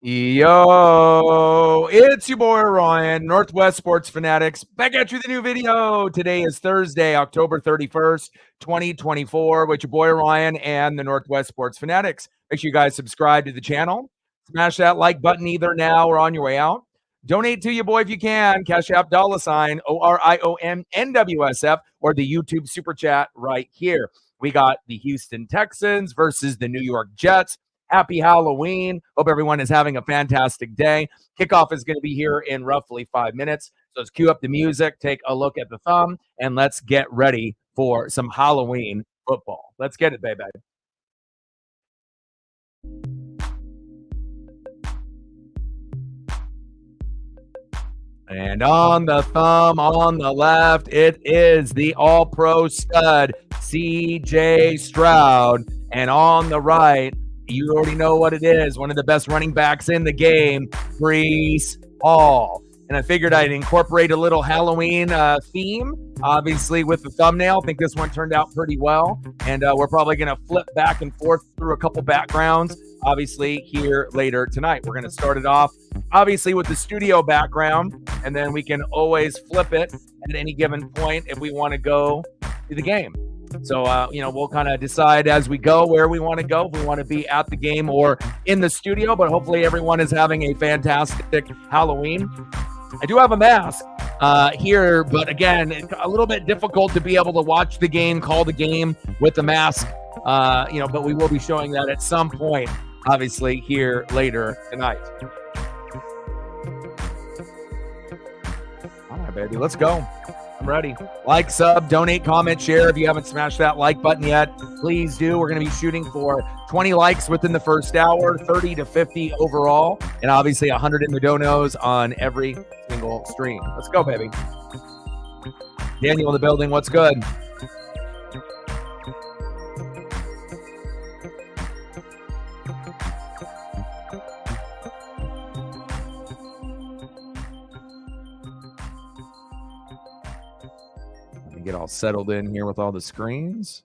Yo, it's your boy Ryan, Northwest Sports Fanatics, back at you with a new video. Today is Thursday, October 31st, 2024, with your boy Ryan and the Northwest Sports Fanatics. Make sure you guys subscribe to the channel. Smash that like button either now or on your way out. Donate to your boy if you can. Cash App $ ORION NWSF or the YouTube Super Chat right here. We got the Houston Texans versus the New York Jets. Happy Halloween. Hope everyone is having a fantastic day. Kickoff is going to be here in roughly 5 minutes. So let's cue up the music, take a look at the thumb, and let's get ready for some Halloween football. Let's get it, baby. And on the thumb, on the left, it is the all-pro stud, C.J. Stroud. And on the right, you already know what it is. One of the best running backs in the game, Breece Hall. And I figured I'd incorporate a little Halloween theme, obviously, with the thumbnail. I think this one turned out pretty well. And we're probably going to flip back and forth through a couple backgrounds, obviously, here later tonight. We're going to start it off, obviously, with the studio background. And then we can always flip it at any given point if we want to go to the game. So, we'll kind of decide as we go where we want to go, if we want to be at the game or in the studio, but hopefully everyone is having a fantastic Halloween. I do have a mask here, but again, it's a little bit difficult to be able to watch the game, call the game with the mask, but we will be showing that at some point, obviously, here later tonight. All right, baby, let's go. I'm ready. Like, sub, donate, comment, share. If you haven't smashed that like button yet, please do. We're going to be shooting for 20 likes within the first hour, 30 to 50 overall, and obviously 100 in the donos on every single stream. Let's go, baby. Daniel in the building. What's good? Get all settled in here with all the screens.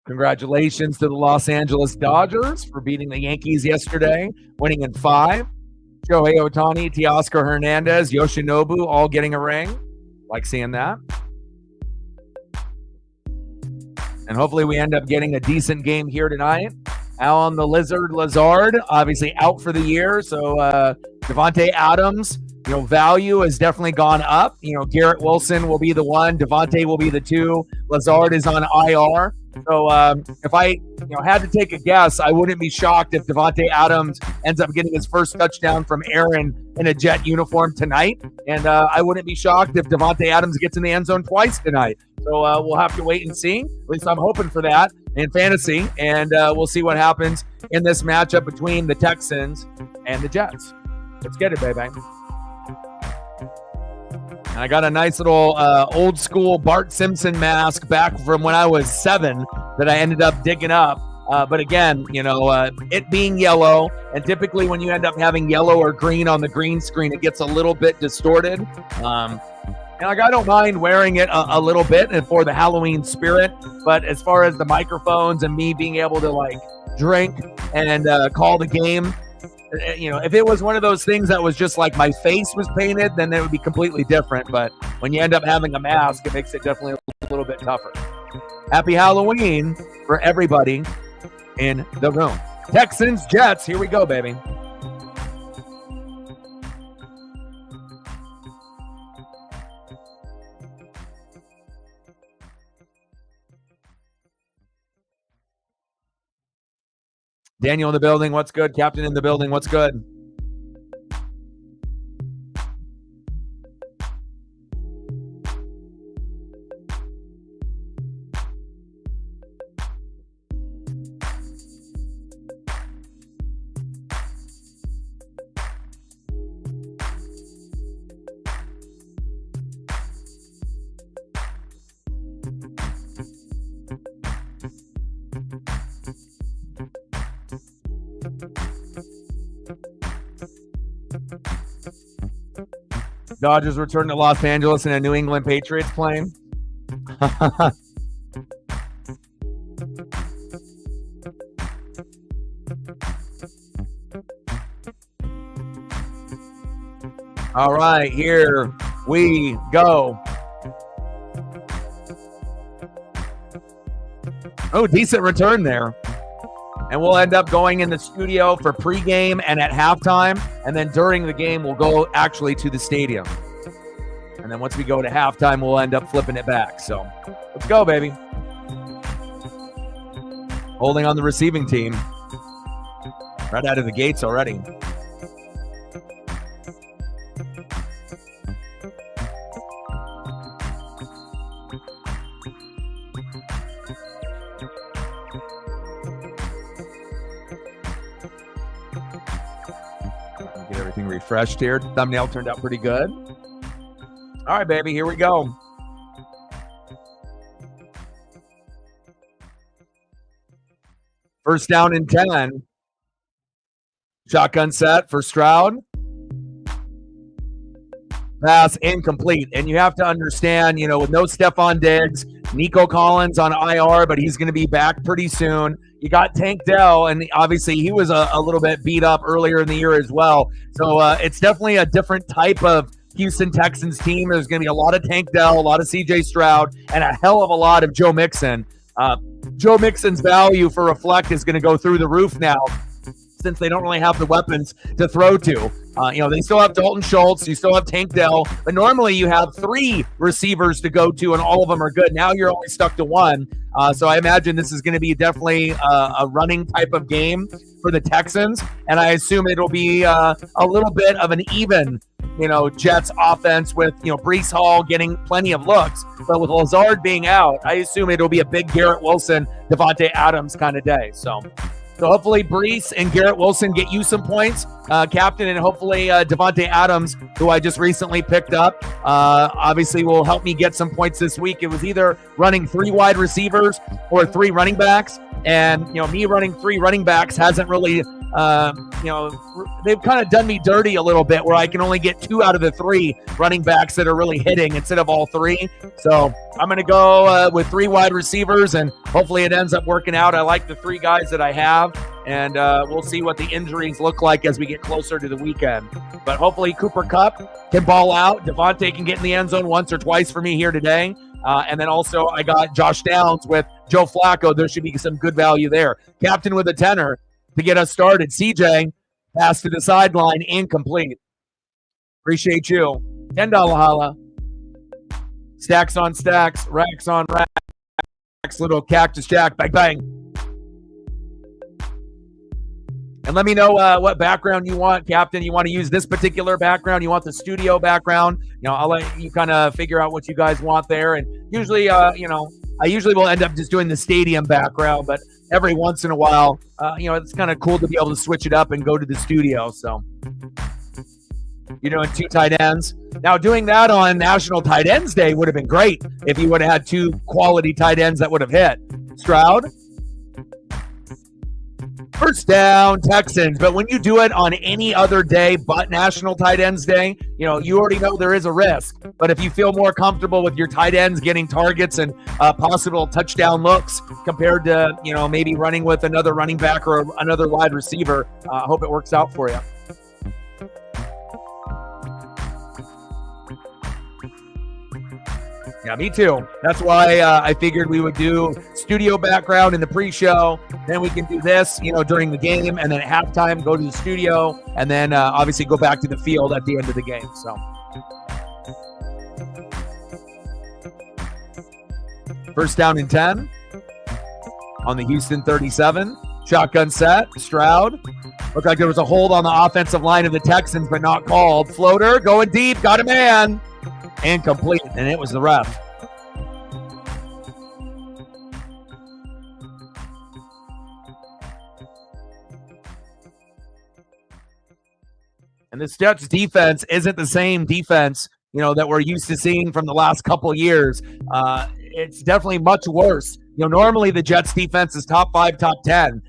Congratulations to the Los Angeles Dodgers for beating the Yankees yesterday, winning in 5. Shohei Ohtani, Teoscar Hernandez, Yoshinobu all getting a ring. Like seeing that. And hopefully we end up getting a decent game here tonight. Alan the Lizard Lazard, obviously out for the year. So Devontae Adams, value has definitely gone up. Garrett Wilson will be the 1. Devontae will be the 2. Lazard is on IR. So if I had to take a guess, I wouldn't be shocked if Devontae Adams ends up getting his first touchdown from Aaron in a Jet uniform tonight. And I wouldn't be shocked if Devontae Adams gets in the end zone twice tonight. So we'll have to wait and see. At least I'm hoping for that in fantasy. And we'll see what happens in this matchup between the Texans and the Jets. Let's get it, baby. And I got a nice little old school Bart Simpson mask back from when I was 7 that I ended up digging up. But again, it being yellow, and typically when you end up having yellow or green on the green screen, it gets a little bit distorted. And I don't mind wearing it a little bit and for the Halloween spirit. But as far as the microphones and me being able to drink and call the game, if it was one of those things that was just like my face was painted, then it would be completely different. But when you end up having a mask, it makes it definitely a little bit tougher. Happy Halloween for everybody in the room. Texans, Jets, here we go, baby. Daniel in the building, what's good? Captain in the building, what's good? Dodgers return to Los Angeles in a New England Patriots plane. All right, here we go. Oh, decent return there. And we'll end up going in the studio for pregame and at halftime. And then during the game, we'll go actually to the stadium. And then once we go to halftime, we'll end up flipping it back. So let's go, baby. Holding on the receiving team. Right out of the gates already. Get everything refreshed here. Thumbnail turned out pretty good. All right, baby, here we go. First down and 10. Shotgun set for Stroud. Pass incomplete. And you have to understand, with no Stephon Diggs, Nico Collins on IR, but he's going to be back pretty soon. You got Tank Dell, and obviously he was a little bit beat up earlier in the year as well. So it's definitely a different type of Houston Texans team. There's going to be a lot of Tank Dell, a lot of CJ Stroud, and a hell of a lot of Joe Mixon. Joe Mixon's value for Reflect is going to go through the roof now, since they don't really have the weapons to throw to. They still have Dalton Schultz, you still have Tank Dell, but normally you have 3 receivers to go to, and all of them are good. Now you're only stuck to 1. So I imagine this is going to be definitely a running type of game for the Texans, and I assume it'll be a little bit of an even Jets offense with, Breece Hall getting plenty of looks. But with Lazard being out, I assume it'll be a big Garrett Wilson, Devontae Adams kind of day. So hopefully Breece and Garrett Wilson get you some points, Captain, and hopefully Devontae Adams, who I just recently picked up, obviously will help me get some points this week. It was either running 3 wide receivers or 3 running backs. And, me running 3 running backs hasn't really, they've kind of done me dirty a little bit, where I can only get 2 out of the 3 running backs that are really hitting instead of all 3. So I'm going to go with 3 wide receivers, and hopefully it ends up working out. I like the 3 guys that I have, and we'll see what the injuries look like as we get closer to the weekend. But hopefully Cooper Kupp can ball out. Devontae can get in the end zone once or twice for me here today. And then also I got Josh Downs with Joe Flacco. There should be some good value there. Captain with a tenner to get us started. CJ, pass to the sideline, incomplete. Appreciate you. $10 holla. Stacks on stacks, racks on racks, little Cactus Jack, bang, bang. And let me know what background you want, Captain. You want to use this particular background? You want the studio background? I'll let you kind of figure out what you guys want there. And usually, I usually will end up just doing the stadium background, but every once in a while, it's kind of cool to be able to switch it up and go to the studio. So you're doing 2 tight ends. Now, doing that on National Tight Ends Day would have been great if you would have had 2 quality tight ends that would have hit. Stroud. First down, Texans. But when you do it on any other day but National Tight Ends Day, you already know there is a risk. But if you feel more comfortable with your tight ends getting targets and possible touchdown looks compared to, maybe running with another running back or another wide receiver, I hope it works out for you. Yeah, me too. That's why I figured we would do studio background in the pre-show. Then we can do this, during the game, and then at halftime go to the studio, and then obviously go back to the field at the end of the game. So, first down and 10 on the Houston 37. Shotgun set. Stroud. Looked like there was a hold on the offensive line of the Texans, but not called. Floater going deep. Got a man. Incomplete, and it was the ref. And this Jets defense isn't the same defense, that we're used to seeing from the last couple years. It's definitely much worse. Normally the Jets defense is top 5, top 10.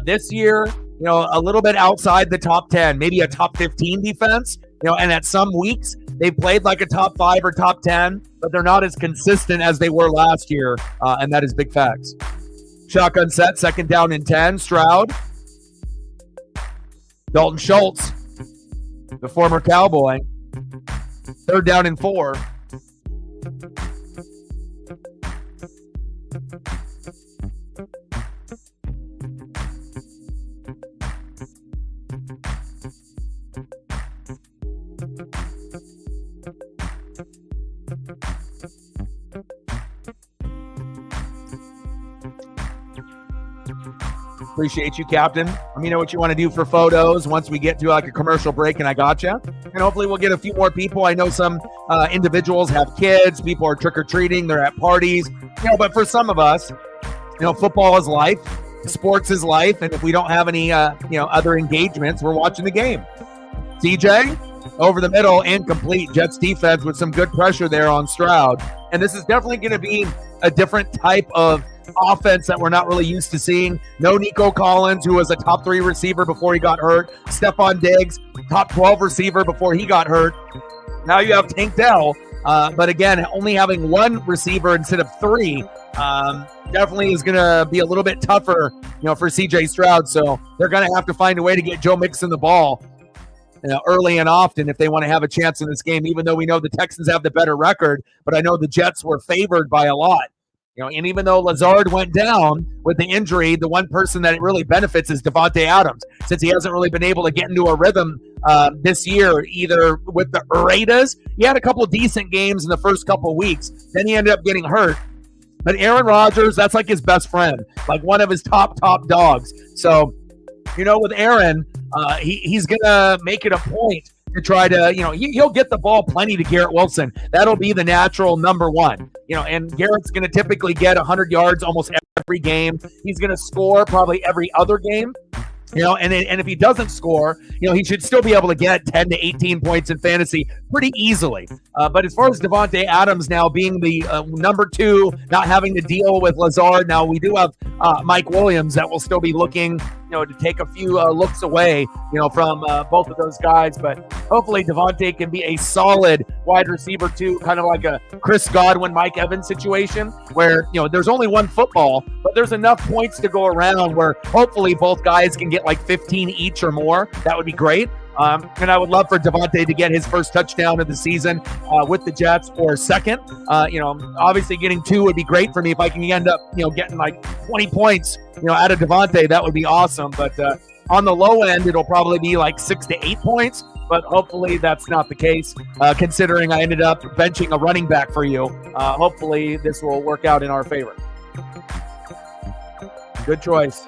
This year, a little bit outside the top 10, maybe a top 15 defense, and at some weeks they played like a top 5 or top 10, but they're not as consistent as they were last year, and that is big facts. Shotgun set, second down and 10. Stroud. Dalton Schultz, the former Cowboy. Third down and 4. Appreciate you, Captain. Let me know what you want to do for photos once we get to like a commercial break, and I gotcha. And hopefully we'll get a few more people. I know some individuals have kids. People are trick-or-treating. They're at parties. But for some of us, football is life. Sports is life. And if we don't have any, other engagements, we're watching the game. CJ, over the middle, incomplete. Jets defense with some good pressure there on Stroud. And this is definitely going to be a different type of offense that we're not really used to seeing. No Nico Collins, who was a top 3 receiver before he got hurt. Stephon Diggs, top 12 receiver before he got hurt. Now you have Tank Dell, but again, only having 1 receiver instead of 3 definitely is going to be a little bit tougher, for CJ Stroud. So they're going to have to find a way to get Joe Mixon the ball early and often if they want to have a chance in this game, even though we know the Texans have the better record, but I know the Jets were favored by a lot. And even though Lazard went down with the injury, the one person that it really benefits is Davante Adams, since he hasn't really been able to get into a rhythm this year, either with the Raiders. He had a couple of decent games in the first couple of weeks. Then he ended up getting hurt. But Aaron Rodgers, that's like his best friend, like one of his top dogs. So, with Aaron, he's going to make it a point to try to, he'll get the ball plenty to Garrett Wilson. That'll be the natural number 1. And Garrett's going to typically get 100 yards almost every game. He's going to score probably every other game. And if he doesn't score, he should still be able to get 10 to 18 points in fantasy pretty easily. But as far as Davante Adams now being the number 2, not having to deal with Lazard, now we do have Mike Williams that will still be looking, to take a few looks away, from both of those guys. But hopefully Davante can be a solid wide receiver too, kind of like a Chris Godwin, Mike Evans situation where, there's only one football, but there's enough points to go around where hopefully both guys can get like 15 each or more. That would be great. And I would love for Davante to get his first touchdown of the season with the Jets, or second. Obviously getting 2 would be great for me. If I can end up, getting like 20 points, out of Davante, that would be awesome. But on the low end, it'll probably be like 6 to 8 points. But hopefully that's not the case, considering I ended up benching a running back for you. Hopefully this will work out in our favor. Good choice.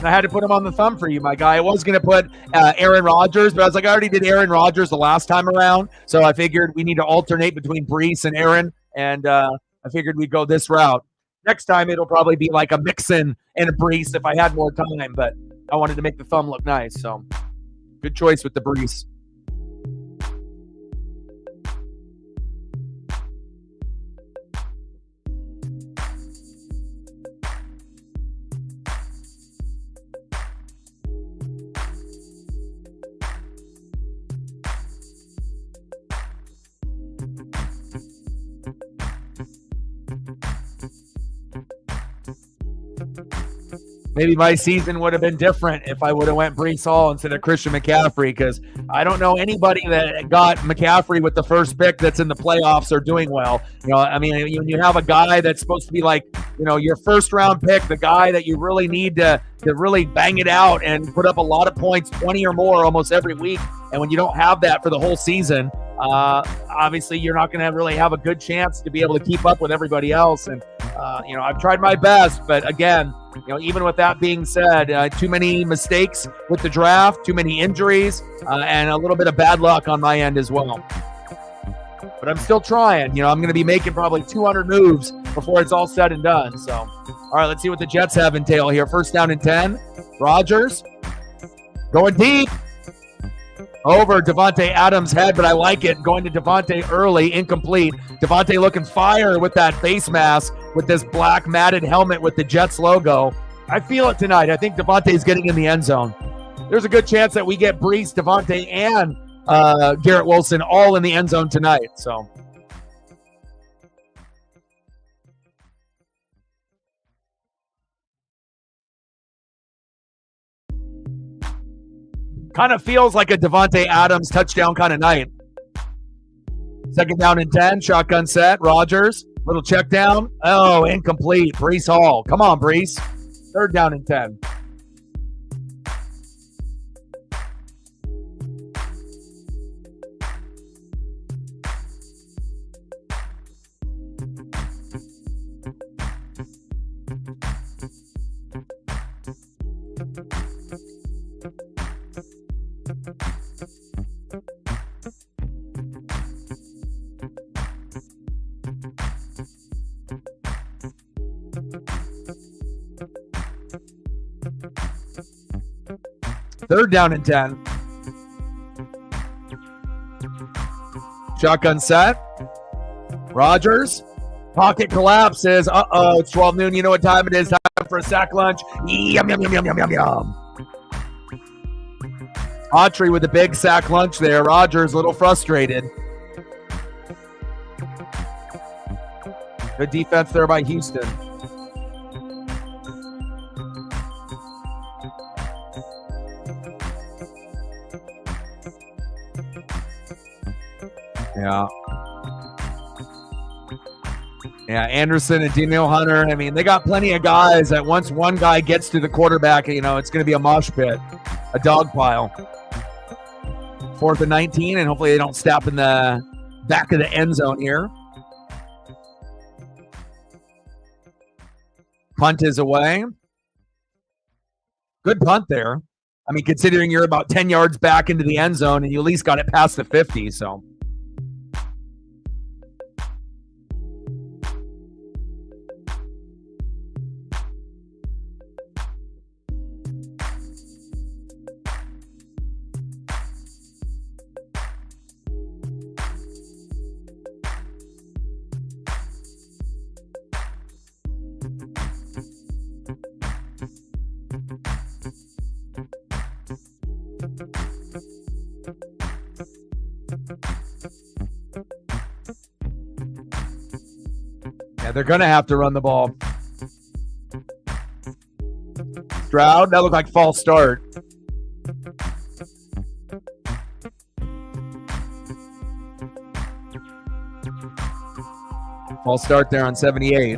I had to put him on the thumb for you, my guy. I was going to put Aaron Rodgers, but I was like, I already did Aaron Rodgers the last time around, so I figured we need to alternate between Brees and Aaron, and I figured we'd go this route. Next time, it'll probably be like a Mixon and a Brees if I had more time, but I wanted to make the thumb look nice, so good choice with the Brees. Maybe my season would have been different if I would have went Brees Hall instead of Christian McCaffrey, because I don't know anybody that got McCaffrey with the first pick that's in the playoffs or doing well. When you have a guy that's supposed to be like, your first round pick, the guy that you really need to really bang it out and put up a lot of points, 20 or more almost every week. And when you don't have that for the whole season, obviously you're not going to really have a good chance to be able to keep up with everybody else. And, I've tried my best, but again, even with that being said, too many mistakes with the draft, too many injuries, and a little bit of bad luck on my end as well. But I'm still trying. I'm going to be making probably 200 moves before it's all said and done. So, all right, let's see what the Jets have entail here. First down and 10. Rodgers going deep. Over Davante Adams' head, but I like it. Going to Davante early, incomplete. Davante looking fire with that face mask, with this black matted helmet with the Jets logo. I feel it tonight. I think Davante's getting in the end zone. There's a good chance that we get Brees, Davante, and Garrett Wilson all in the end zone tonight. So, kind of feels like a Davante Adams touchdown kind of night. Second down and 10. Shotgun set. Rodgers. Little check down. Oh, incomplete. Breece Hall. Come on, Breece. Third down and 10. Third down and 10. Shotgun set. Rodgers. Pocket collapses. Uh-oh, it's 12 noon. You know what time it is. Time for a sack lunch. Yum, yum, yum, yum, yum, yum, yum. Autry with a big sack lunch there. Rodgers a little frustrated. Good defense there by Houston. Yeah, Anderson and Daniel Hunter. I mean, they got plenty of guys that once one guy gets to the quarterback, you know, it's going to be a mosh pit, a dog pile. 4th and 19, and hopefully they don't stop in the back of the end zone here. Punt is away. Good punt there. I mean, considering you're about 10 yards back into the end zone and you at least got it past the 50, so. Yeah, they're going to have to run the ball. Stroud, that looked like false start. False start there on 78.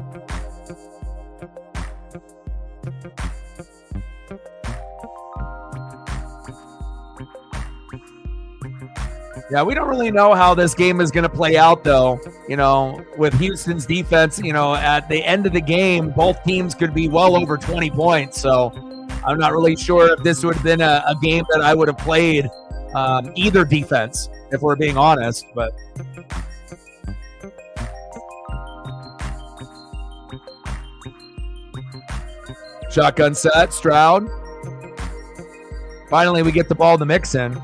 Yeah, we don't really know how this game is going to play out, though. You know, with Houston's defense, you know, at the end of the game, both teams could be well over 20 points. So I'm not really sure if this would have been a game that I would have played either defense, if we're being honest. But shotgun set, Stroud. Finally, we get the ball in the mix in.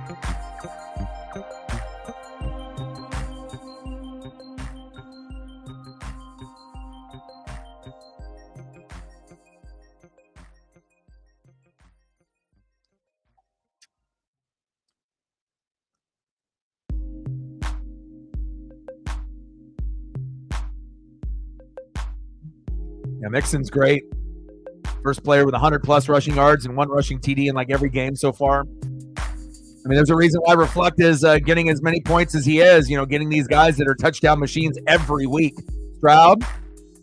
Yeah, Mixon's great. First player with 100-plus rushing yards and 1 rushing TD in like every game so far. I mean, there's a reason why Reflect is getting as many points as he is, you know, getting these guys that are touchdown machines every week. Stroud,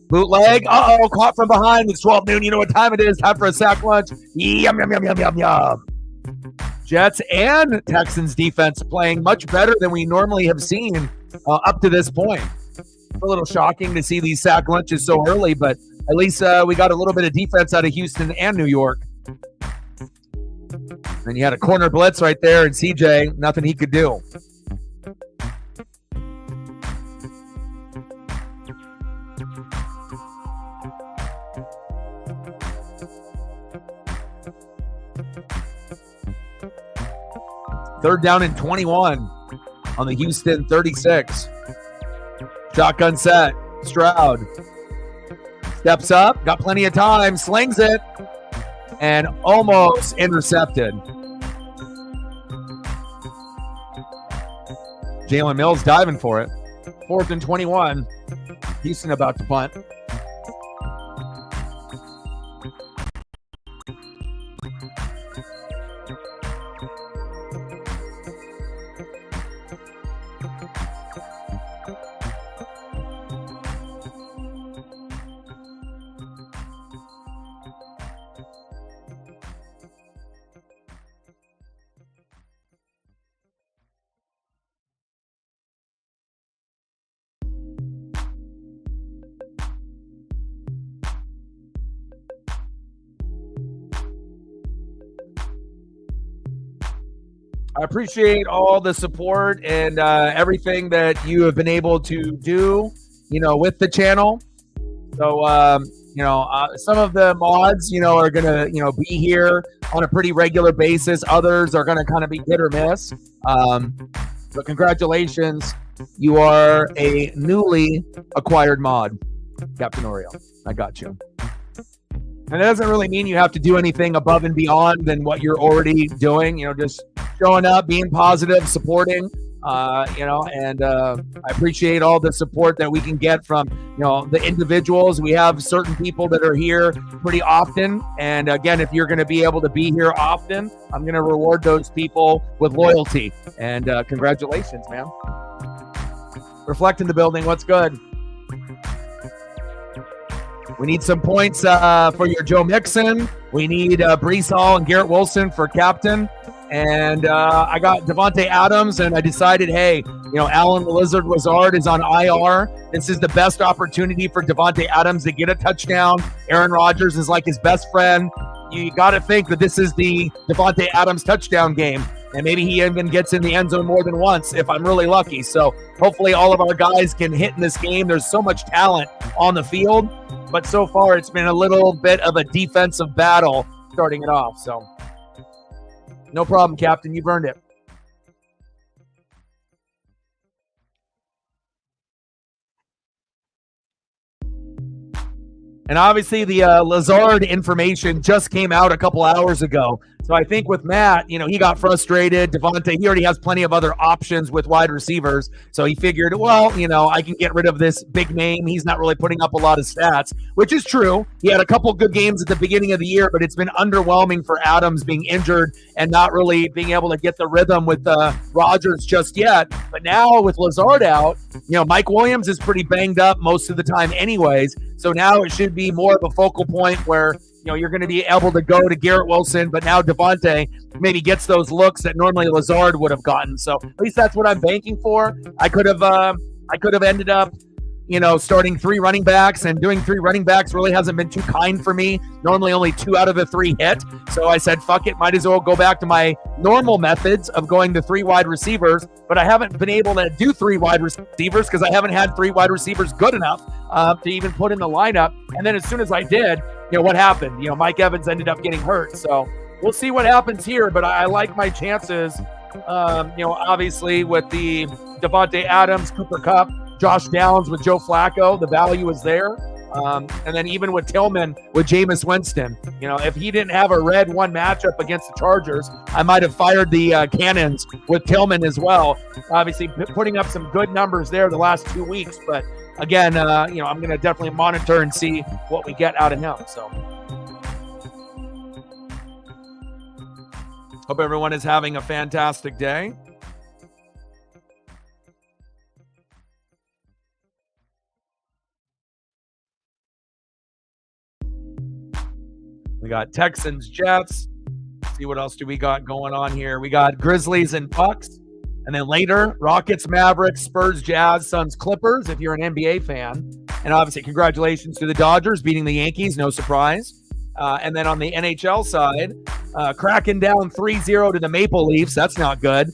bootleg. Uh-oh, caught from behind. It's 12 noon. You know what time it is. Time for a sack lunch. Yum, yum, yum, yum, yum, yum. Jets and Texans defense playing much better than we normally have seen up to this point. A little shocking to see these sack lunches so early, but at least we got a little bit of defense out of Houston and New York. And you had a corner blitz right there, and CJ, nothing he could do. Third down and 21 on the Houston 36. Shotgun set, Stroud. Steps up, got plenty of time, slings it, and almost intercepted. Jalen Mills diving for it. 4th and 21. Houston about to punt. I appreciate all the support and everything that you have been able to do, with the channel. So, some of the mods, are going to, be here on a pretty regular basis. Others are going to kind of be hit or miss. But congratulations. You are a newly acquired mod, Captain Oreo. I got you. And it doesn't really mean you have to do anything above and beyond than what you're already doing. Just showing up, being positive, supporting, and I appreciate all the support that we can get from, the individuals. We have certain people that are here pretty often. And again, if you're going to be able to be here often, I'm going to reward those people with loyalty. And congratulations, man. Reflect in the building. What's good? We need some points for your Joe Mixon. We need Brees Hall and Garrett Wilson for captain. And I got Davante Adams, and I decided, hey, Alan the Lizard Lazard is on IR. This is the best opportunity for Davante Adams to get a touchdown. Aaron Rodgers is like his best friend. You got to think that this is the Davante Adams touchdown game. And maybe he even gets in the end zone more than once if I'm really lucky. So hopefully all of our guys can hit in this game. There's so much talent on the field. But so far, it's been a little bit of a defensive battle starting it off. So no problem, Captain. You've earned it. And obviously, the Lazard information just came out a couple hours ago. So I think with Matt, he got frustrated. Davante, he already has plenty of other options with wide receivers. So he figured, well, I can get rid of this big name. He's not really putting up a lot of stats, which is true. He had a couple good games at the beginning of the year, but it's been underwhelming for Adams being injured and not really being able to get the rhythm with Rodgers just yet. But now with Lazard out, Mike Williams is pretty banged up most of the time anyways. So now it should be more of a focal point where you're going to be able to go to Garrett Wilson, but now Davante maybe gets those looks that normally Lazard would have gotten. So at least that's what I'm banking for. I could have ended up, starting 3 running backs, and doing 3 running backs really hasn't been too kind for me. Normally only 2 out of the 3 hit. So I said, fuck it, might as well go back to my normal methods of going to 3 wide receivers, but I haven't been able to do 3 wide receivers because I haven't had 3 wide receivers good enough to even put in the lineup. And then as soon as I did, what happened? Mike Evans ended up getting hurt. So we'll see what happens here, but I like my chances, obviously with the Davante Adams, Cooper Kupp, Josh Downs with Joe Flacco, the value is there. And then even with Tillman, with Jameis Winston, if he didn't have a red 1 matchup against the Chargers, I might have fired the cannons with Tillman as well. Obviously putting up some good numbers there the last 2 weeks, but again, I'm going to definitely monitor and see what we get out of him. So hope everyone is having a fantastic day. We got Texans, Jets. Let's see what else do we got going on here. We got Grizzlies and Bucks. And then later, Rockets, Mavericks, Spurs, Jazz, Suns, Clippers, if you're an NBA fan. And obviously, congratulations to the Dodgers beating the Yankees, no surprise. And then on the NHL side, cracking down 3-0 to the Maple Leafs. That's not good.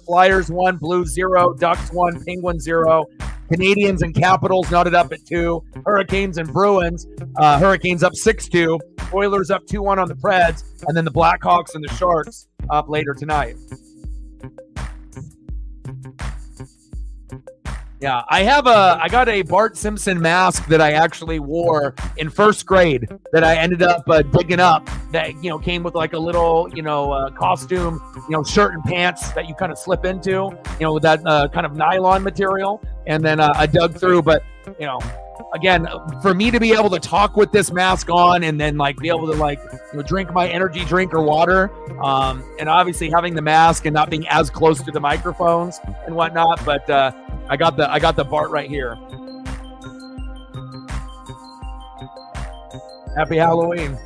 Flyers 1, Blues 0, Ducks 1, Penguins 0. Canadians and Capitals knotted up at 2. Hurricanes and Bruins. Hurricanes up 6-2. Oilers up 2-1 on the Preds. And then the Blackhawks and the Sharks up later tonight. Yeah, I got a Bart Simpson mask that I actually wore in first grade that I ended up digging up that, came with like a little, costume, shirt and pants that you kind of slip into, with that kind of nylon material. And then I dug through, but, again, for me to be able to talk with this mask on and then be able to drink my energy drink or water, and obviously having the mask and not being as close to the microphones and whatnot, but I got the Bart right here. Happy Halloween.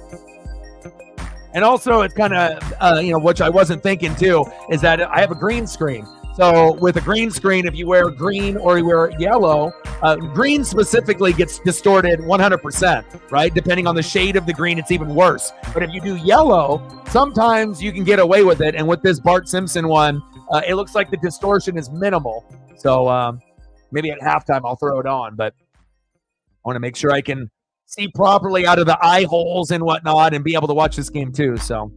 And also it's kind of, which I wasn't thinking too, is that I have a green screen. So with a green screen, if you wear green or you wear yellow, Green specifically gets distorted 100%, right? Depending on the shade of the green, it's even worse. But if you do yellow, sometimes you can get away with it. And with this Bart Simpson one, it looks like the distortion is minimal. So maybe at halftime I'll throw it on, but I want to make sure I can see properly out of the eye holes and whatnot and be able to watch this game too. So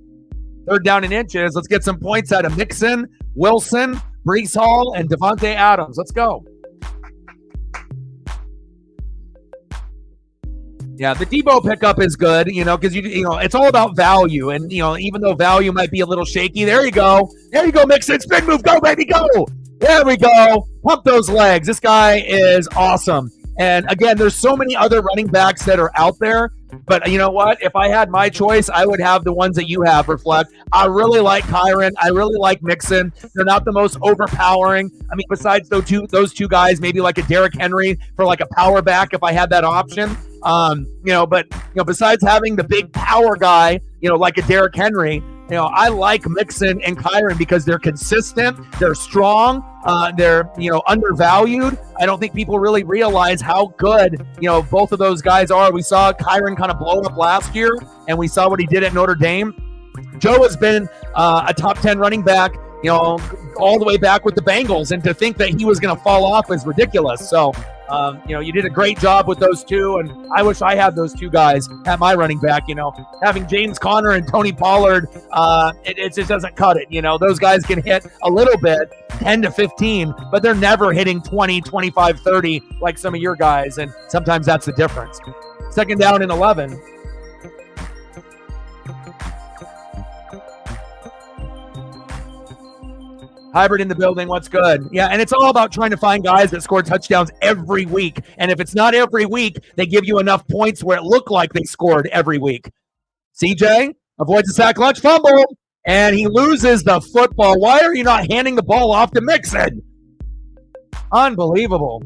3rd down and inches. Let's get some points out of Mixon, Wilson, Brees Hall, and Devontae Adams. Let's go. Yeah, the Debo pickup is good, because it's all about value. And, even though value might be a little shaky, there you go. There you go, Mixon. Spin move. Go, baby, go. There we go. Pump those legs. This guy is awesome. And again, there's so many other running backs that are out there. But you know what? If I had my choice, I would have the ones that you have, Reflect. I really like Kyron. I really like Mixon. They're not the most overpowering. I mean, besides those two guys, maybe like a Derrick Henry for like a power back if I had that option. But besides having the big power guy, like a Derrick Henry, I like Mixon and Kyron because they're consistent, they're strong, they're undervalued. I don't think people really realize how good both of those guys are. We saw Kyron kind of blow up last year, and we saw what he did at Notre Dame. Joe has been a top 10 running back, all the way back with the Bengals, and to think that he was going to fall off is ridiculous. So you did a great job with those two, and I wish I had those two guys at my running back. Having James Conner and Tony Pollard, it just doesn't cut it. Those guys can hit a little bit, 10 to 15, but they're never hitting 20, 25, 30 like some of your guys, and sometimes that's the difference. 2nd down and 11. Hybrid in the building. What's good? Yeah, and it's all about trying to find guys that score touchdowns every week. And if it's not every week, they give you enough points where it looked like they scored every week. CJ avoids a sack lunch fumble, and he loses the football. Why are you not handing the ball off to Mixon? Unbelievable.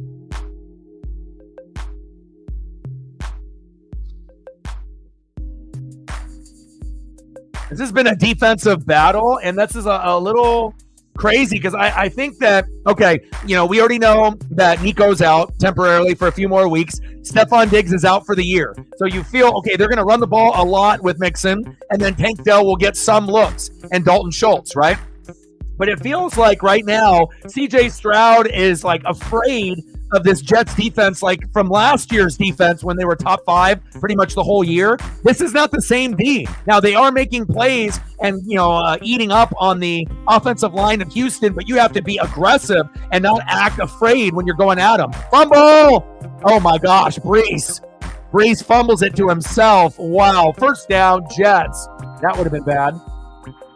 This has been a defensive battle, and this is a little crazy because I think that, we already know that Nico's out temporarily for a few more weeks. Stephon Diggs is out for the year. So you feel, they're going to run the ball a lot with Mixon, and then Tank Dell will get some looks, and Dalton Schultz, right? But it feels like right now, CJ Stroud is like afraid of this Jets defense, like from last year's defense when they were top 5 pretty much the whole year. This is not the same D. Now, they are making plays and, eating up on the offensive line of Houston, but you have to be aggressive and not act afraid when you're going at them. Fumble! Oh, my gosh, Brees. Brees fumbles it to himself. Wow, 1st down, Jets. That would have been bad.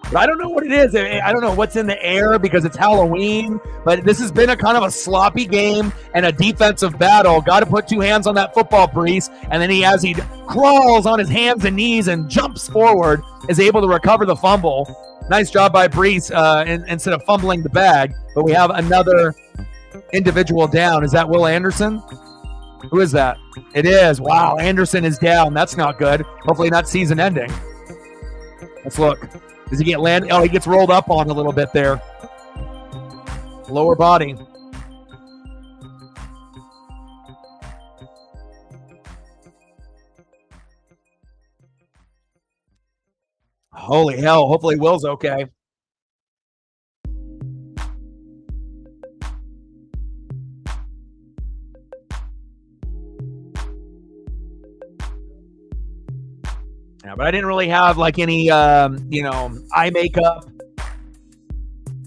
But I don't know what it is. I don't know what's in the air because it's Halloween. But this has been a kind of a sloppy game and a defensive battle. Got to put 2 hands on that football, Brees. And then he crawls on his hands and knees and jumps forward, is able to recover the fumble. Nice job by Brees instead of fumbling the bag. But we have another individual down. Is that Will Anderson? Who is that? It is. Wow, Anderson is down. That's not good. Hopefully not season ending. Let's look. Does he get landed? Oh, he gets rolled up on a little bit there. Lower body. Holy hell. Hopefully Will's okay. Yeah, but I didn't really have like any, eye makeup,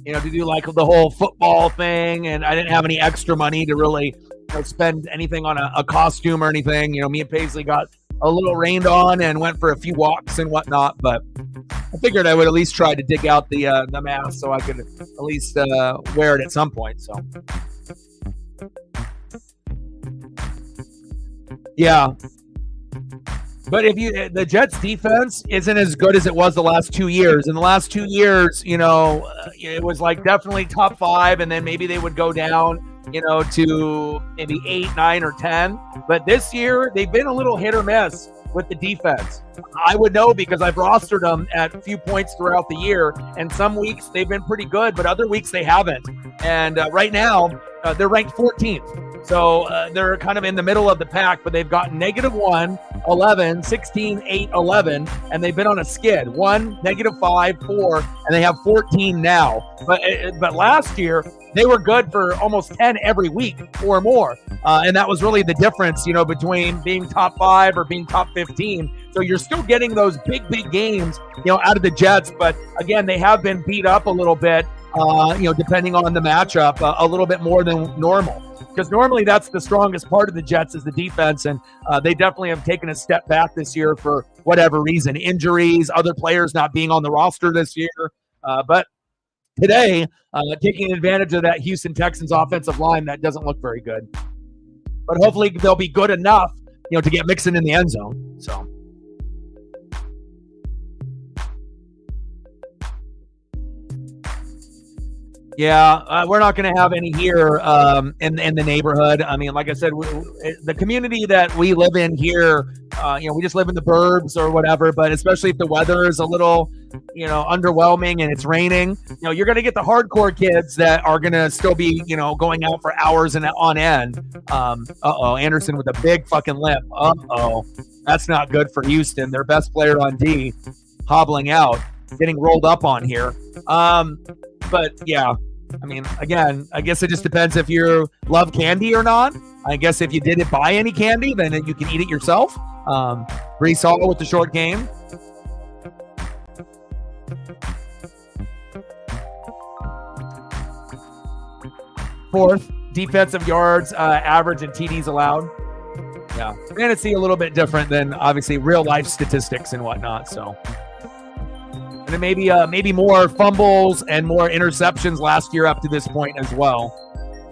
to do like the whole football thing. And I didn't have any extra money to really spend anything on a costume or anything. Me and Paisley got a little rained on and went for a few walks and whatnot. But I figured I would at least try to dig out the mask so I could at least wear it at some point. So, yeah. But the Jets defense isn't as good as it was the last 2 years. In the last 2 years, it was like definitely top 5, and then maybe they would go down, to maybe 8, 9, or 10. But this year, they've been a little hit or miss with the defense. I would know because I've rostered them at a few points throughout the year, and some weeks they've been pretty good, but other weeks they haven't. And right now, they're ranked 14th. So they're kind of in the middle of the pack, but they've gotten -1, 11, 16, 8, 11, and they've been on a skid. 1, -5, 4, and they have 14 now. But last year, they were good for almost 10 every week or more. And that was really the difference, between being top 5 or being top 15. So you're still getting those big games, out of the Jets. But again, they have been beat up a little bit, depending on the matchup, a little bit more than normal. Because normally that's the strongest part of the Jets is the defense, and they definitely have taken a step back this year for whatever reason. Injuries, other players not being on the roster this year. But today, taking advantage of that Houston Texans offensive line that doesn't look very good. But hopefully they'll be good enough, to get Mixon in the end zone. So. Yeah, we're not going to have any here in the neighborhood. I mean, like I said, the community that we live in here, we just live in the burbs or whatever. But especially if the weather is a little, underwhelming and it's raining, you're going to get the hardcore kids that are going to still be, going out for hours and on end. Anderson with a big fucking limp. That's not good for Houston. Their best player on D hobbling out, getting rolled up on here. But yeah, I mean, again, I guess it just depends if you love candy or not. I guess if you didn't buy any candy, then you can eat it yourself. Brees Hall with the short game. Fourth, defensive yards, average, and TDs allowed. Yeah, fantasy a little bit different than obviously real life statistics and whatnot. So. And then maybe more fumbles and more interceptions last year up to this point as well.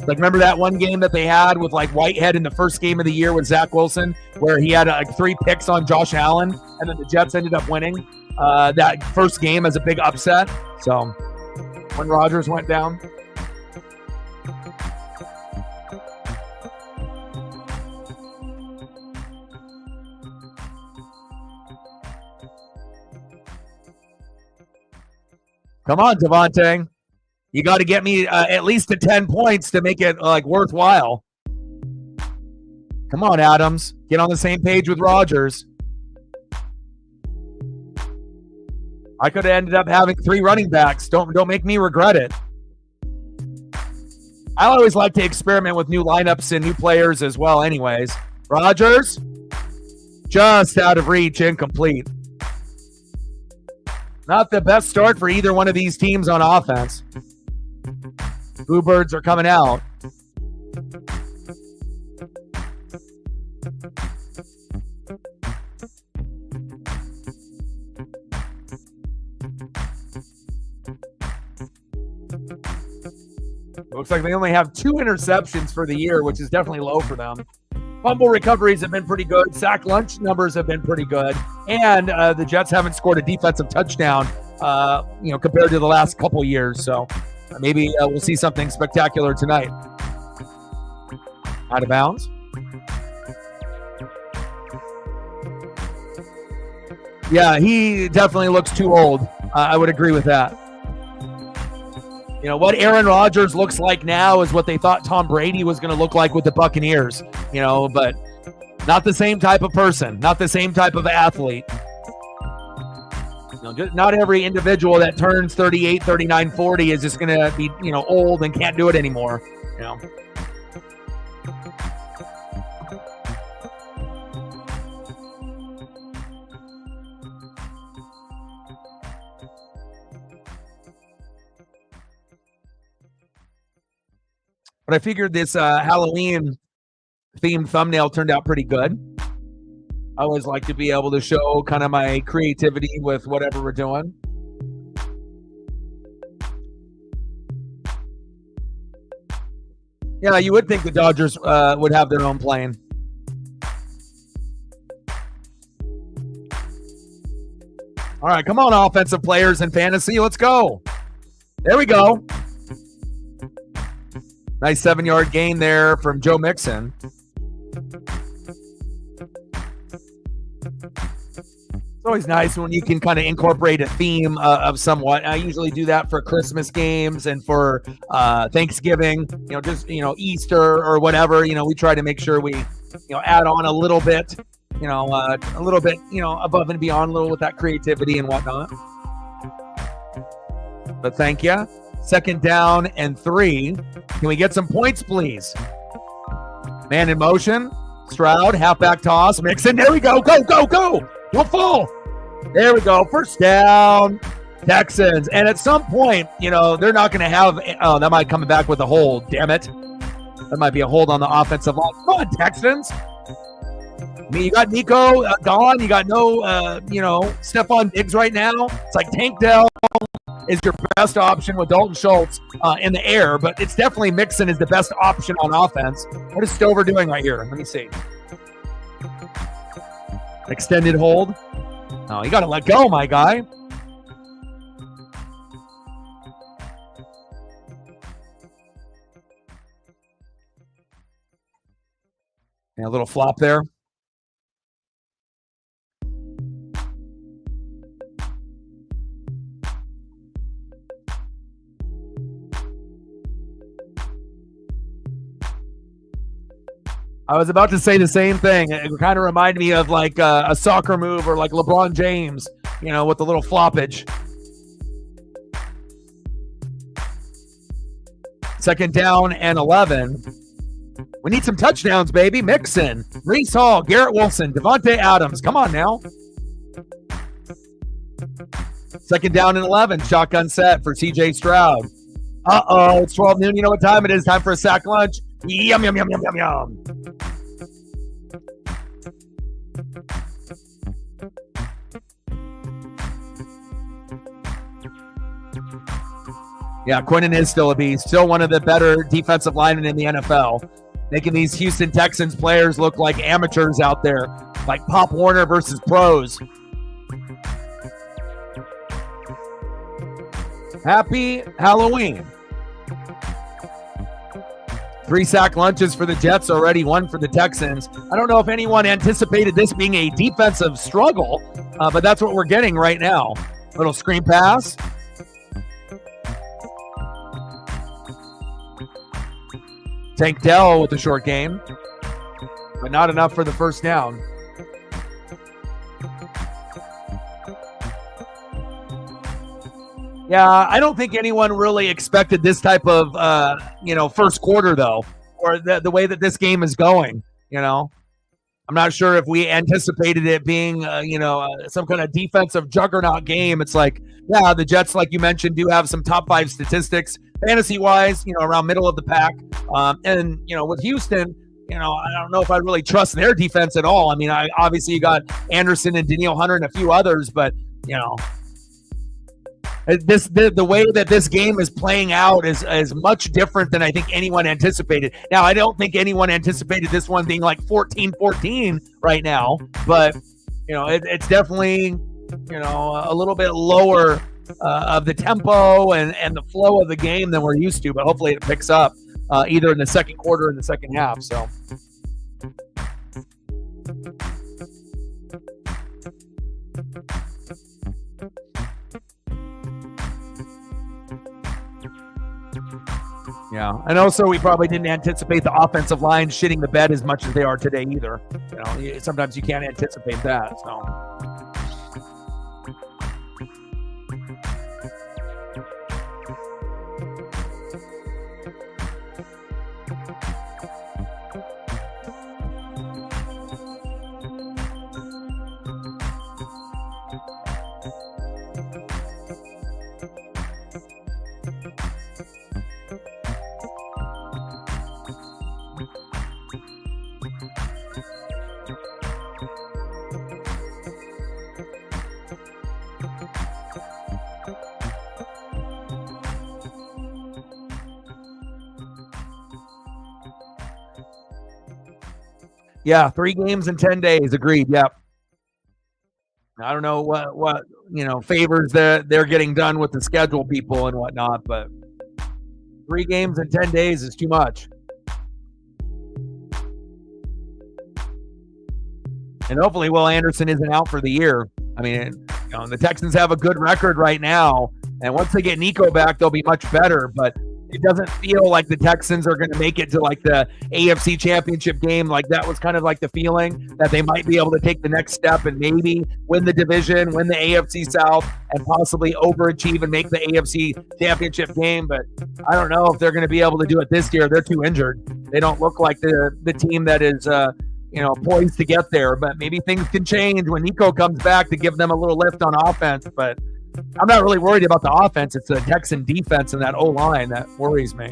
Like, remember that one game that they had with Whitehead in the first game of the year with Zach Wilson, where he had 3 picks on Josh Allen, and then the Jets ended up winning that first game as a big upset. So when Rodgers went down. Come on, Devontae. You got to get me at least to 10 points to make it worthwhile. Come on, Adams. Get on the same page with Rodgers. I could have ended up having 3 running backs. Don't make me regret it. I always like to experiment with new lineups and new players as well anyways. Rodgers, just out of reach, incomplete. Not the best start for either one of these teams on offense. Bluebirds are coming out. Looks like they only have 2 interceptions for the year, which is definitely low for them. Fumble recoveries have been pretty good. Sack lunch numbers have been pretty good. And the Jets haven't scored a defensive touchdown, compared to the last couple years. So maybe we'll see something spectacular tonight. Out of bounds. Yeah, he definitely looks too old. I would agree with that. What Aaron Rodgers looks like now is what they thought Tom Brady was going to look like with the Buccaneers, but not the same type of person, not the same type of athlete. Not every individual that turns 38, 39, 40 is just going to be, old and can't do it anymore, But I figured this Halloween themed thumbnail turned out pretty good. I always like to be able to show kind of my creativity with whatever we're doing. Yeah, you would think the Dodgers would have their own plane. All right, come on, offensive players in fantasy. Let's go. There we go. Nice 7-yard gain there from Joe Mixon. It's always nice when you can kind of incorporate a theme of somewhat. I usually do that for Christmas games and for Thanksgiving, just, Easter or whatever. We try to make sure we, add on a little bit, above and beyond a little with that creativity and whatnot. But thank you. 2nd down and 3. Can we get some points, please? Man in motion. Stroud, halfback toss. Mixon. There we go. Go, go, go. Don't fall. There we go. 1st down. Texans. And at some point, they're not going to have. Oh, that might come back with a hold. Damn it. That might be a hold on the offensive line. Come on, Texans. I mean, you got Nico gone. You got no, Stephon Diggs right now. It's like Tank Dell is your best option with Dalton Schultz in the air, but it's definitely Mixon is the best option on offense. What is Stover doing right here? Let me see. Extended hold. Oh, you got to let go, my guy. Yeah, a little flop there. I was about to say the same thing. It kind of reminded me of like a soccer move or like LeBron James, with the little floppage. 2nd down and 11. We need some touchdowns, baby. Mixon, Breece Hall, Garrett Wilson, Devontae Adams. Come on now. 2nd down and 11. Shotgun set for CJ Stroud. Uh-oh, it's 12 noon. You know what time it is? Time for a sack lunch. Yum, yum, yum, yum, yum, yum. Yeah, Quinnen is still a beast. Still one of the better defensive linemen in the NFL. Making these Houston Texans players look like amateurs out there. Like Pop Warner versus pros. Happy Halloween. 3 sack lunches for the Jets already, 1 for the Texans. I don't know if anyone anticipated this being a defensive struggle, but that's what we're getting right now. Little screen pass. Tank Dell with the short game, but not enough for the 1st down. Yeah, I don't think anyone really expected this type of, first quarter, though, or the way that this game is going, I'm not sure if we anticipated it being, some kind of defensive juggernaut game. It's like, yeah, the Jets, like you mentioned, do have some top 5 statistics, fantasy-wise, around middle of the pack. And, with Houston, I don't know if I really trust their defense at all. I mean, obviously you got Anderson and Danielle Hunter and a few others, but, the way that this game is playing out is much different than I think anyone anticipated. Now, I don't think anyone anticipated this one being like 14-14 right now, but it's definitely a little bit lower of the tempo and the flow of the game than we're used to. But hopefully it picks up either in the second quarter or in the second half. So. Yeah, and also we probably didn't anticipate the offensive line shitting the bed as much as they are today either. Sometimes you can't anticipate that. So. Yeah, 3 games in 10 days. Agreed. Yep. I don't know what favors they're getting done with the schedule people and whatnot, but 3 games in 10 days is too much. And hopefully Will Anderson isn't out for the year. I mean, the Texans have a good record right now, and once they get Nico back, they'll be much better. But it doesn't feel like the Texans are going to make it to like the AFC Championship game. Like that was kind of like the feeling that they might be able to take the next step and maybe win the division, win the AFC South, and possibly overachieve and make the AFC Championship game. But I don't know if they're going to be able to do it this year. They're too injured. They don't look like the team that is poised to get there. But maybe things can change when Nico comes back to give them a little lift on offense. But I'm not really worried about the offense. It's the Texan defense and that O-line that worries me.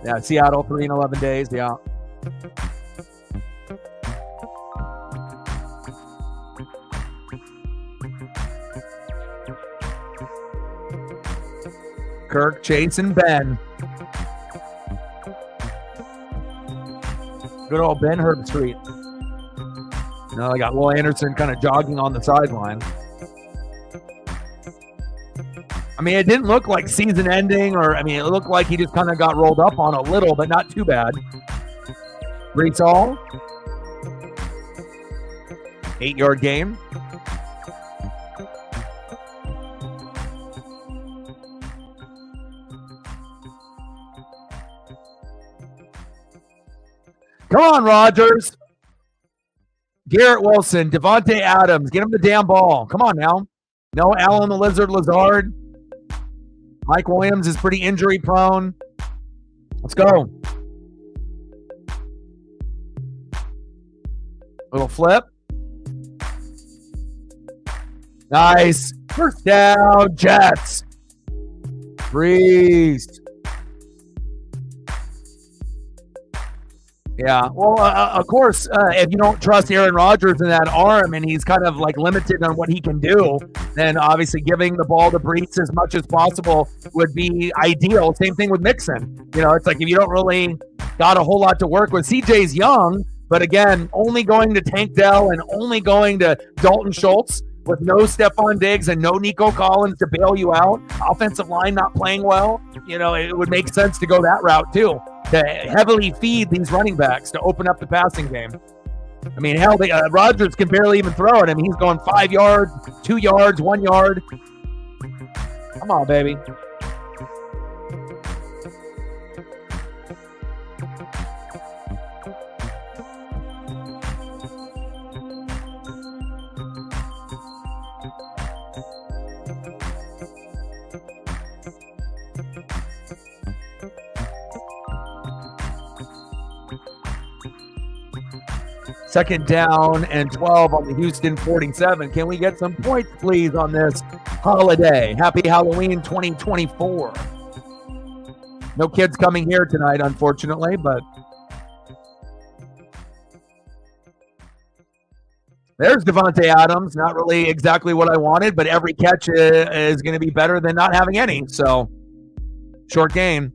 Yeah, Seattle 3-11 days. Yeah. Kirk, Chase, and Ben. Good old Ben Herbstreit. Now I got Will Anderson kind of jogging on the sideline. I mean, it didn't look like season ending, it looked like he just kind of got rolled up on a little, but not too bad. Brees Hall. 8-yard gain. Come on, Rodgers. Garrett Wilson, Devontae Adams, get him the damn ball. Come on now. No Allen the Lizard Lazard. Mike Williams is pretty injury prone. Let's go. Little flip. Nice. First down, Jets. Breeze. Yeah, well, of course, if you don't trust Aaron Rodgers in that arm and he's kind of like limited on what he can do, then obviously giving the ball to Brees as much as possible would be ideal. Same thing with Mixon. It's like if you don't really got a whole lot to work with. CJ's young, but again, only going to Tank Dell and only going to Dalton Schultz with no Stephon Diggs and no Nico Collins to bail you out. Offensive line not playing well. It would make sense to go that route too, to heavily feed these running backs to open up the passing game. I mean, hell, Rodgers can barely even throw it. I mean, he's going 5 yards, 2 yards, 1 yard. Come on, baby. Second down and 12 on the Houston 47. Can we get some points, please, on this holiday? Happy Halloween 2024. No kids coming here tonight, unfortunately, but there's Devontae Adams. Not really exactly what I wanted, but every catch is going to be better than not having any. So, short game.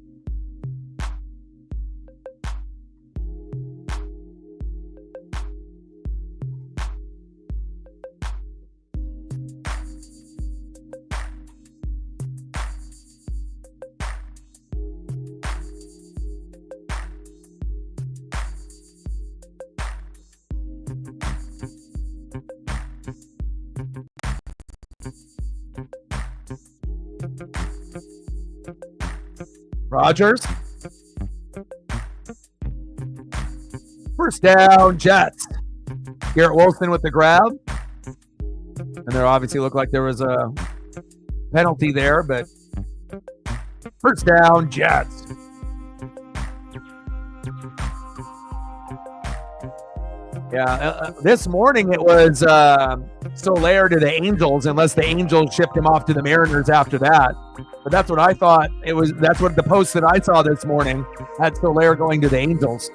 Rodgers. First down, Jets. Garrett Wilson with the grab. And there obviously looked like there was a penalty there, but first down, Jets. Yeah, this morning it was Solaire to the Angels, unless the Angels shipped him off to the Mariners after that. But that's what I thought it was. That's what the post that I saw this morning had Solaire going to the Angels.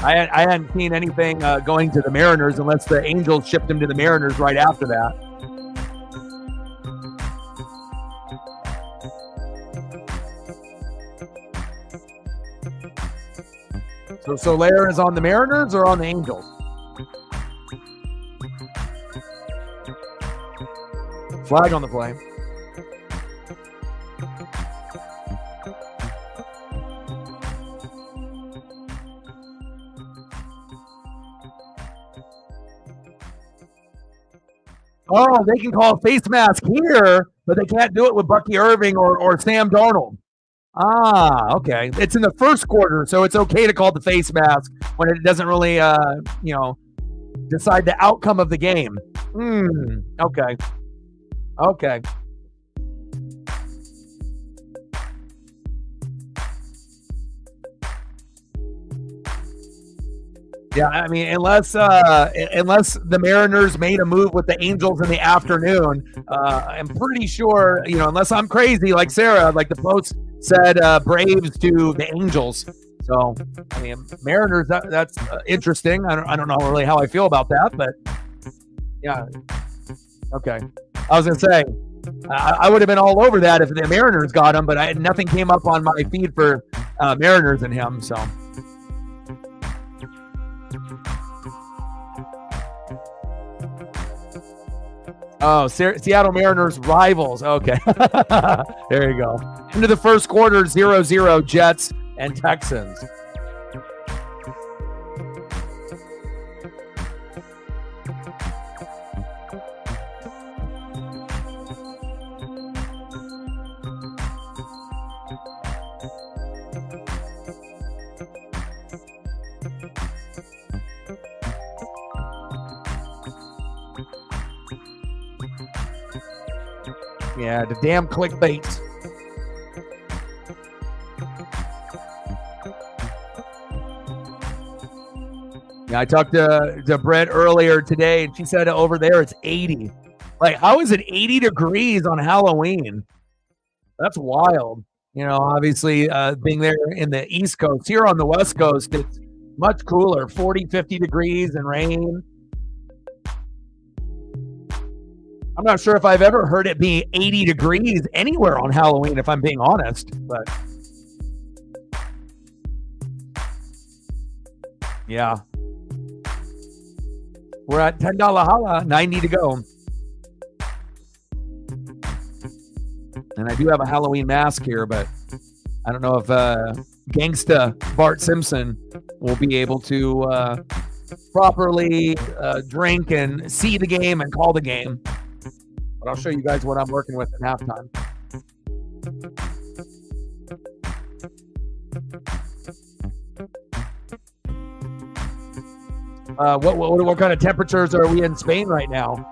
I hadn't seen anything going to the Mariners unless the Angels shipped him to the Mariners right after that. So Solaire is on the Mariners or on the Angels? Flag on the play. Oh, they can call a face mask here, but they can't do it with Bucky Irving or Sam Darnold. Ah, okay. It's in the first quarter, so it's okay to call the face mask when it doesn't really, decide the outcome of the game. Okay. Okay. Yeah, I mean, unless the Mariners made a move with the Angels in the afternoon, I'm pretty sure, unless I'm crazy like Sarah, like the Post said, Braves to the Angels. So, I mean, Mariners, that's interesting. I don't know really how I feel about that, but yeah. Okay. I was going to say, I would have been all over that if the Mariners got him, but nothing came up on my feed for Mariners and him, so. Oh, Seattle Mariners rivals. Okay. There you go. Into the first quarter, 0-0 Jets and Texans. Yeah, the damn clickbait. Yeah, I talked to Brett earlier today, and she said over there it's 80. Like, how is it 80 degrees on Halloween? That's wild. Obviously, being there in the East Coast. Here on the West Coast, it's much cooler, 40, 50 degrees and rain. I'm not sure if I've ever heard it be 80 degrees anywhere on Halloween, if I'm being honest, but yeah. We're at $10 holla, 90 to go. And I do have a Halloween mask here, but I don't know if gangsta Bart Simpson will be able to properly drink and see the game and call the game. But I'll show you guys what I'm working with at halftime. What kind of temperatures are we in Spain right now?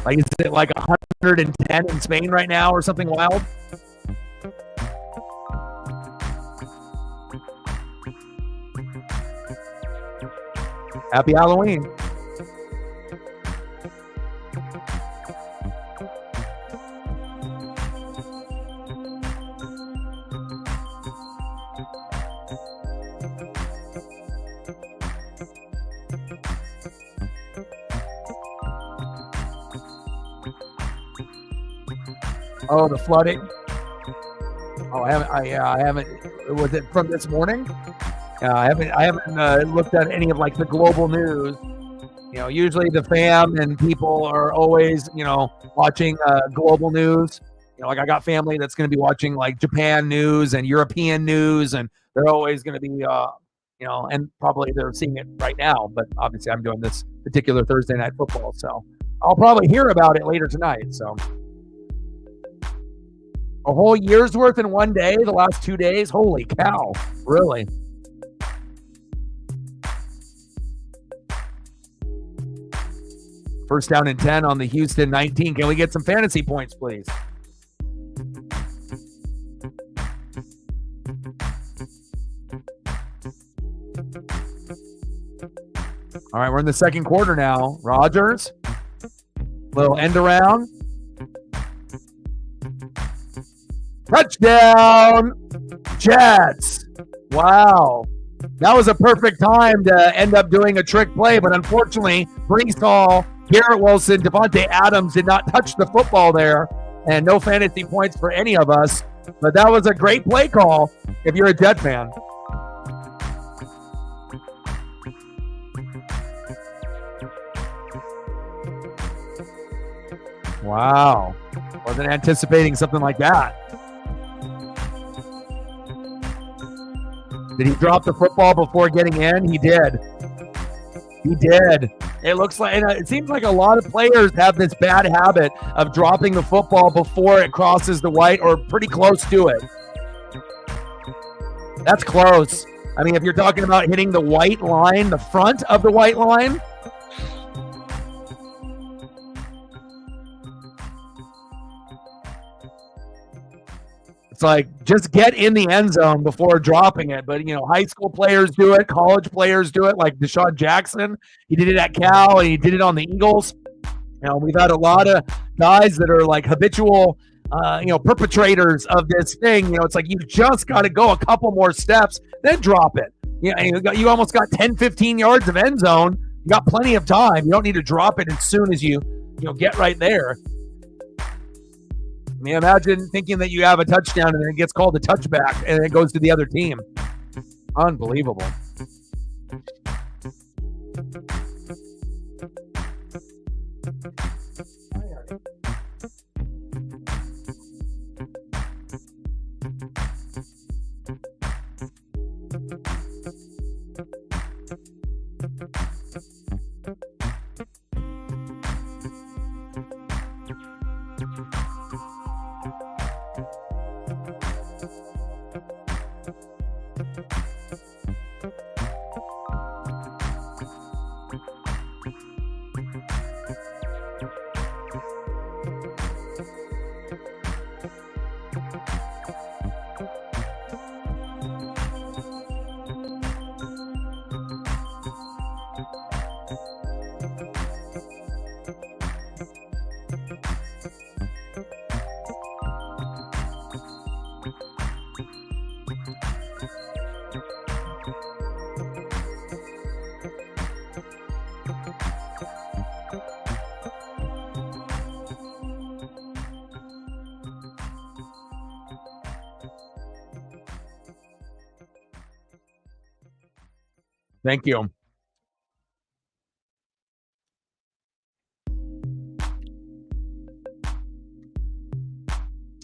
Like, is it like 110 in Spain right now or something wild? Happy Halloween. Oh, the flooding. Oh, I haven't. Was it from this morning? I haven't looked at any of like the global news. Usually the fam and people are always, watching global news. Like I got family that's going to be watching like Japan news and European news, and they're always going to be, and probably they're seeing it right now. But obviously, I'm doing this particular Thursday night football, so I'll probably hear about it later tonight. So. A whole year's worth in one day, the last 2 days? Holy cow. Really? First down and 10 on the Houston 19. Can we get some fantasy points, please? All right, we're in the second quarter now. Rodgers. Little end around. Touchdown, Jets. Wow. That was a perfect time to end up doing a trick play, but unfortunately, Breece Hall, Garrett Wilson, Devontae Adams did not touch the football there, and no fantasy points for any of us. But that was a great play call if you're a Jet fan. Wow. Wasn't anticipating something like that. Did he drop the football before getting in? He did. He did. It looks like, and it seems like a lot of players have this bad habit of dropping the football before it crosses the white or pretty close to it. That's close. I mean, if you're talking about hitting the white line, the front of the white line, it's like, just get in the end zone before dropping it. But, high school players do it. College players do it, like Deshaun Jackson. He did it at Cal, and he did it on the Eagles. We've had a lot of guys that are like habitual, perpetrators of this thing. It's like you just got to go a couple more steps, then drop it. You almost got 10, 15 yards of end zone. You got plenty of time. You don't need to drop it as soon as you get right there. I mean, imagine thinking that you have a touchdown and then it gets called a touchback and it goes to the other team. Unbelievable. Thank you.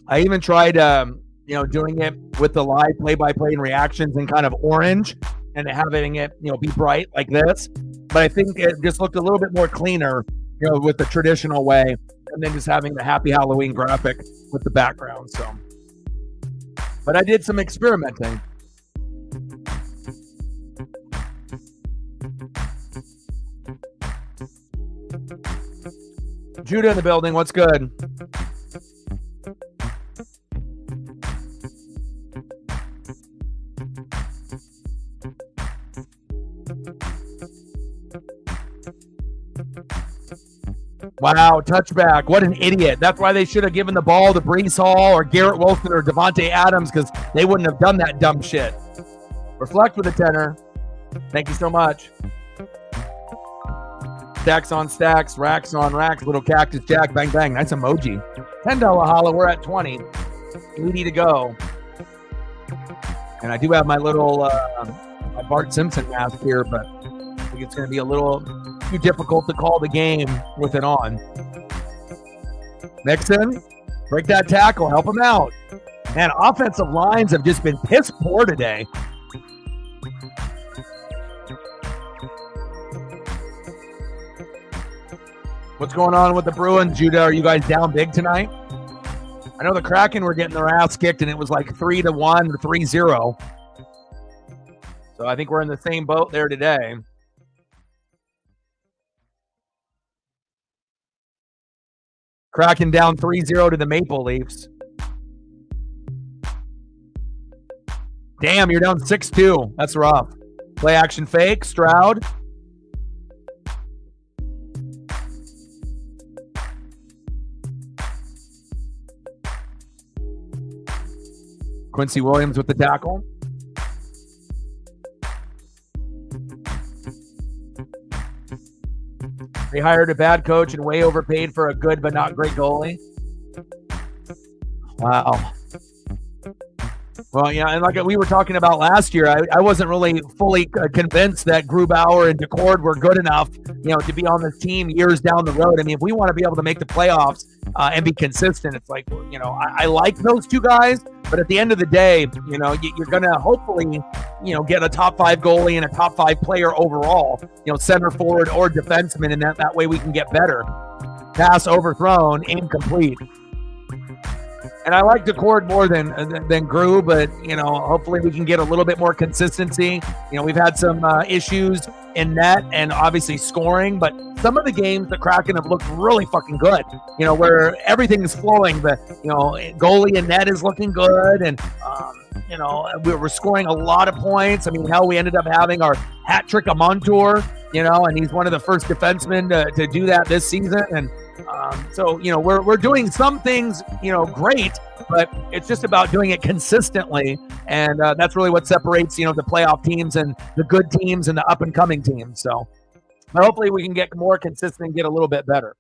I even tried, doing it with the live play-by-play and reactions in kind of orange and having it, be bright like this. But I think it just looked a little bit more cleaner, with the traditional way, and then just having the Happy Halloween graphic with the background. So, but I did some experimenting. Judah in the building. What's good? Wow, touchback. What an idiot. That's why they should have given the ball to Breece Hall or Garrett Wilson or Devontae Adams, because they wouldn't have done that dumb shit. Reflect with a tenner. Thank you so much. Stacks on stacks, racks on racks, little cactus jack, bang, bang. Nice emoji. $10 holla, we're at 20. We need to go. And I do have my little my Bart Simpson mask here, but I think it's going to be a little too difficult to call the game with it on. Mixon, break that tackle, help him out. Man, offensive lines have just been piss poor today. What's going on with the Bruins, Judah? Are you guys down big tonight? I know the Kraken were getting their ass kicked, and it was like 3-1 or 3-0. So I think we're in the same boat there today. Kraken down 3-0 to the Maple Leafs. Damn, you're down 6-2. That's rough. Play action fake. Stroud. Quincy Williams with the tackle. They hired a bad coach and way overpaid for a good but not great goalie. Wow. Well, yeah, and like we were talking about last year, I wasn't really fully convinced that Grubauer and DeCord were good enough, to be on this team years down the road. I mean, if we want to be able to make the playoffs and be consistent, it's like, I like those two guys, but at the end of the day, you're going to hopefully, get a top 5 goalie and a top 5 player overall, center forward or defenseman, and that way we can get better. Pass overthrown, incomplete. And I like DeCord more than Gru, but hopefully we can get a little bit more consistency. We've had some issues in net and obviously scoring, but some of the games the Kraken have looked really fucking good. Where everything is flowing. The goalie and net is looking good, and we're scoring a lot of points. I mean, hell, we ended up having our hat trick of Montour. And he's one of the first defensemen to do that this season, and. So, we're doing some things, great, but it's just about doing it consistently. And that's really what separates, the playoff teams and the good teams and the up and coming teams. So hopefully we can get more consistent and get a little bit better.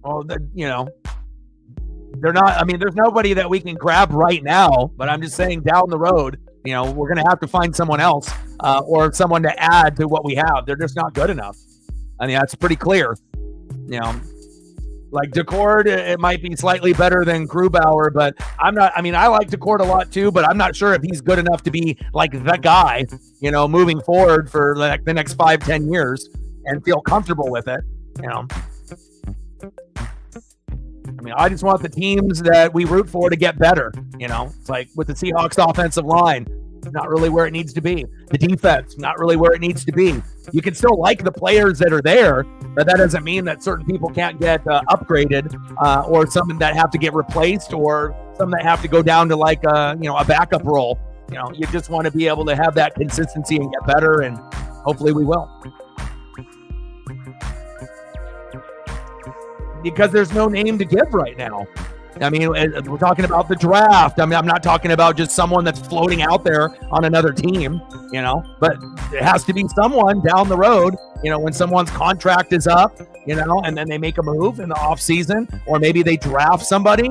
Well, they're not, I mean, there's nobody that we can grab right now, but I'm just saying down the road, we're going to have to find someone else or someone to add to what we have. They're just not good enough. I mean, that's pretty clear. Like DeCord, it might be slightly better than Grubauer, but I like DeCord a lot too, but I'm not sure if he's good enough to be like the guy, moving forward for like the next 5-10 years and feel comfortable with it. I just want the teams that we root for to get better. It's like with the Seahawks offensive line, not really where it needs to be. The defense, not really where it needs to be. You can still like the players that are there, but that doesn't mean that certain people can't get upgraded or some that have to get replaced or some that have to go down to like a backup role. You just want to be able to have that consistency and get better, and hopefully we will. Because there's no name to give right now. I mean, we're talking about the draft. I mean, I'm not talking about just someone that's floating out there on another team, but it has to be someone down the road, when someone's contract is up, and then they make a move in the off season, or maybe they draft somebody,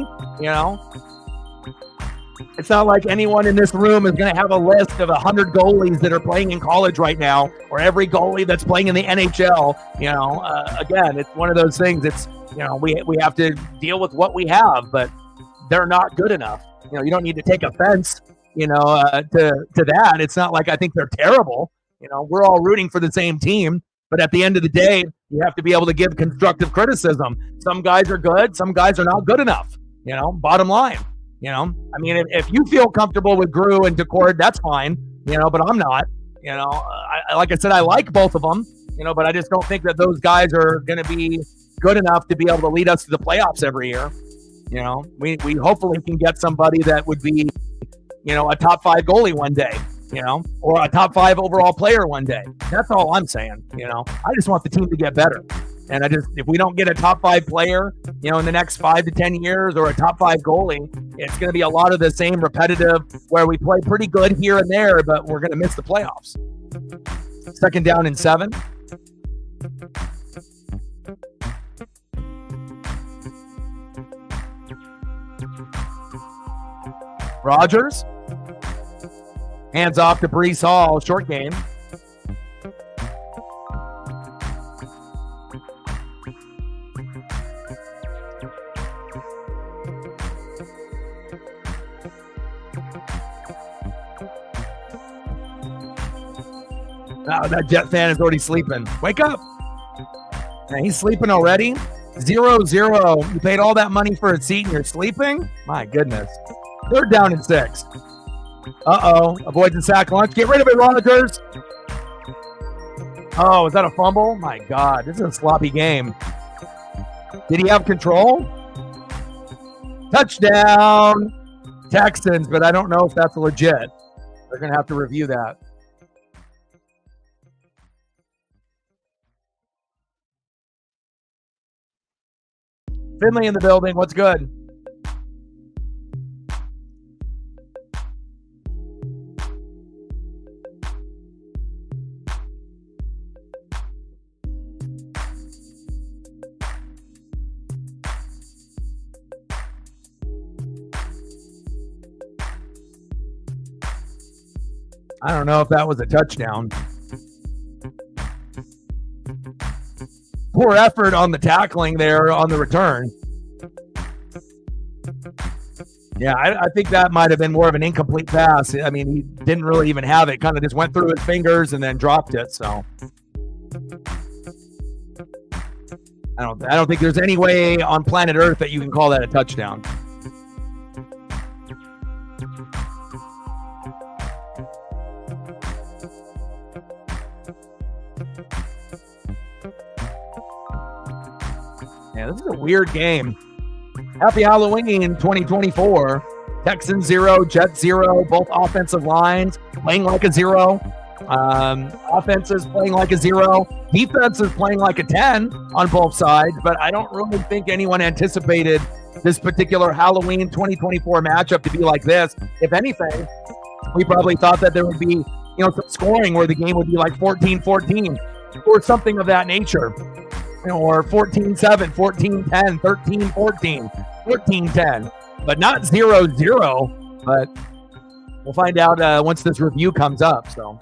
It's not like anyone in this room is going to have a list of 100 goalies that are playing in college right now, or every goalie that's playing in the NHL. Again, it's one of those things. It's we have to deal with what we have, but they're not good enough. You don't need to take offense, to that. It's not like I think they're terrible. We're all rooting for the same team, but at the end of the day, you have to be able to give constructive criticism. Some guys are good, some guys are not good enough. Bottom line. I mean, if you feel comfortable with Gru and DeCord, that's fine, but I'm not. Like I said, I like both of them, but I just don't think that those guys are going to be good enough to be able to lead us to the playoffs every year. We hopefully can get somebody that would be, a top 5 goalie one day, or a top 5 overall player one day. That's all I'm saying. I just want the team to get better. And if we don't get a top 5 player, in the next 5 to 10 years, or a top 5 goalie, it's going to be a lot of the same repetitive where we play pretty good here and there, but we're going to miss the playoffs. 2nd down and 7. Rogers. Hands off to Breece Hall. Short game. Oh, that Jet fan is already sleeping. Wake up. Man, he's sleeping already. 0-0. You paid all that money for a seat and you're sleeping? My goodness. 3rd down and 6. Uh-oh. Avoids the sack lunch. Get rid of it, Rogers. Oh, is that a fumble? My God. This is a sloppy game. Did he have control? Touchdown. Texans, but I don't know if that's legit. They're going to have to review that. Finley in the building. What's good? I don't know if that was a touchdown. Poor effort on the tackling there on the return. Yeah, I think that might have been more of an incomplete pass. I mean, he didn't really even have it. Kind of just went through his fingers and then dropped it. So I don't think there's any way on planet Earth that you can call that a touchdown. Yeah, this is a weird game. Happy Halloween 2024. Texans 0, Jets 0, both offensive lines playing like a 0. Offenses playing like a 0. Defense is playing like a 10 on both sides, but I don't really think anyone anticipated this particular Halloween 2024 matchup to be like this. If anything, we probably thought that there would be, some scoring where the game would be like 14-14 or something of that nature. Or 14-7, 14-10, 13-14, 14-10, but not 0-0. But we'll find out once this review comes up. So.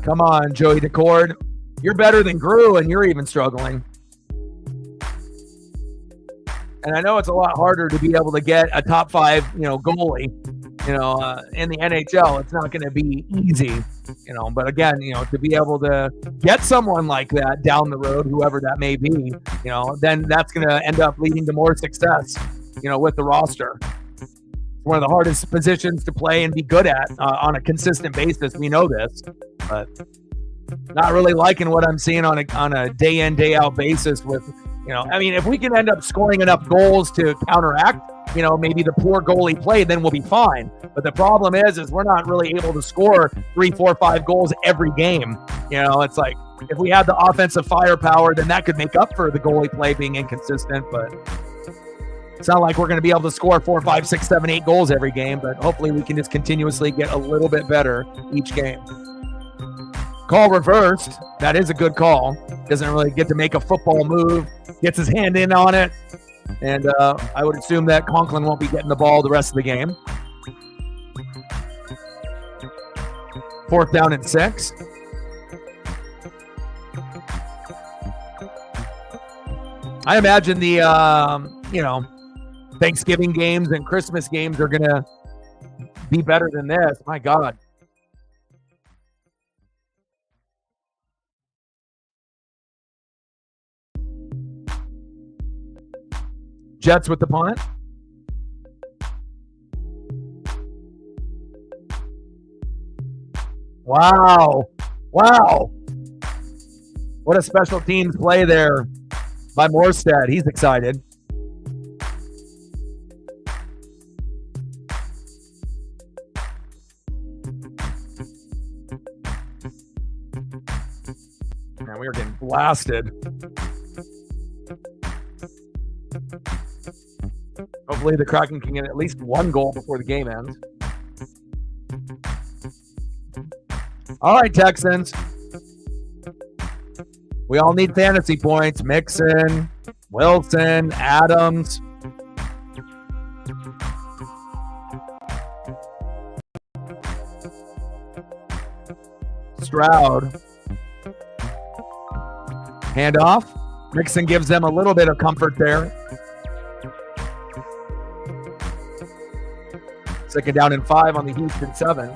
Come on, Joey DeCord. You're better than Grew, and you're even struggling. And I know it's a lot harder to be able to get a top 5, goalie, in the NHL. It's not going to be easy, But again, to be able to get someone like that down the road, whoever that may be, then that's going to end up leading to more success, with the roster. One of the hardest positions to play and be good at on a consistent basis. We know this, but not really liking what I'm seeing on a day in, day out basis with, if we can end up scoring enough goals to counteract, maybe the poor goalie play, then we'll be fine. But the problem is we're not really able to score 3, 4, 5 goals every game. It's like if we had the offensive firepower, then that could make up for the goalie play being inconsistent, but it's not like we're going to be able to score 4, 5, 6, 7, 8 goals every game, but hopefully we can just continuously get a little bit better each game. Call reversed. That is a good call. Doesn't really get to make a football move. Gets his hand in on it. And I would assume that Conklin won't be getting the ball the rest of the game. 4th down and 6. I imagine the, Thanksgiving games and Christmas games are going to be better than this. My God. Jets with the punt. Wow. What a special teams play there by Morstead. He's excited. Man, we are getting blasted. Hopefully the Kraken can get at least 1 goal before the game ends. All right, Texans. We all need fantasy points. Mixon, Wilson, Adams. Stroud. Handoff. Mixon gives them a little bit of comfort there. 2nd down and 5 on the Houston 7.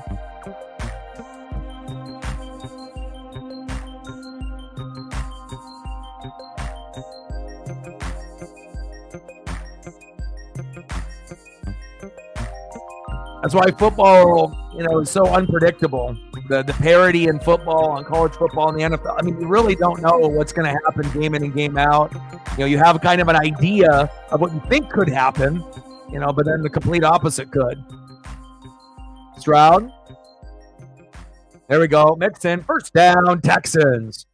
That's why football, is so unpredictable. The parity in football, and college football, and the NFL. I mean, you really don't know what's going to happen game in and game out. You have kind of an idea of what you think could happen, but then the complete opposite could. Stroud. There we go. Mixon. 1st down, Texans.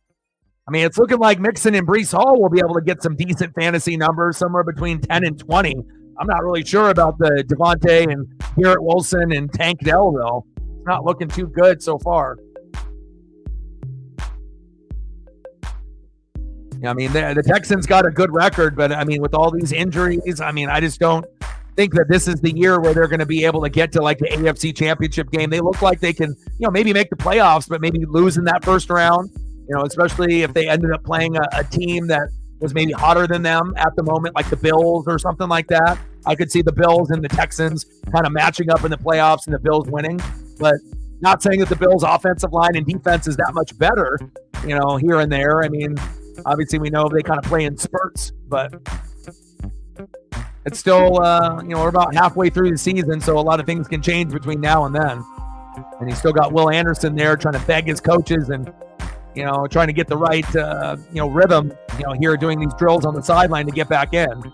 I mean, it's looking like Mixon and Breece Hall will be able to get some decent fantasy numbers, somewhere between 10 and 20. I'm not really sure about the Devontae and Garrett Wilson and Tank Dell, though. It's not looking too good so far. I mean, the Texans got a good record, but I mean, with all these injuries, I mean, I just don't think that this is the year where they're going to be able to get to like the AFC Championship game. They look like they can, maybe make the playoffs, but maybe lose in that first round, especially if they ended up playing a team that was maybe hotter than them at the moment, like the Bills or something like that. I could see the Bills and the Texans kind of matching up in the playoffs and the Bills winning, but not saying that the Bills' offensive line and defense is that much better, here and there. I mean, obviously, we know they kind of play in spurts, but it's still, we're about halfway through the season, so a lot of things can change between now and then. And he's still got Will Anderson there trying to beg his coaches and, trying to get the right, rhythm, here doing these drills on the sideline to get back in.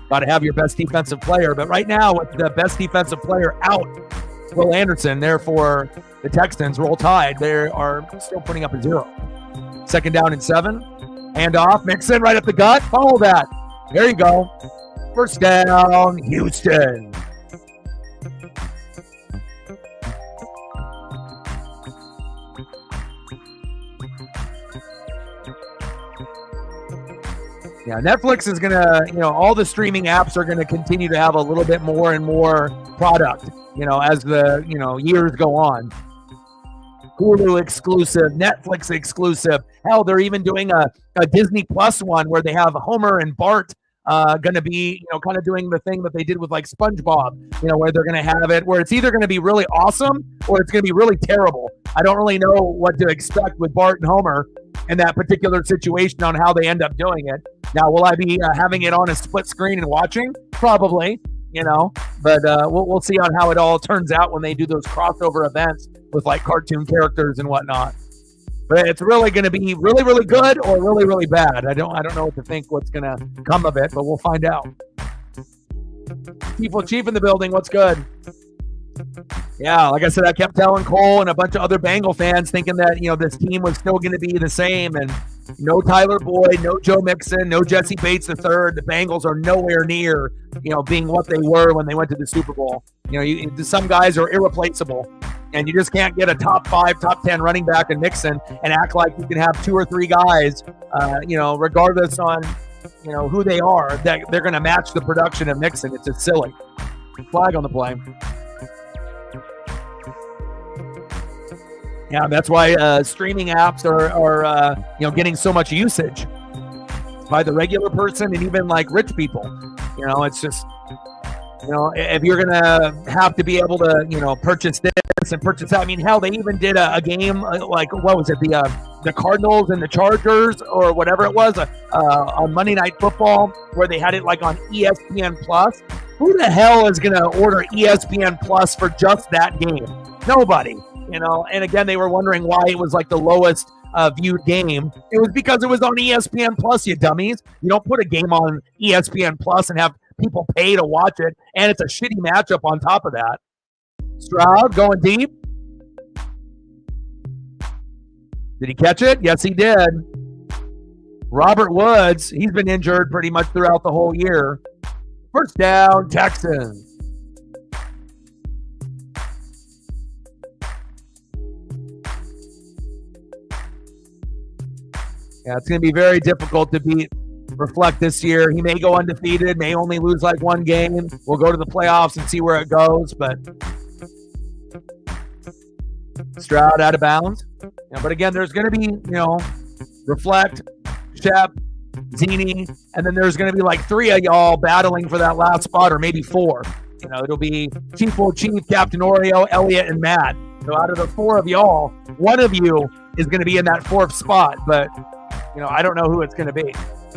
Got to have your best defensive player. But right now, with the best defensive player out, Will Anderson, therefore the Texans roll tide. They are still putting up a 0. 2nd down and 7. Hand off, Mixon right up the gut. Follow that. There you go. 1st down, Houston. Yeah, Netflix is going to, all the streaming apps are going to continue to have a little bit more and more product, as the, years go on. Hulu exclusive, Netflix exclusive. Hell, they're even doing a Disney Plus one where they have Homer and Bart going to be, kind of doing the thing that they did with like SpongeBob, where they're going to have it where it's either going to be really awesome or it's going to be really terrible. I don't really know what to expect with Bart and Homer in that particular situation on how they end up doing it. Now, will I be having it on a split screen and watching? Probably, but we'll see on how it all turns out when they do those crossover events with like cartoon characters and whatnot. But it's really going to be really, really good or really, really bad. I don't know what to think what's going to come of it, but we'll find out. Chief in the building, what's good? Yeah, like I said, I kept telling Cole and a bunch of other Bengal fans thinking that, this team was still going to be the same, and no Tyler Boyd, no Joe Mixon, no Jesse Bates III. The Bengals are nowhere near, being what they were when they went to the Super Bowl. Some guys are irreplaceable, and you just can't get a top 5, top 10 running back in Mixon and act like you can have 2 or 3 guys, regardless on, who they are, that they're going to match the production of Mixon. It's just silly. Flag on the play. Yeah, that's why streaming apps are getting so much usage by the regular person and even like rich people. It's just, if you're gonna have to be able to, purchase this and purchase that. I mean, hell, they even did a game like what was it, the Cardinals and the Chargers or whatever it was on Monday Night Football, where they had it like on ESPN Plus. Who the hell is gonna order ESPN Plus for just that game? Nobody. And again, they were wondering why it was like the lowest viewed game. It was because it was on ESPN Plus, you dummies. You don't put a game on ESPN Plus and have people pay to watch it, and it's a shitty matchup on top of that. Stroud going deep. Did he catch it? Yes, he did. Robert Woods, he's been injured pretty much throughout the whole year. 1st down, Texans. Yeah, it's going to be very difficult to beat Reflect this year. He may go undefeated, may only lose like 1 game. We'll go to the playoffs and see where it goes, but Stroud out of bounds. Yeah, but again, there's going to be, Reflect, Shep, Zini, and then there's going to be like 3 of y'all battling for that last spot, or maybe 4. It'll be Chief, Captain Oreo, Elliot, and Matt. So out of the 4 of y'all, 1 of you is going to be in that 4th spot, but I don't know who it's going to be.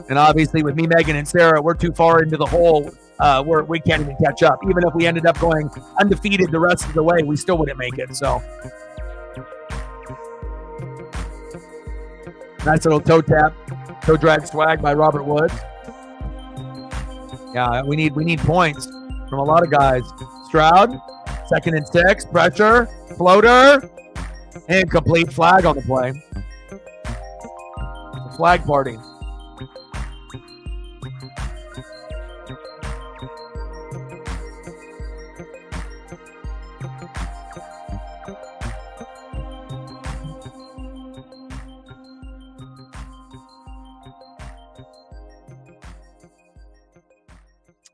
And obviously with me, Megan, and Sarah, we're too far into the hole where we can't even catch up. Even if we ended up going undefeated the rest of the way, we still wouldn't make it. So nice little toe drag swag by Robert Woods. Yeah, we need points from a lot of guys. Stroud, 2nd and 6, pressure, floater, incomplete, flag on the play. flag party.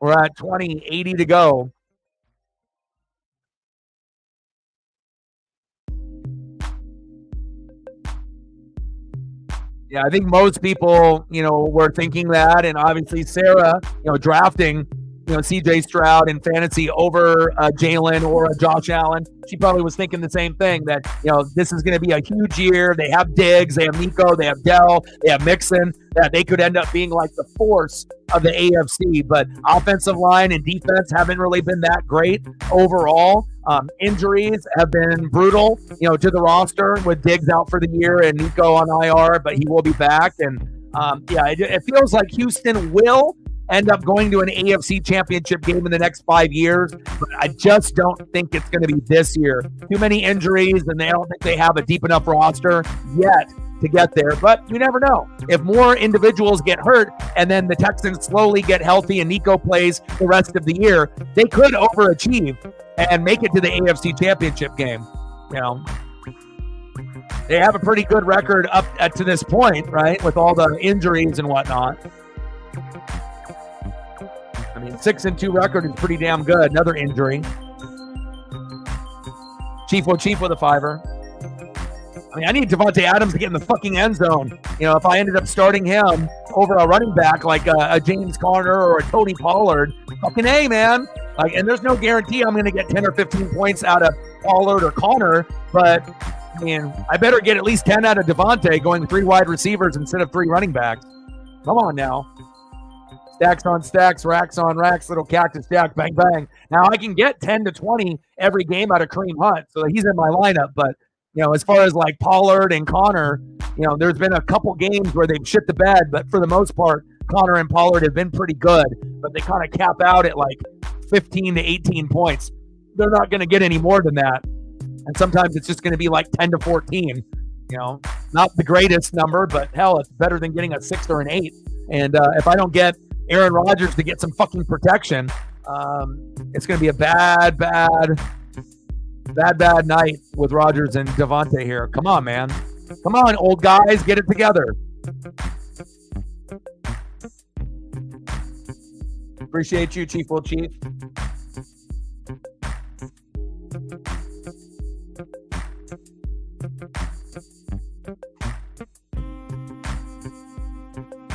We're at 20:80 to go. Yeah, I think most people, were thinking that, and obviously Sarah, drafting, CJ Stroud in fantasy over Jalen or Josh Allen. She probably was thinking the same thing, that, this is going to be a huge year. They have Diggs, they have Nico, they have Dell, they have Mixon, that they could end up being like the force of the AFC. But offensive line and defense haven't really been that great overall. Injuries have been brutal, to the roster, with Diggs out for the year and Nico on IR, but he will be back. And it feels like Houston will end up going to an AFC championship game in the next 5 years, but I just don't think it's going to be this year. Too many injuries, and I don't think they have a deep enough roster yet to get there, but you never know. If more individuals get hurt and then the Texans slowly get healthy and Nico plays the rest of the year, they could overachieve and make it to the AFC championship game. They have a pretty good record up to this point, right, with all the injuries and whatnot. 6-2 record is pretty damn good. Another injury. Chief with a fiver. I need Devontae Adams to get in the fucking end zone. If I ended up starting him over a running back like a James Conner or a Tony Pollard, fucking A, man. And there's no guarantee I'm going to get 10 or 15 points out of Pollard or Conner, but I better get at least 10 out of Devontae, going 3 wide receivers instead of 3 running backs. Come on now. Stacks on stacks, racks on racks, little cactus jack, bang, bang. Now I can get 10 to 20 every game out of Kareem Hunt, so he's in my lineup. But, as far as like Pollard and Connor, there's been a couple games where they've shit the bed, but for the most part, Connor and Pollard have been pretty good, but they kind of cap out at like 15 to 18 points. They're not going to get any more than that. And sometimes it's just going to be like 10 to 14. Not the greatest number, but hell, it's better than getting a 6 or an 8. And if I don't get Aaron Rodgers to get some fucking protection, it's going to be a bad night with Rodgers and Devontae here. Come on, man. Come on, old guys, get it together. Appreciate you, Chief Will Chief.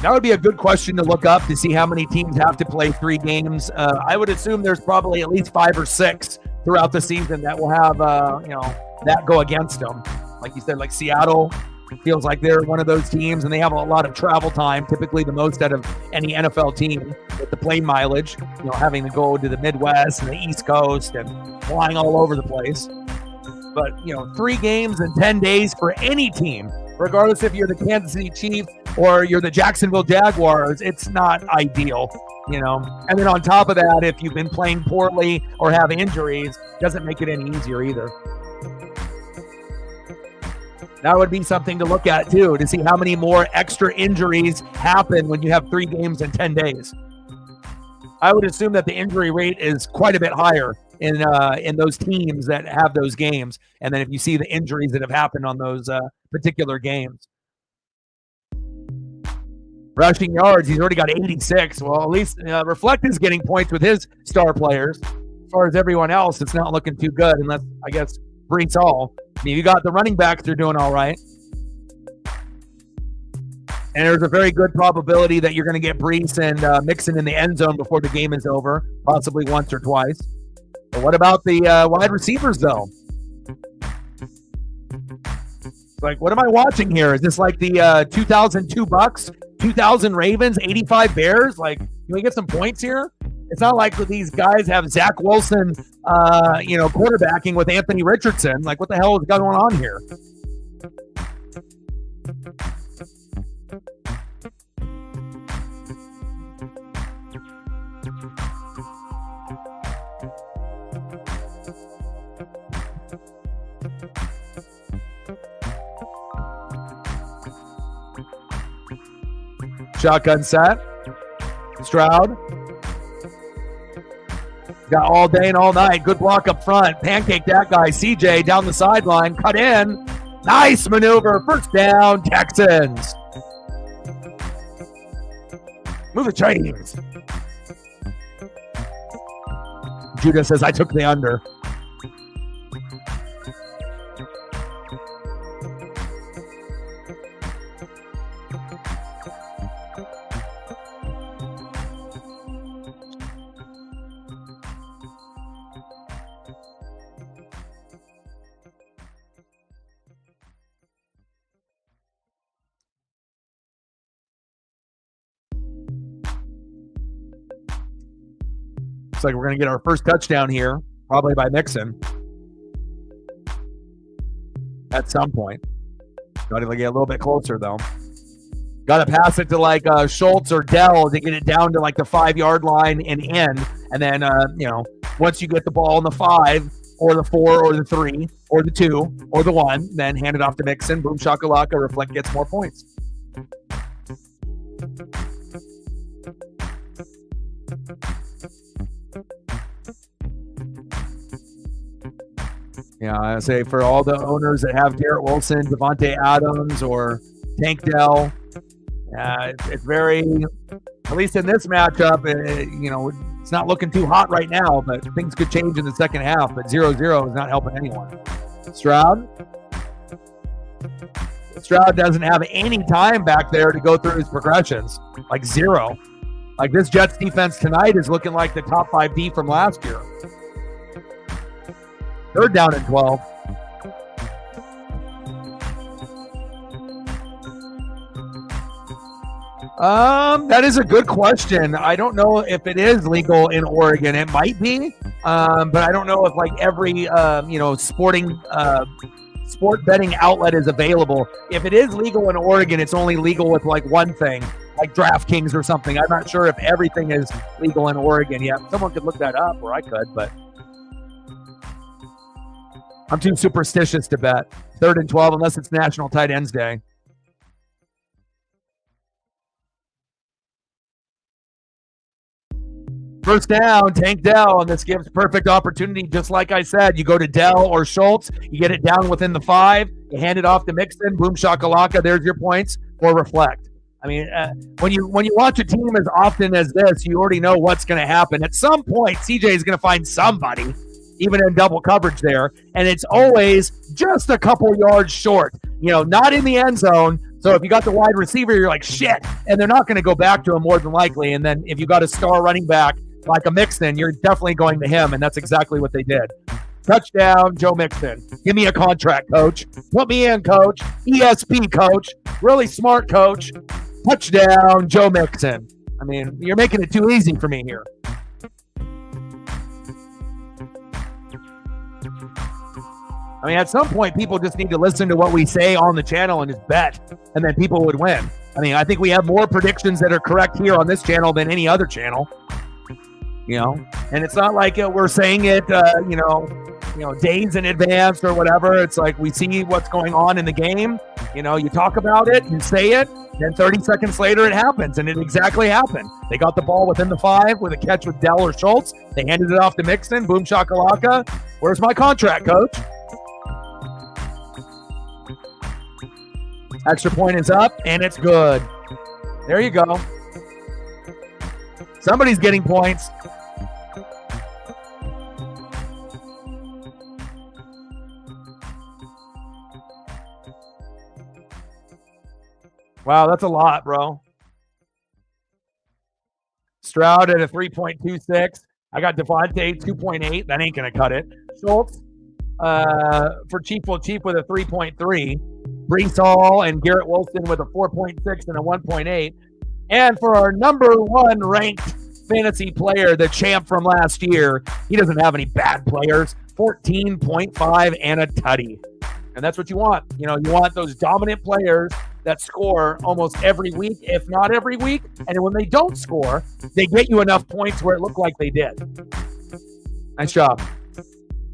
That would be a good question to look up to see how many teams have to play 3 games. I would assume there's probably at least 5 or 6 throughout the season that will have, that go against them. Like you said, like Seattle feels like they're one of those teams, and they have a lot of travel time, typically the most out of any NFL team, with the plane mileage, having to go to the Midwest and the East Coast and flying all over the place. But, 3 games in 10 days for any team, regardless if you're the Kansas City Chiefs or you're the Jacksonville Jaguars, it's not ideal, And then on top of that, if you've been playing poorly or have injuries, doesn't make it any easier either. That would be something to look at, too, to see how many more extra injuries happen when you have 3 games in 10 days. I would assume that the injury rate is quite a bit higher in those teams that have those games. And then if you see the injuries that have happened on those particular games. Rushing yards, he's already got 86. Well, at least Reflect is getting points with his star players. As far as everyone else, it's not looking too good, unless, I guess, Brees Hall. You got the running backs, they're doing all right. And there's a very good probability that you're going to get Brees and Mixon in the end zone before the game is over, possibly once or twice. But what about the wide receivers, though? Like, what am I watching here? Is this like the 2002 Bucks, 2000 Ravens, 85 Bears? Like, can we get some points here? It's not like these guys have Zach Wilson, quarterbacking with Anthony Richardson. Like, what the hell is going on here? shotgun set. Stroud. Got all day and all night. Good block up front. Pancake that guy. CJ down the sideline. Cut in. Nice maneuver. First down, Texans. Move the chains. Judah says, I took the under. Looks like we're going to get our first touchdown here, probably by Mixon. At some point. Got to get a little bit closer, though. Got to pass it to like Schultz or Dell to get it down to like the 5-yard line and in. And then, once you get the ball in the 5 or the 4 or the 3 or the 2 or the 1, then hand it off to Mixon. Boom, shakalaka, Reflect gets more points. Yeah, I say for all the owners that have Garrett Wilson, Devontae Adams, or Tank Dell, it's very, at least in this matchup, it's not looking too hot right now, but things could change in the second half. But 0-0 is not helping anyone. Stroud doesn't have any time back there to go through his progressions, like 0. Like this Jets defense tonight is looking like the top 5 D from last year. 3rd down and 12. That is a good question. I don't know if it is legal in Oregon. It might be, but I don't know if like every sport betting outlet is available. If it is legal in Oregon, it's only legal with like one thing, like DraftKings or something. I'm not sure if everything is legal in Oregon yet. Someone could look that up, or I could, but I'm too superstitious to bet. 3rd and 12, unless it's National Tight Ends Day. First down, Tank Dell, and this gives perfect opportunity. Just like I said, you go to Dell or Schultz, you get it down within the 5, you hand it off to Mixon, boom shakalaka, there's your points, or Reflect. I mean, when you watch a team as often as this, you already know what's going to happen. At some point, CJ is going to find somebody, even in double coverage there, and it's always just a couple yards short, not in the end zone. So if you got the wide receiver, you're like, shit, and they're not going to go back to him more than likely. And then if you got a star running back like a Mixon, you're definitely going to him, and that's exactly what they did. Touchdown, Joe Mixon. Give me a contract, coach. Put me in, coach. ESP, coach. Really smart, coach. Touchdown, Joe Mixon. I mean, you're making it too easy for me here. I mean, at some point, people just need to listen to what we say on the channel and just bet, and then people would win. I mean, I think we have more predictions that are correct here on this channel than any other channel. And it's not like we're saying it, days in advance or whatever. It's like we see what's going on in the game. You talk about it, you say it, then 30 seconds later it happens, and it exactly happened. They got the ball within the 5 with a catch with Dell or Schultz. They handed it off to Mixon. Boom shakalaka. Where's my contract, coach? Extra point is up, and it's good. There you go. Somebody's getting points. Wow, that's a lot, bro. Stroud at a 3.26. I got Devontae 2.8. That ain't going to cut it. Schultz for Chief with a 3.3. Brees Hall and Garrett Wilson with a 4.6 and a 1.8. And for our number 1 ranked fantasy player, the champ from last year, he doesn't have any bad players. 14.5 and a tutty. And that's what you want. You want those dominant players that score almost every week, if not every week. And when they don't score, they get you enough points where it looked like they did. Nice job.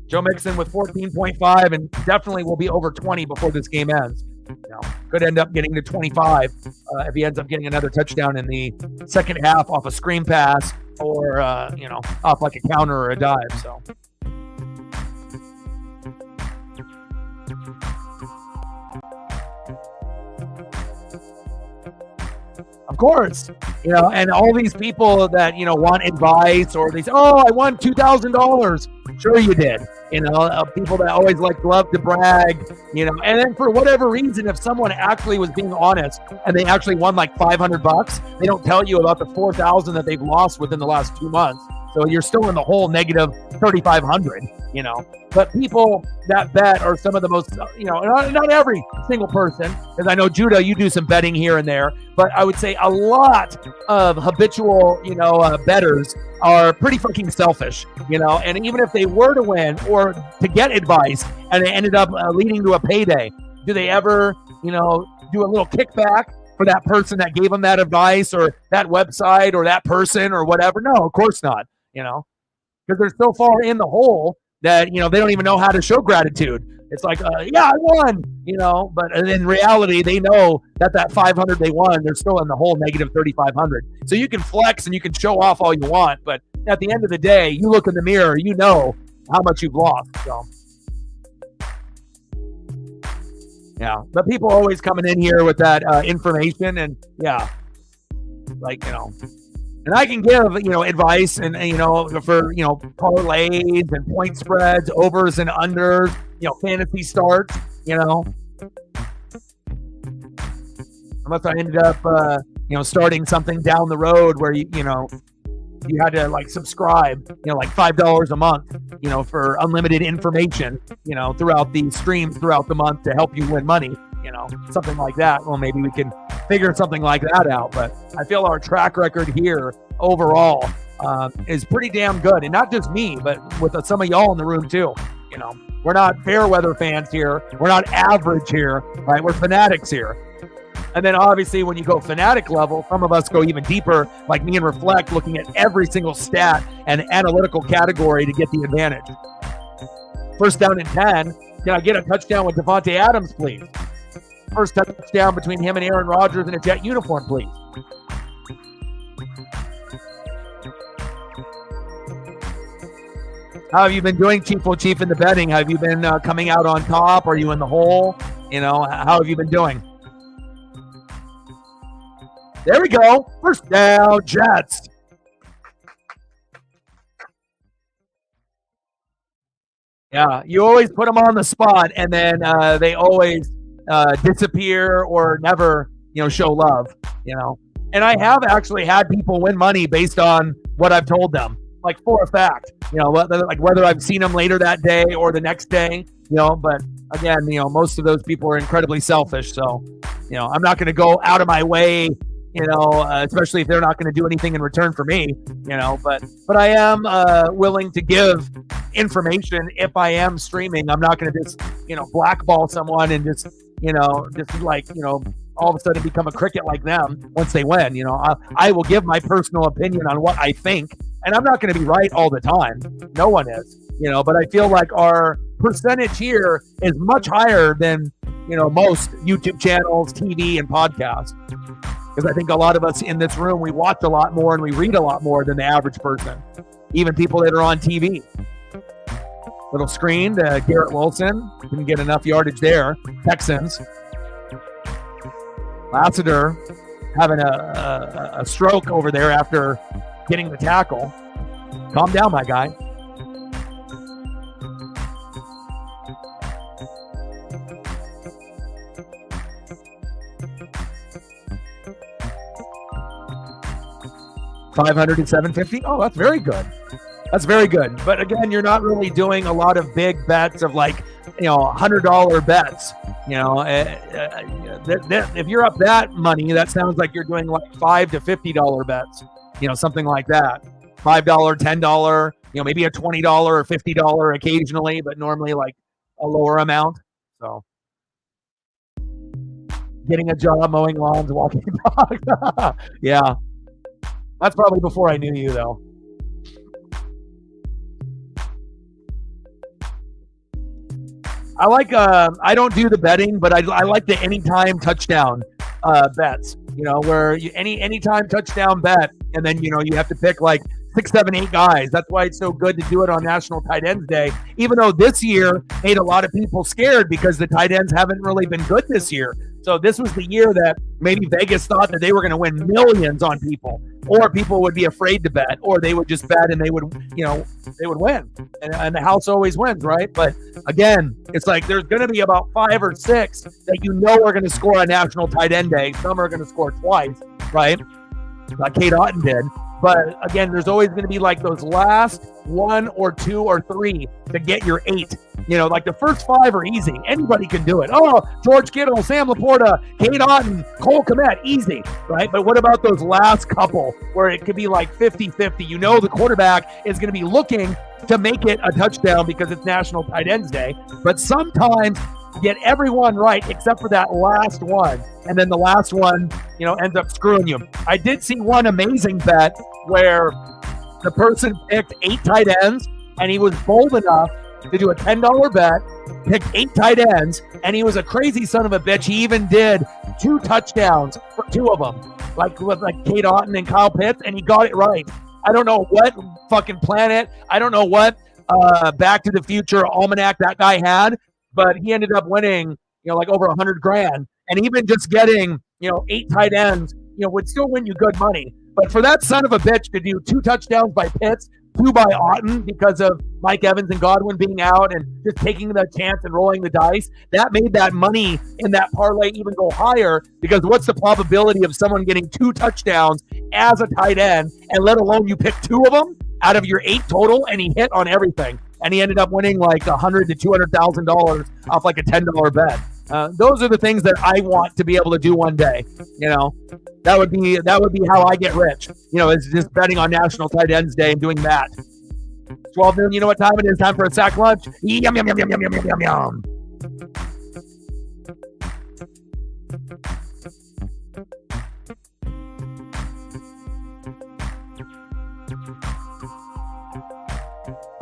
Joe Mixon with 14.5 and definitely will be over 20 before this game ends. Could end up getting to 25 if he ends up getting another touchdown in the second half off a screen pass or, off like a counter or a dive. So. Of course, and all these people that, want advice or they say, oh, I won $2,000. Sure you did. People that always love to brag, and then for whatever reason, if someone actually was being honest and they actually won like $500, they don't tell you about the 4,000 that they've lost within the last 2 months. So you're still in the whole negative 3,500, But people that bet are some of the most, not every single person, because I know, Judah, you do some betting here and there, but I would say a lot of habitual, bettors are pretty fucking selfish, and even if they were to win or to get advice and they ended up leading to a payday, do they ever, do a little kickback for that person that gave them that advice or that website or that person or whatever? No, of course not, because they're so far in the hole that, they don't even know how to show gratitude. It's like, yeah, I won, but in reality, they know that 500 they won, they're still in the whole negative 3,500. So you can flex and you can show off all you want, but at the end of the day, you look in the mirror, you know how much you've lost. So, yeah, but people always coming in here with that information and and I can give, advice and, for, parlays and point spreads, overs and unders, fantasy starts, unless I ended up, starting something down the road where, you had to subscribe, $5 a month, for unlimited information, throughout the streams throughout the month to help you win money, something like that. Well, maybe we can figure something like that out. But I feel our track record here overall is pretty damn good. And not just me, but with some of y'all in the room too. We're not fair weather fans here. We're not average here, right? We're fanatics here. And then obviously when you go fanatic level, some of us go even deeper, like me and Reflect, looking at every single stat and analytical category to get the advantage. First down and 10. Can I get a touchdown with Devontae Adams, please? First touchdown between him and Aaron Rodgers in a Jet uniform, please. How have you been doing, Chief in the betting? Have you been coming out on top? Are you in the hole? How have you been doing? There we go. First down, Jets. Yeah, you always put them on the spot, and then they always disappear or never, show love, And I have actually had people win money based on what I've told them, like for a fact, whether I've seen them later that day or the next day, But again, most of those people are incredibly selfish, so I'm not going to go out of my way, especially if they're not going to do anything in return for me, but I am willing to give information if I am streaming. I'm not going to just, blackball someone and just all of a sudden become a cricket like them once they win. I will give my personal opinion on what I think, and I'm not going to be right all the time. No one is, but I feel like our percentage here is much higher than, most YouTube channels, TV, and podcasts. Because I think a lot of us in this room, we watch a lot more and we read a lot more than the average person, even people that are on TV. Little screen to Garrett Wilson. Didn't get enough yardage there. Texans. Lassiter having a stroke over there after getting the tackle. Calm down, my guy. $500 to $750. Oh, that's very good. That's very good. But again, you're not really doing a lot of big bets of $100 bets. If you're up that money, that sounds like you're doing like $5 to $50 bets. Something like that. $5, $10. Maybe a $20 or $50 occasionally, but normally like a lower amount. So, getting a job, mowing lawns, walking dogs. Yeah. That's probably before I knew you, though. I don't do the betting, but I like the anytime touchdown bets. Where anytime touchdown bet, and then you have to pick like 6, 7, 8 guys. That's why it's so good to do it on National Tight Ends Day. Even though this year made a lot of people scared because the tight ends haven't really been good this year. So this was the year that maybe Vegas thought that they were going to win millions on people, or people would be afraid to bet, or they would just bet and they would win. And the house always wins, right? But again, it's like there's going to be about 5 or 6 that are going to score on National Tight End Day. Some are going to score twice, right? Like Kate Otten did. But again, there's always going to be like those last 1 or 2 or 3 to get your 8. Like the first 5 are easy. Anybody can do it. Oh, George Kittle, Sam Laporta, Kate Otten, Cole Kmet, easy, right? But what about those last couple where it could be like 50-50? The quarterback is going to be looking to make it a touchdown because it's National Tight Ends Day. But sometimes get everyone right except for that last one, and then the last one ends up screwing you. I did see one amazing bet where the person picked 8 tight ends, and he was bold enough to do a $10 bet, picked 8 tight ends, and he was a crazy son of a bitch. He even did 2 touchdowns for 2 of them, with Kate Otten and Kyle Pitts, and he got it right. I don't know what fucking planet, I don't know what Back to the Future almanac that guy had, but he ended up winning, like over $100,000. And even just getting, 8 tight ends, would still win you good money. But for that son of a bitch to do 2 touchdowns by Pitts, 2 by Otten because of Mike Evans and Godwin being out and just taking the chance and rolling the dice, that made that money in that parlay even go higher, because what's the probability of someone getting 2 touchdowns as a tight end, and let alone you pick 2 of them out of your 8 total, and he hit on everything. And he ended up winning like $100,000 to $200,000 off like a $10 bet. Those are the things that I want to be able to do one day. That would be how I get rich. Is just betting on National Tight Ends Day and doing that. 12 noon. You know what time it is? Time for a sack lunch. Yum yum yum yum yum yum yum yum yum.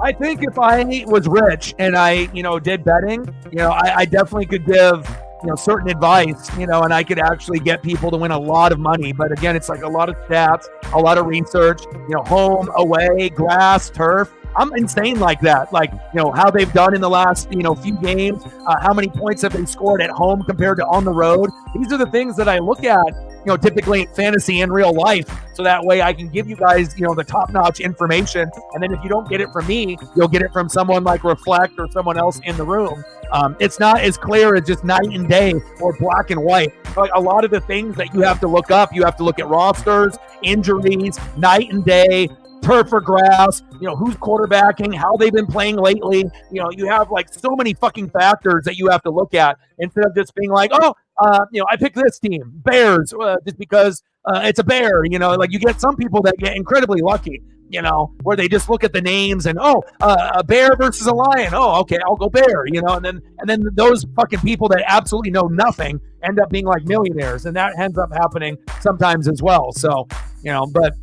I think if I was rich and I, did betting, I definitely could give, certain advice, and I could actually get people to win a lot of money. But again, it's like a lot of stats, a lot of research, home, away, grass, turf. I'm insane like that. Like, how they've done in the last, few games, how many points have they scored at home compared to on the road. These are the things that I look at, typically in fantasy and real life. So that way I can give you guys, the top-notch information. And then if you don't get it from me, you'll get it from someone like Reflect or someone else in the room. It's not as clear as just night and day or black and white. Like a lot of the things that you have to look up, you have to look at rosters, injuries, night and day, turf or grass, who's quarterbacking, how they've been playing lately. You have like so many fucking factors that you have to look at instead of just being like, I picked this team, Bears, just because it's a bear. Like you get some people that get incredibly lucky, where they just look at the names and, a bear versus a lion. Oh, okay, I'll go bear, and then those fucking people that absolutely know nothing end up being like millionaires. And that ends up happening sometimes as well. So, but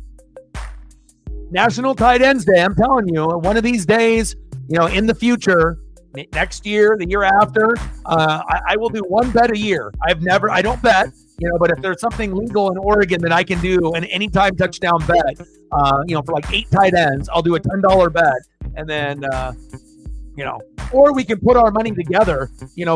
National Tight Ends Day, I'm telling you, one of these days, in the future, next year, the year after, I will do 1 bet a year. I don't bet, but if there's something legal in Oregon that I can do an anytime touchdown bet, for like 8 tight ends, I'll do a $10 bet. And then, or we can put our money together,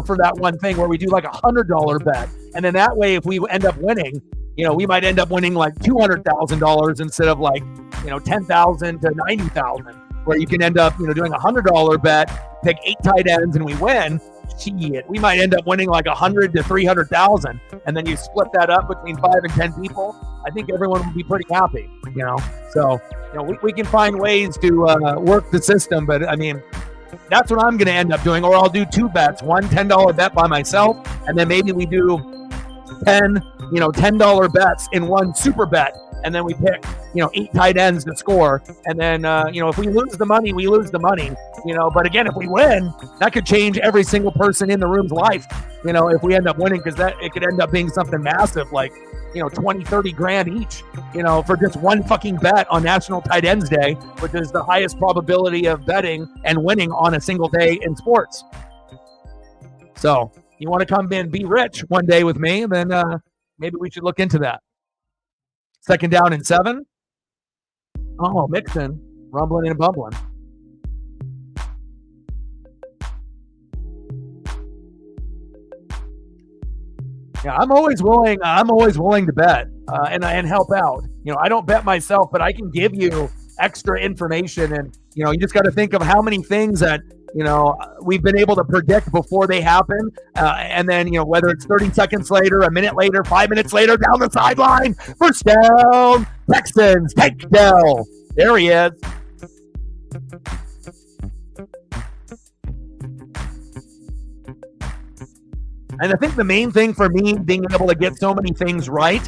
for that one thing where we do like a $100 bet. And then that way, if we end up winning, we might end up winning like $200,000 instead of like, $10,000 to $90,000, where you can end up, doing a $100 bet, pick 8 tight ends and we win. Shit, we might end up winning like $100,000 to $300,000, and then you split that up between 5 and 10 people. I think everyone would be pretty happy, So, we can find ways to work the system, but I mean, that's what I'm going to end up doing. Or I'll do 2 bets, one $10 bet by myself, and then maybe we do 10, $10 bets in one super bet. And then we pick, 8 tight ends to score. And then, if we lose the money, we lose the money, But again, if we win, that could change every single person in the room's life, if we end up winning, because it could end up being something massive, like, 20, 30 grand each, for just one fucking bet on National Tight Ends Day, which is the highest probability of betting and winning on a single day in sports. So you want to come and be rich one day with me, then maybe we should look into that. 2nd down and 7. Oh, Mixon, rumbling and bumbling. Yeah, I'm always willing to bet and help out. I don't bet myself, but I can give you extra information, and you just got to think of how many things that we've been able to predict before they happen, and then whether it's 30 seconds later, a minute later, 5 minutes later, down the sideline, first down, Texans, take Dell. There he is. And I think the main thing for me being able to get so many things right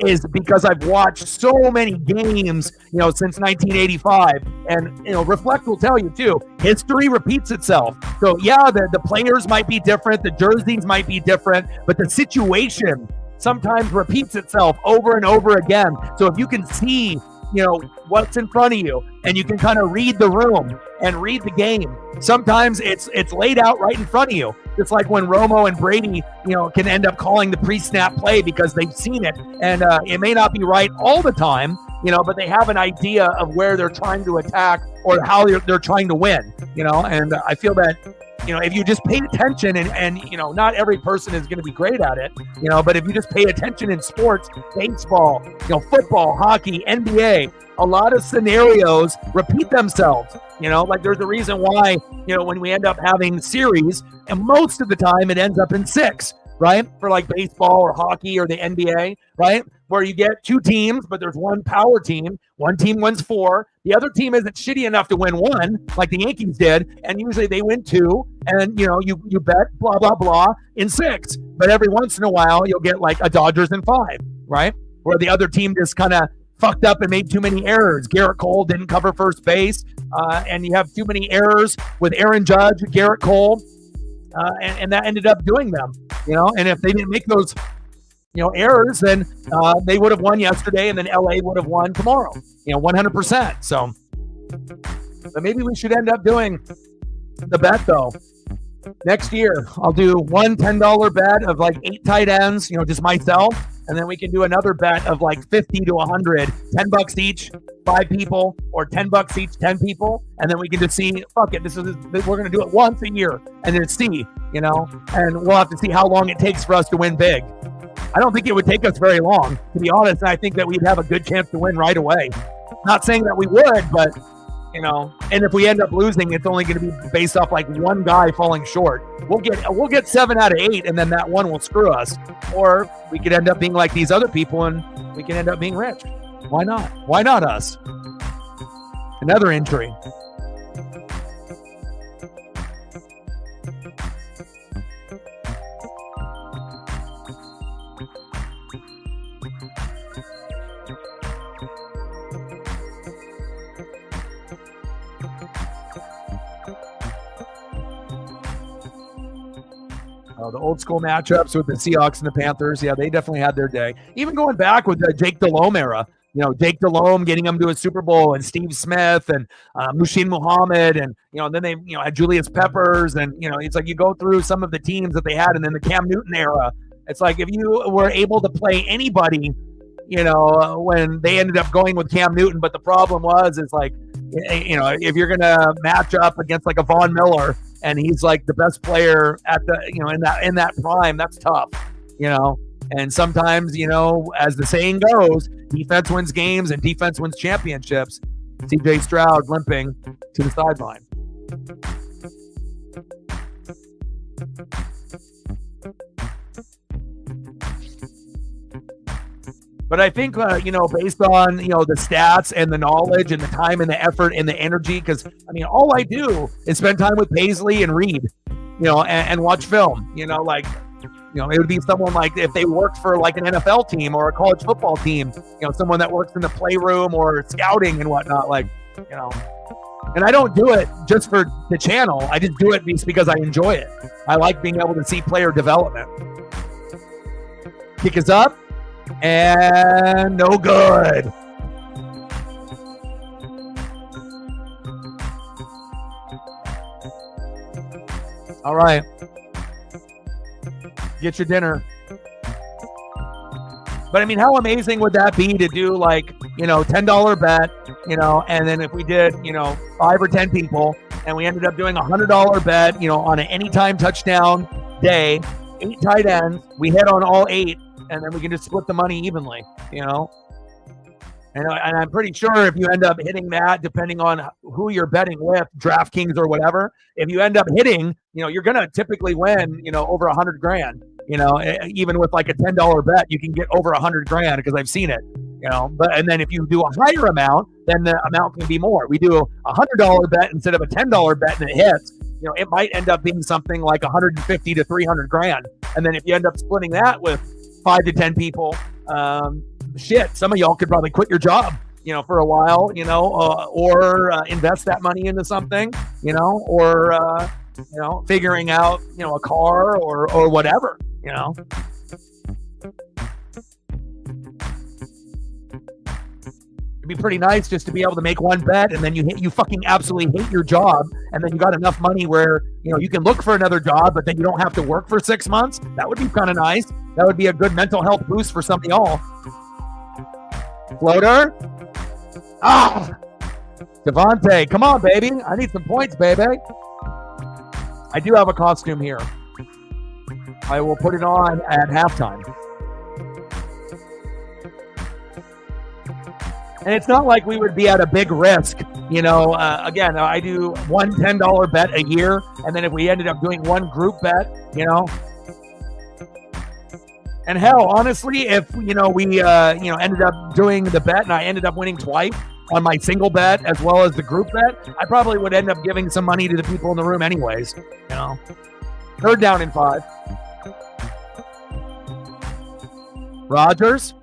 is because I've watched so many games, since 1985. And, Reflect will tell you, too, history repeats itself. So, yeah, the players might be different, the jerseys might be different, but the situation sometimes repeats itself over and over again. So if you can see, what's in front of you, and you can kind of read the room and read the game. Sometimes it's laid out right in front of you. It's like when Romo and Brady, can end up calling the pre-snap play because they've seen it, and it may not be right all the time, but they have an idea of where they're trying to attack or how they're trying to win, and I feel that, if you just pay attention and not every person is going to be great at it, but if you just pay attention in sports, baseball, football, hockey, NBA, a lot of scenarios repeat themselves, like there's a reason why, when we end up having series, and most of the time it ends up in 6, right? For like baseball or hockey or the NBA, right? Where you get 2 teams, but there's one power team. One team wins 4. The other team isn't shitty enough to win 1, like the Yankees did, and usually they win 2. And you bet blah blah blah in 6. But every once in a while you'll get like a Dodgers in 5, right? Where the other team just kind of fucked up and made too many errors. Garrett Cole didn't cover first base, and you have too many errors with Aaron Judge, Garrett Cole, and that ended up doing them. And if they didn't make those errors, then they would have won yesterday, and then LA would have won tomorrow, 100%. So, but maybe we should end up doing the bet though. Next year, I'll do one $10 bet of like 8 tight ends, just myself, and then we can do another bet of like 50 to 100, $10 each, 5 people, or $10 each, 10 people, and then we can just see. Fuck it, we're gonna do it once a year, and then see, and we'll have to see how long it takes for us to win big. I don't think it would take us very long, to be honest. And I think that we'd have a good chance to win right away. Not saying that we would, but and if we end up losing, it's only going to be based off like one guy falling short. We'll get 7 out of 8, and then that one will screw us. Or we could end up being like these other people, and we can end up being rich. Why not? Why not us? Another injury. The old school matchups with the Seahawks and the Panthers, yeah, they definitely had their day. Even going back with the Jake Delhomme era, Jake Delhomme getting them to a Super Bowl, and Steve Smith and Muhsin Muhammad, and then they had Julius Peppers, and it's like you go through some of the teams that they had, and then the Cam Newton era. It's like if you were able to play anybody, when they ended up going with Cam Newton, but the problem is like, if you're gonna match up against like a Von Miller, and he's like the best player at the in that prime, that's tough, And sometimes, as the saying goes, defense wins games and defense wins championships. CJ Stroud limping to the sideline. But I think, based on, the stats and the knowledge and the time and the effort and the energy, because, all I do is spend time with Paisley and read, and watch film, it would be someone like if they worked for like an NFL team or a college football team, someone that works in the playroom or scouting and whatnot, and I don't do it just for the channel. I just do it because I enjoy it. I like being able to see player development. Kick is up. And no good. All right. Get your dinner. But I mean, how amazing would that be to do like, $10 bet, and then if we did, 5 or 10 people and we ended up doing $100 bet, on an anytime touchdown day, 8 tight ends, we hit on all 8, and then we can just split the money evenly, And I'm pretty sure if you end up hitting that, depending on who you're betting with, DraftKings or whatever, if you end up hitting, you're going to typically win, over $100,000. Even with like a $10 bet, you can get over $100,000 because I've seen it. And then if you do a higher amount, then the amount can be more. We do a $100 bet instead of a $10 bet, and it hits. It might end up being something like $150,000 to $300,000. And then if you end up splitting that with 5 to 10 people, some of y'all could probably quit your job, for a while, or invest that money into something, or figuring out, a car or whatever, It'd be pretty nice just to be able to make one bet, and then you fucking absolutely hate your job, and then you got enough money where, you can look for another job, but then you don't have to work for 6 months. That would be kind of nice. That would be a good mental health boost for some of y'all. Floater. Devontae, come on, baby. I need some points, baby. I do have a costume here. I will put it on at halftime. And it's not like we would be at a big risk. Again, I do one $10 bet a year. And then if we ended up doing one group bet, And hell, honestly, if, we ended up doing the bet and I ended up winning twice on my single bet as well as the group bet, I probably would end up giving some money to the people in the room anyways, 3rd down and 5. Rodgers.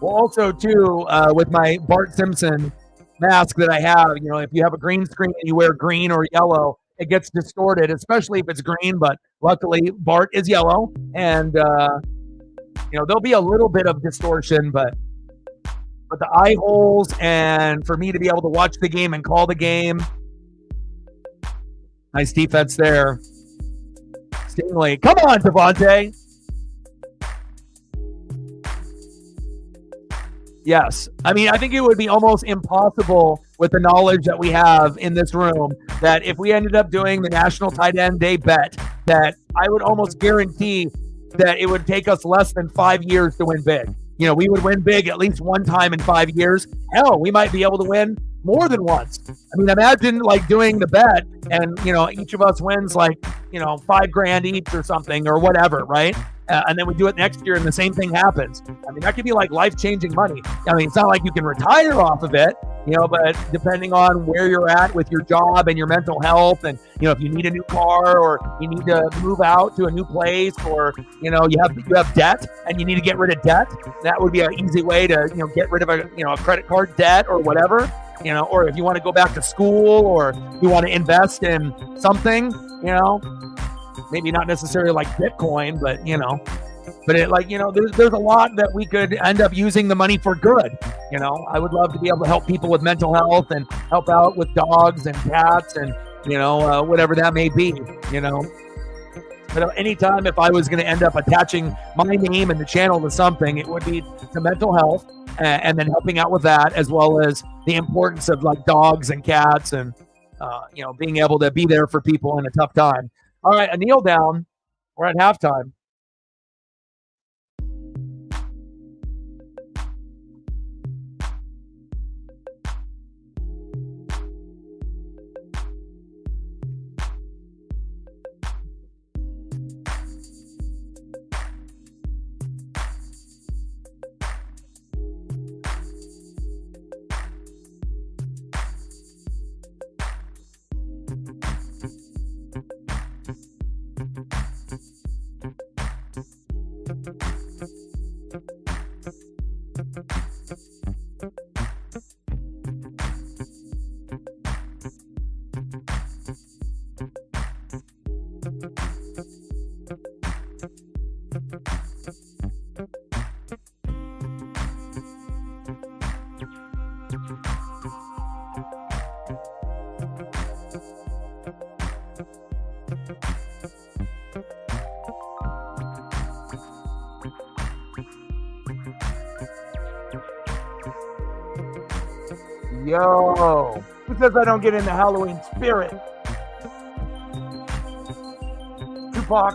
Well, also, too, with my Bart Simpson mask that I have, if you have a green screen and you wear green or yellow, it gets distorted, especially if it's green. But luckily, Bart is yellow. And, there'll be a little bit of distortion, but the eye holes and for me to be able to watch the game and call the game. Nice defense there. Stingley. Come on, Devontae. Yes. I mean, I think it would be almost impossible with the knowledge that we have in this room that if we ended up doing the National Tight End Day bet, that I would almost guarantee that it would take us less than 5 years to win big. We would win big at least one time in 5 years. Hell, we might be able to win more than once. I mean, imagine like doing the bet and, each of us wins like, $5,000 each or something or whatever, right? And then we do it next year and the same thing happens. I mean, that could be like life-changing money. I mean, it's not like you can retire off of it, but depending on where you're at with your job and your mental health and, if you need a new car or you need to move out to a new place or, you have debt and you need to get rid of debt, that would be an easy way to, get rid of a credit card debt or whatever, or if you want to go back to school or you want to invest in something, maybe not necessarily like Bitcoin, but, there's a lot that we could end up using the money for good. I would love to be able to help people with mental health and help out with dogs and cats and, whatever that may be, But anytime if I was going to end up attaching my name and the channel to something, it would be to mental health and then helping out with that, as well as the importance of like dogs and cats and, being able to be there for people in a tough time. All right, a kneel down. We're at halftime. Yo, who says I don't get in the Halloween spirit? Tupac,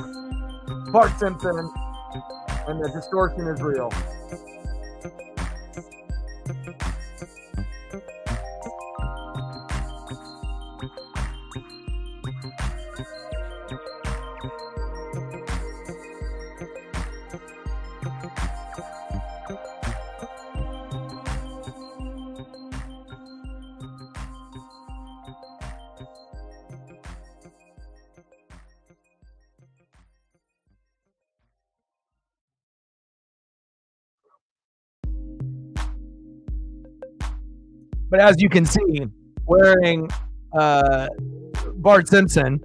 Bart Simpson, and the distortion is real. But as you can see, wearing Bart Simpson,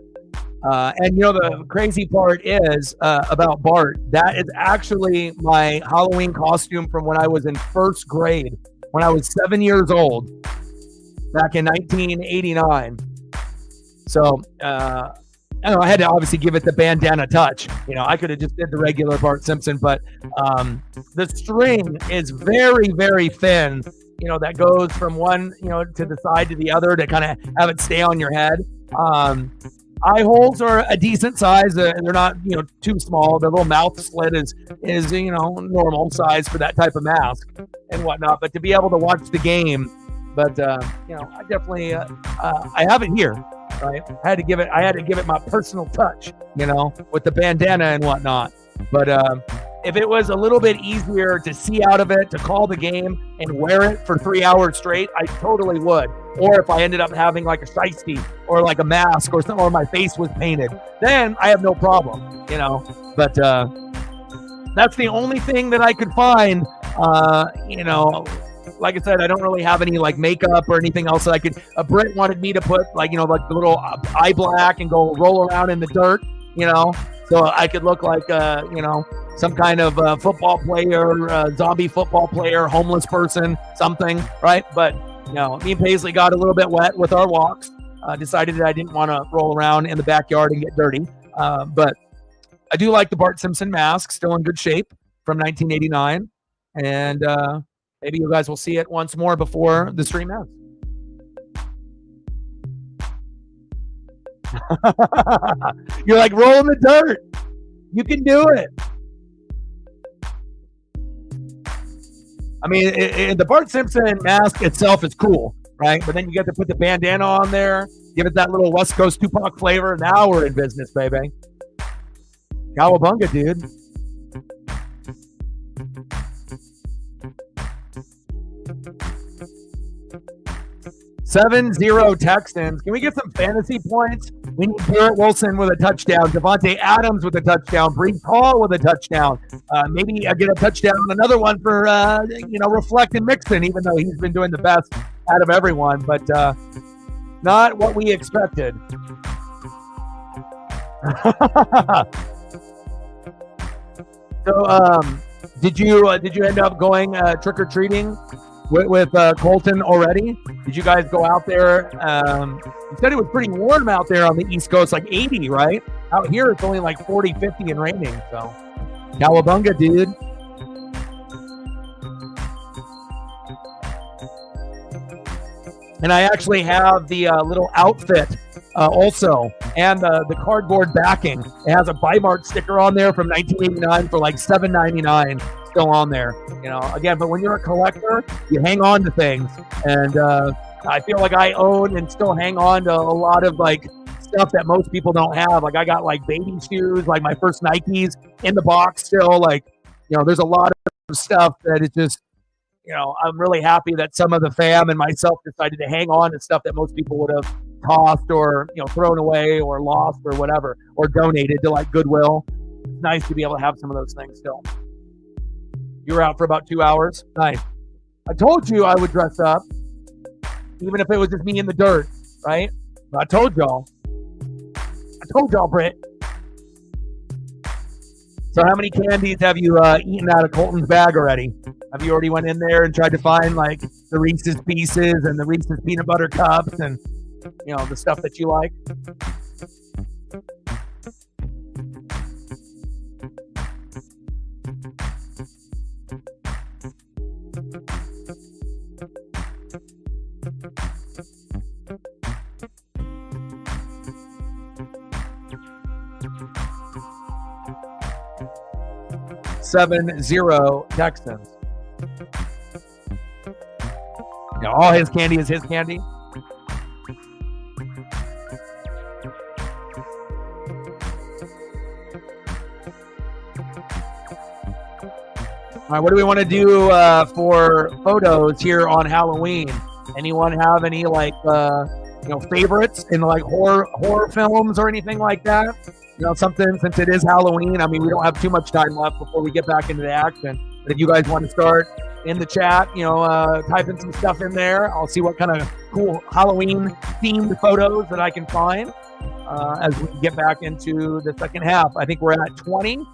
and you know the crazy part is about Bart, that is actually my Halloween costume from when I was in first grade, when I was 7 years old, back in 1989. So I don't know, I had to obviously give it the bandana touch. You know, I could have just did the regular Bart Simpson, but the string is very, very thin. You know, that goes from one, you know, to the side to the other to kind of have it stay on your head. Eye holes are a decent size. They're not, you know, too small. The little mouth slit is you know, normal size for that type of mask and whatnot. But to be able to watch the game, but you know, I definitely I have it here, right? I had to give it my personal touch, you know, with the bandana and whatnot. But if it was a little bit easier to see out of it, to call the game and wear it for 3 hours straight, I totally would. Or if I ended up having like a shiesty or like a mask or something, or my face was painted, then I have no problem, you know. But that's the only thing that I could find. You know, like I said, I don't really have any like makeup or anything else that I could. Britt wanted me to put like, you know, like the little eye black and go roll around in the dirt, you know, so I could look like, you know, some kind of football player, zombie football player, homeless person, something, right? But, you know, me and Paisley got a little bit wet with our walks. Decided that I didn't want to roll around in the backyard and get dirty. But I do like the Bart Simpson mask, still in good shape from 1989. And maybe you guys will see it once more before the stream ends. You're like, roll in the dirt. You can do it. I mean, the Bart Simpson mask itself is cool, right? But then you get to put the bandana on there, give it that little West Coast Tupac flavor. Now we're in business, baby. Cowabunga, dude. (7-0) Texans. Can we get some fantasy points? We need Garrett Wilson with a touchdown, Devontae Adams with a touchdown, Breece Hall with a touchdown. Maybe get a touchdown, another one for you know, Reflect and Mixon, even though he's been doing the best out of everyone, but not what we expected. So, did you end up going trick or treating with Colton already? Did you guys go out there? You said it was pretty warm out there on the East Coast, like 80, right? Out here, it's only like 40, 50 and raining. So, cowabunga, dude. And I actually have the little outfit also, and the cardboard backing. It has a Bi-Mart sticker on there from 1989 for like $7.99. Still on there, you know. Again, but when you're a collector, you hang on to things, and I feel like I own and still hang on to a lot of like stuff that most people don't have. Like I got like baby shoes, like my first Nikes in the box still. Like, you know, there's a lot of stuff that is just, you know, I'm really happy that some of the fam and myself decided to hang on to stuff that most people would have tossed or, you know, thrown away or lost or whatever, or donated to like Goodwill. It's nice to be able to have some of those things still. You were out for about 2 hours. Nice. I told you I would dress up, even if it was just me in the dirt, right? I told y'all. Britt. So how many candies have you eaten out of Colton's bag already? Have you already went in there and tried to find like the Reese's Pieces and the Reese's Peanut Butter Cups and, you know, the stuff that you like? $7-0 Texans. Now, all his candy is his candy. All right, what do we want to do for photos here on Halloween? Anyone have any favorites in like horror films or anything like that? Something, since it is Halloween. I mean, we don't have too much time left before we get back into the action. But if you guys want to start in the chat, typing some stuff in there, I'll see what kind of cool Halloween themed photos that I can find as we get back into the second half. I think we're at 20,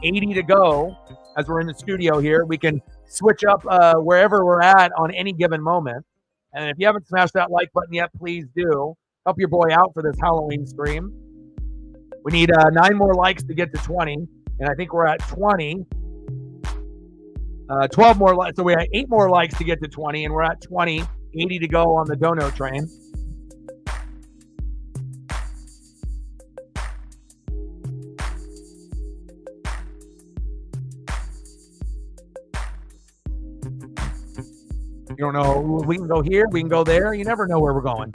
80 to go as we're in the studio here. We can switch up wherever we're at on any given moment. And if you haven't smashed that like button yet, please do. Help your boy out for this Halloween stream. We need 9 more likes to get to 20. And I think we're at 20. 12 more likes. So we have 8 more likes to get to 20. And we're at 20. 80 to go on the dono train. You don't know, we can go here, we can go there. You never know where we're going.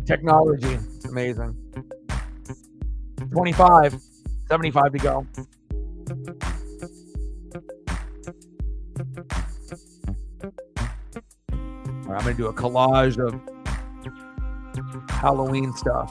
Technology, it's amazing. 25, 75 to go. All right, I'm going to do a collage of Halloween stuff.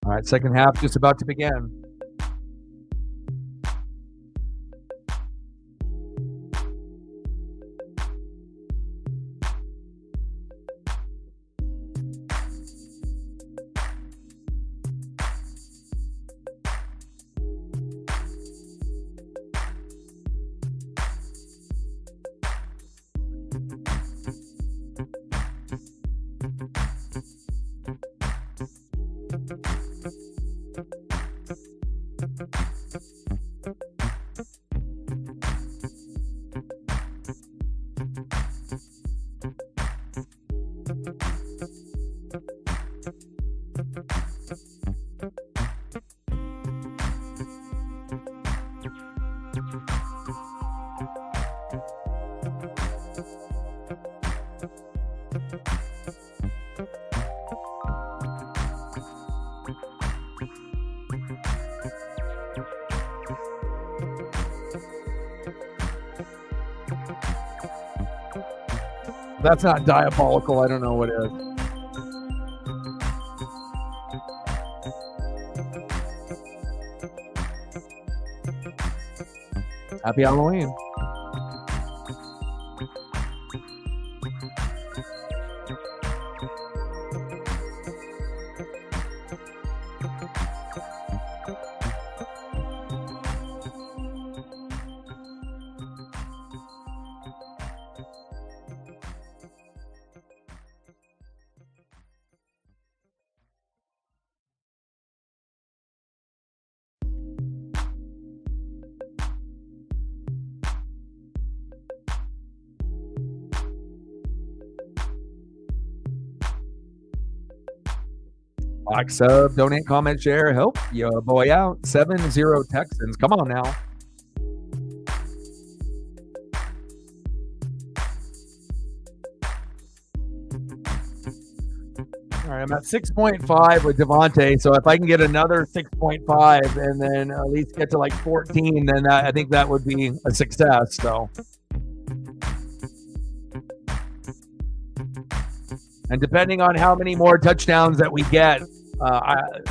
All right, second half just about to begin. That's not diabolical. I don't know what is. Happy Halloween. Like, sub, donate, comment, share, help your boy out. 7-0 Texans. Come on now. All right, I'm at 6.5 with Devontae, so if I can get another 6.5 and then at least get to like 14, then I think that would be a success. So, and depending on how many more touchdowns that we get,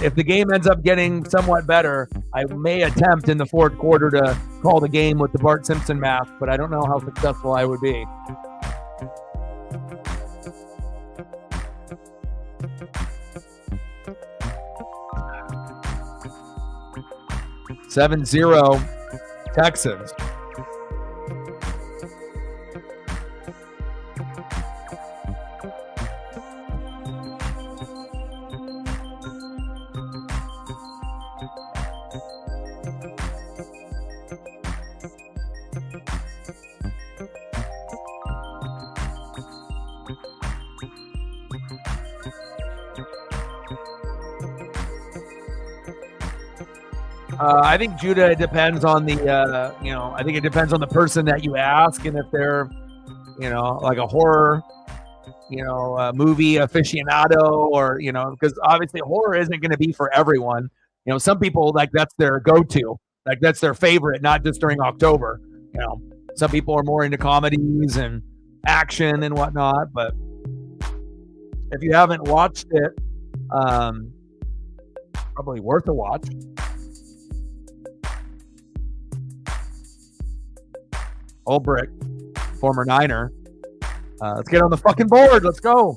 if the game ends up getting somewhat better, I may attempt in the fourth quarter to call the game with the Bart Simpson math, but I don't know how successful I would be. (7-0) Texans. I think Judah depends on the, I think it depends on the person that you ask, and if they're, like a horror, movie aficionado, or, because obviously horror isn't going to be for everyone. Some people, like, that's their go-to, like that's their favorite, not just during October. Some people are more into comedies and action and whatnot, but if you haven't watched it, probably worth a watch. Ulbrich, former Niner. Let's get on the fucking board. Let's go.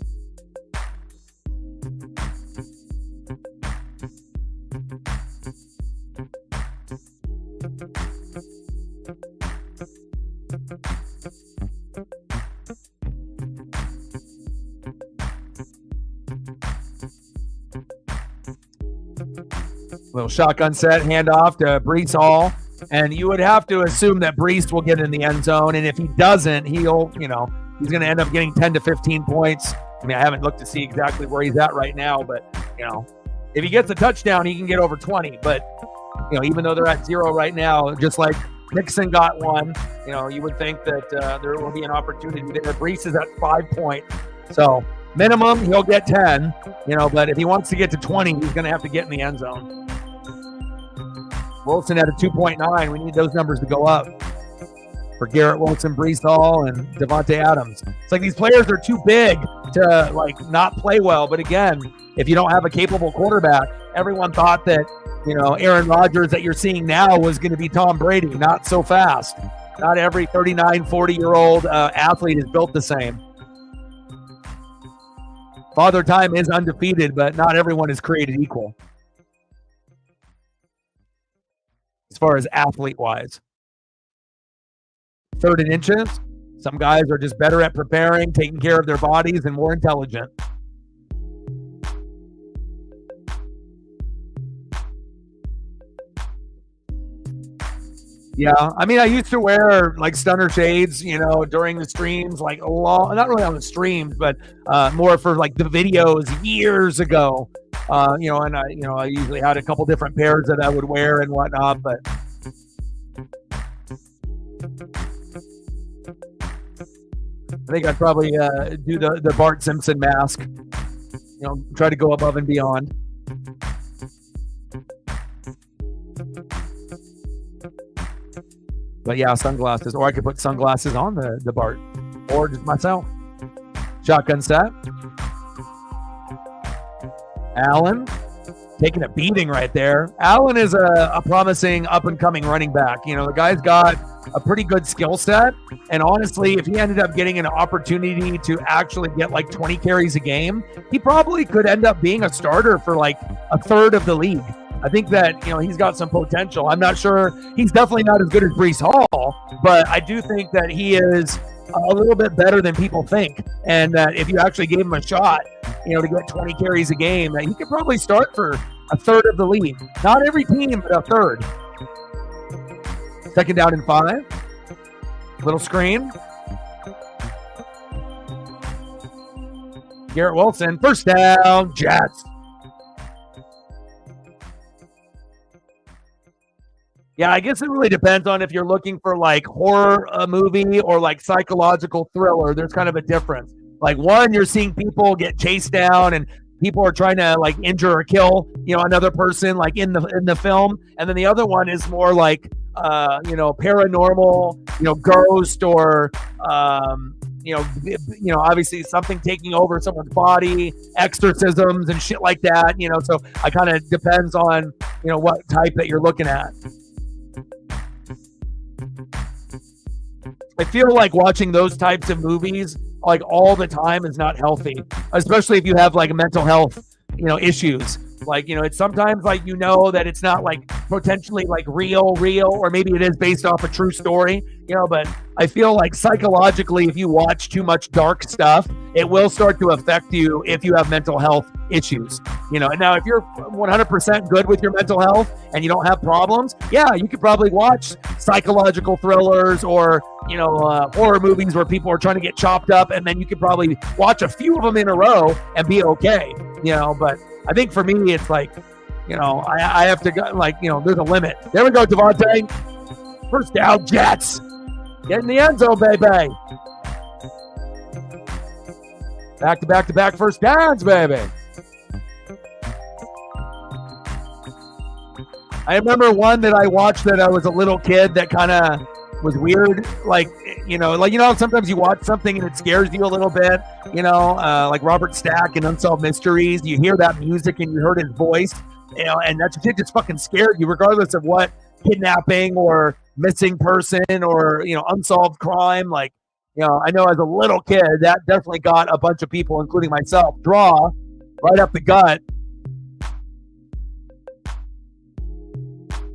Little shotgun set, handoff to Breece Hall. And you would have to assume that Breece will get in the end zone. And if he doesn't, he'll, he's going to end up getting 10 to 15 points. I mean, I haven't looked to see exactly where he's at right now, but, if he gets a touchdown, he can get over 20. But, even though they're at 0 right now, just like Nixon got one, you would think that there will be an opportunity there. Breece is at 5 points. So minimum, he'll get 10, but if he wants to get to 20, he's going to have to get in the end zone. Wilson at a 2.9. We need those numbers to go up for Garrett Wilson, Breece Hall, and Devontae Adams. It's like these players are too big to not play well. But again, if you don't have a capable quarterback, everyone thought that Aaron Rodgers that you're seeing now was going to be Tom Brady. Not so fast. Not every 39, 40-year-old athlete is built the same. Father Time is undefeated, but not everyone is created equal. As far as athlete-wise. 3rd and inches. Some guys are just better at preparing, taking care of their bodies, and more intelligent. Yeah, I mean, I used to wear stunner shades, during the streams, not really on the streams, but more for the videos years ago. And I usually had a couple different pairs that I would wear and whatnot, but I think I'd probably do the Bart Simpson mask, try to go above and beyond. But yeah, sunglasses. Or I could put sunglasses on the Bart. Or just myself. Shotgun set. Allen taking a beating right there. Allen is a promising up-and-coming running back. You know, the guy's got a pretty good skill set. And honestly, if he ended up getting an opportunity to actually get like 20 carries a game, he probably could end up being a starter for like a third of the league. I think that, you know, he's got some potential. I'm not sure. He's definitely not as good as Breece Hall, but I do think that he is a little bit better than people think. And that if you actually gave him a shot, you know, to get 20 carries a game, that he could probably start for a third of the league. Not every team, but a third. Second down and 5. Little screen. Garrett Wilson, first down, Jets. Yeah, I guess it really depends on if you're looking for like horror movie or like psychological thriller. There's kind of a difference. Like one, you're seeing people get chased down and people are trying to like injure or kill, you know, another person like in the film. And then the other one is more like, you know, paranormal, you know, ghost or, you know, obviously something taking over someone's body, exorcisms and shit like that, you know. So I kind of depends on, you know, what type that you're looking at. I feel like watching those types of movies like all the time is not healthy, especially if you have like mental health, you know, issues. Like, you know, it's sometimes like, you know, that it's not like potentially like real, or maybe it is based off a true story, you know, but I feel like psychologically, if you watch too much dark stuff, it will start to affect you if you have mental health issues, you know. And now if you're 100% good with your mental health and you don't have problems, yeah, you could probably watch psychological thrillers or, you know, horror movies where people are trying to get chopped up, and then you could probably watch a few of them in a row and be okay, you know. But I think for me, it's like, you know, I have to go, like, you know, there's a limit. There we go, Devontae. First down, Jets. Get in the end zone, baby. Back first downs, baby. I remember one that I watched that I was a little kid that kind of was weird. Like, you know, sometimes you watch something and it scares you a little bit, you know, like Robert Stack in Unsolved Mysteries. You hear that music and you heard his voice, you know, and that shit just fucking scared you, regardless of what kidnapping or missing person or, you know, unsolved crime. Like, you know, I know as a little kid, that definitely got a bunch of people, including myself, draw right up the gut.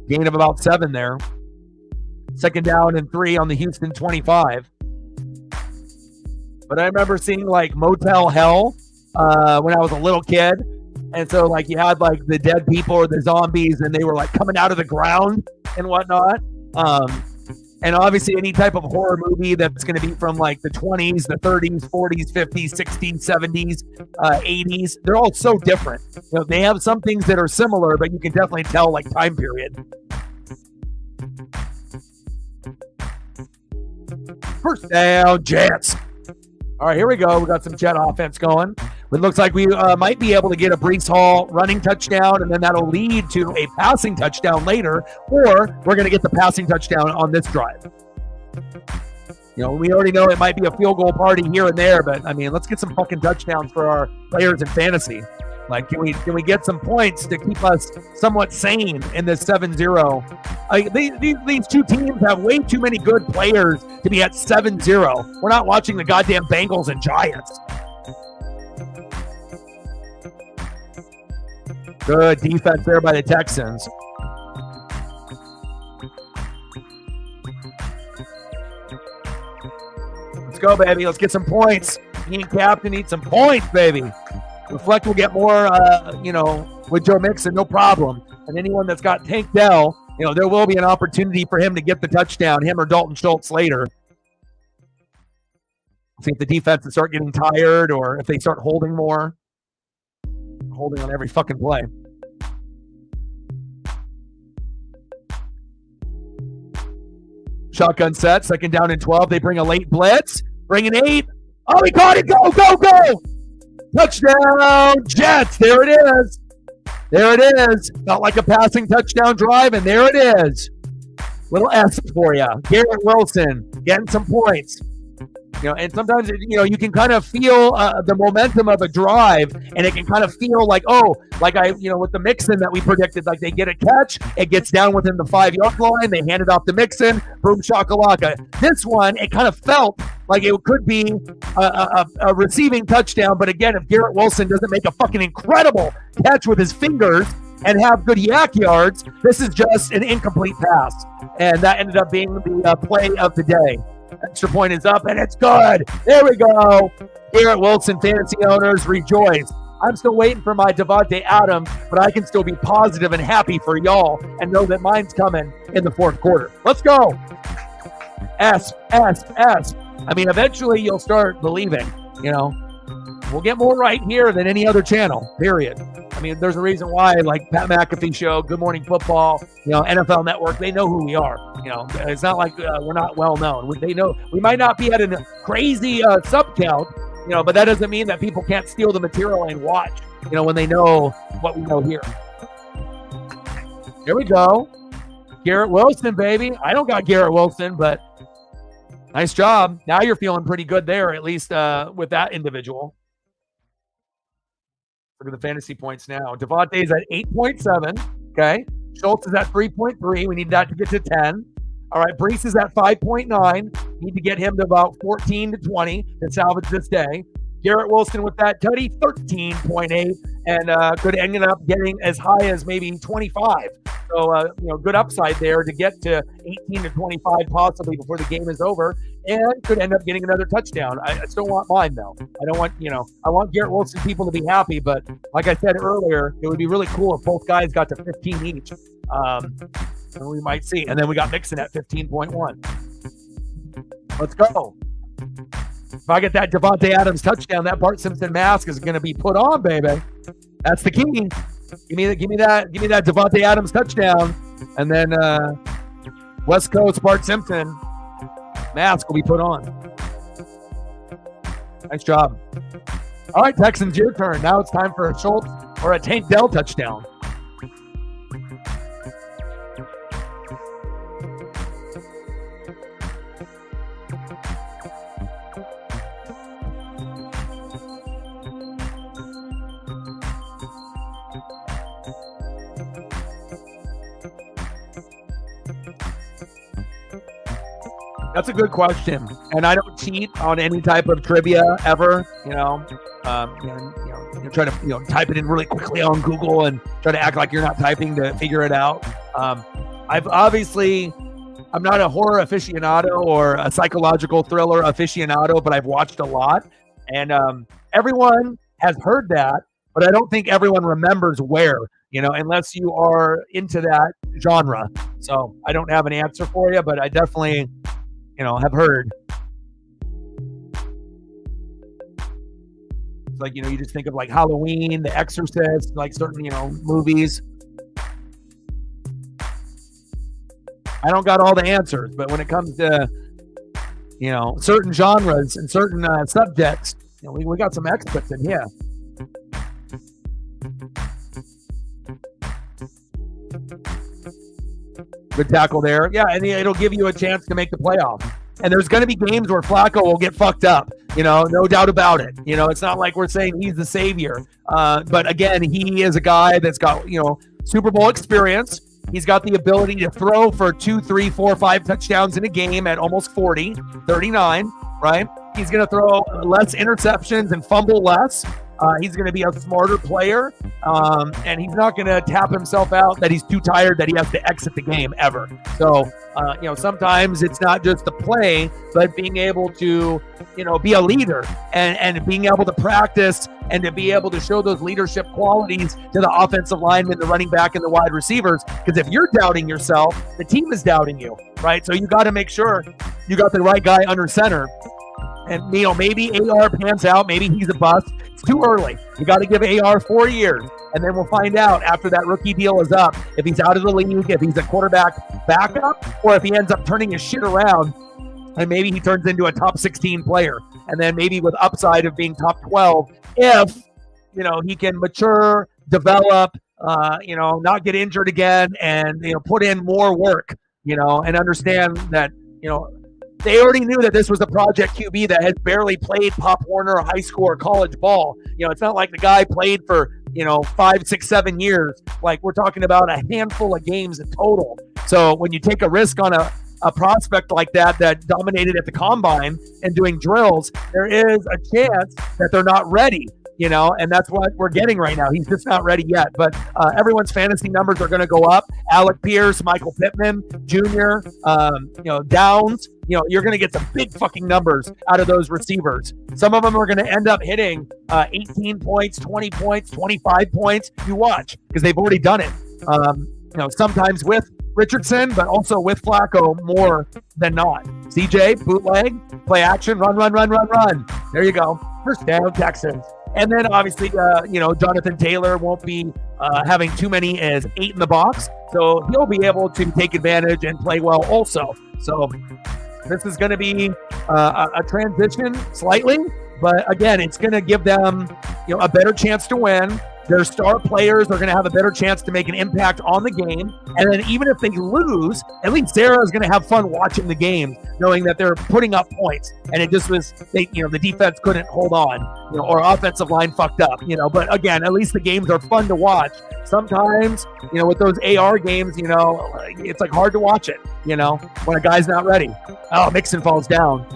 Gain of about 7 there. Second down and 3 on the Houston 25. But I remember seeing like Motel Hell when I was a little kid. And so like you had like the dead people or the zombies and they were like coming out of the ground and whatnot. And obviously any type of horror movie that's going to be from like the 20s, the 30s, 40s, 50s, 60s, 70s, 80s, they're all so different. You know, they have some things that are similar, but you can definitely tell like time period. First down, Jets. All right, here we go. We got some Jet offense going. It looks like we might be able to get a Breece Hall running touchdown, and then that'll lead to a passing touchdown later, or we're going to get the passing touchdown on this drive. You know, we already know it might be a field goal party here and there, but, I mean, let's get some fucking touchdowns for our players in fantasy. Like, can we get some points to keep us somewhat sane in this 7-0? These two teams have way too many good players to be at 7-0. We're not watching the goddamn Bengals and Giants. Good defense there by the Texans. Let's go, baby. Let's get some points. Me and Captain need some points, baby. Reflect will get more, you know, with Joe Mixon, no problem. And anyone that's got Tank Dell, you know, there will be an opportunity for him to get the touchdown, him or Dalton Schultz later. See if the defense will start getting tired or if they start holding more. Holding on every fucking play. Shotgun set, second down and 12. They bring a late blitz. Bring an 8. Oh, he caught it. Go, go, go. Touchdown, Jets. There it is. There it is. Not like a passing touchdown drive, and there it is. Little S for you. Garrett Wilson getting some points. And sometimes, you can kind of feel the momentum of a drive, and it can kind of feel like, with the Mixon that we predicted, like they get a catch, it gets down within the 5-yard line, they hand it off to Mixon, boom, shakalaka. This one, it kind of felt like it could be a receiving touchdown, but again, if Garrett Wilson doesn't make a fucking incredible catch with his fingers and have good yak yards, this is just an incomplete pass, and that ended up being the play of the day. Extra point is up, and it's good. There we go. Garrett Wilson fantasy owners, rejoice. I'm still waiting for my Davante Adams, but I can still be positive and happy for y'all and know that mine's coming in the fourth quarter. Let's go. S. I mean, eventually you'll start believing, We'll get more right here than any other channel, period. I mean, there's a reason why, like Pat McAfee Show, Good Morning Football, NFL Network, they know who we are. It's not like we're not well known. They know we might not be at a crazy sub count, but that doesn't mean that people can't steal the material and watch, when they know what we know here. Here we go. Garrett Wilson, baby. I don't got Garrett Wilson, but nice job. Now you're feeling pretty good there, at least with that individual. Look at the fantasy points now. Davante's at 8.7. Okay. Schultz is at 3.3. We need that to get to 10. All right. Brees is at 5.9. Need to get him to about 14 to 20 to salvage this day. Garrett Wilson with that tutty, 13.8, and could end up getting as high as maybe 25. So, good upside there to get to 18 to 25 possibly before the game is over, and could end up getting another touchdown. I still want mine, though. I don't want, I want Garrett Wilson people to be happy, but like I said earlier, it would be really cool if both guys got to 15 each. And we might see. And then we got Mixon at 15.1. Let's go. If I get that Davante Adams touchdown, that Bart Simpson mask is going to be put on, baby. That's the key. Give me that Davante Adams touchdown, and then West Coast Bart Simpson mask will be put on. Nice job. All right, Texans, your turn. Now it's time for a Schultz or a Tank Dell touchdown. That's a good question, and I don't cheat on any type of trivia ever. Try to type it in really quickly on Google and try to act like you're not typing to figure it out. I'm not a horror aficionado or a psychological thriller aficionado, but I've watched a lot, and everyone has heard that, but I don't think everyone remembers where. Unless you are into that genre. So I don't have an answer for you, but I definitely. Have heard. It's like, you just think of like Halloween, The Exorcist, like certain, movies. I don't got all the answers, but when it comes to, certain genres and certain subjects, we got some experts in here. Good tackle there. Yeah, and it'll give you a chance to make the playoffs. And there's going to be games where Flacco will get fucked up, no doubt about it. It's not like we're saying he's the savior. But again, he is a guy that's got, Super Bowl experience. He's got the ability to throw for 2, 3, 4, 5 touchdowns in a game at almost 40, 39, right? He's going to throw less interceptions and fumble less. He's going to be a smarter player, and he's not going to tap himself out that he's too tired that he has to exit the game ever. So, sometimes it's not just the play, but being able to, be a leader and being able to practice and to be able to show those leadership qualities to the offensive linemen, the running back, and the wide receivers. Because if you're doubting yourself, the team is doubting you, right? So you got to make sure you got the right guy under center. And, maybe AR pans out. Maybe he's a bust. It's too early. You got to give AR 4 years. And then we'll find out after that rookie deal is up if he's out of the league, if he's a quarterback backup, or if he ends up turning his shit around and maybe he turns into a top 16 player. And then maybe with upside of being top 12 if, he can mature, develop, not get injured again and, put in more work. and understand that, they already knew that this was a project QB that had barely played Pop Warner or high school or college ball. It's not like the guy played for, 5, 6, 7 years. Like, we're talking about a handful of games in total. So when you take a risk on a prospect like that dominated at the combine and doing drills, there is a chance that they're not ready. And that's what we're getting right now. He's just not ready yet. But everyone's fantasy numbers are going to go up. Alec Pierce, Michael Pittman Jr., Downs. You're going to get some big fucking numbers out of those receivers. Some of them are going to end up hitting 18 points, 20 points, 25 points. You watch, because they've already done it. Sometimes with Richardson, but also with Flacco more than not. CJ, bootleg, play action, run. There you go. First down, Texans. And then obviously, Jonathan Taylor won't be having too many as 8 in the box. So he'll be able to take advantage and play well also. So this is going to be a transition slightly. But again, it's going to give them, a better chance to win. Their star players are going to have a better chance to make an impact on the game. And then even if they lose, at least Sarah is going to have fun watching the game, knowing that they're putting up points. And it just was, the defense couldn't hold on, or offensive line fucked up, But again, at least the games are fun to watch. Sometimes, with those AR games, it's like hard to watch it, when a guy's not ready. Oh, Mixon falls down.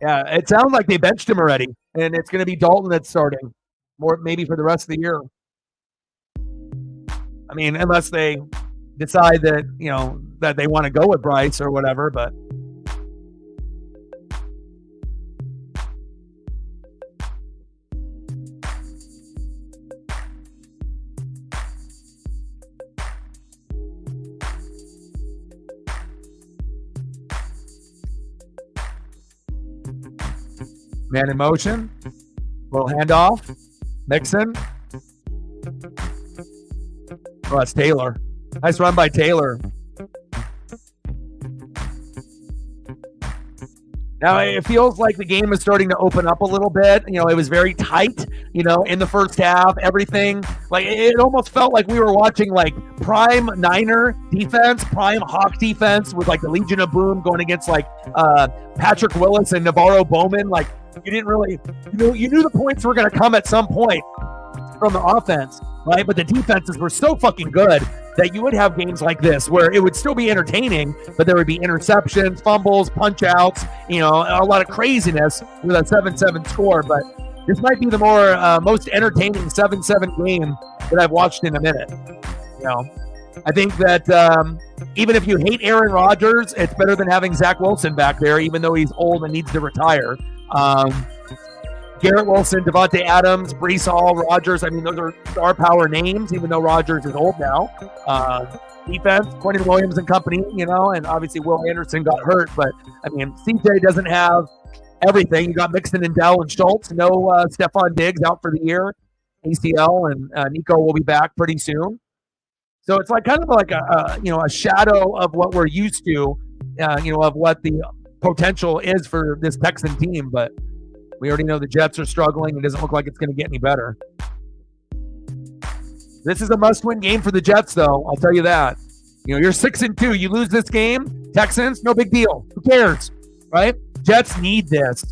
Yeah, it sounds like they benched him already, and it's going to be Dalton that's starting, more maybe for the rest of the year. I mean, unless they decide that, that they want to go with Bryce or whatever, but. Man in motion, little handoff, Mixon. Oh, that's Taylor. Nice run by Taylor. Now, it feels like the game is starting to open up a little bit. It was very tight, in the first half. Everything, like, it almost felt like we were watching, like, prime Niner defense, prime Hawk defense with, like, the Legion of Boom going against, like, Patrick Willis and Navarro Bowman. Like, you didn't really, you knew the points were going to come at some point from the offense, right? But the defenses were so fucking good that you would have games like this where it would still be entertaining, but there would be interceptions, fumbles, punch outs, a lot of craziness with a 7-7 score. But this might be the most entertaining 7-7 game that I've watched in a minute. I think that even if you hate Aaron Rodgers, it's better than having Zach Wilson back there, even though he's old and needs to retire. Garrett Wilson, Devontae Adams, Breece Hall, Rodgers. I mean, those are star power names, even though Rodgers is old now. Defense, Quentin Williams and company, and obviously Will Anderson got hurt. But, I mean, CJ doesn't have everything. You got Mixon and Dell and Schultz. No Stephon Diggs out for the year. ACL, and Nico will be back pretty soon. So it's like kind of like a shadow of what we're used to, of what the potential is for this Texan team. But we already know the Jets are struggling. It doesn't look like it's going to get any better. This is a must-win game for the Jets, though. I'll tell you that. You're 6-2. You lose this game, Texans, no big deal. Who cares, right? Jets need this.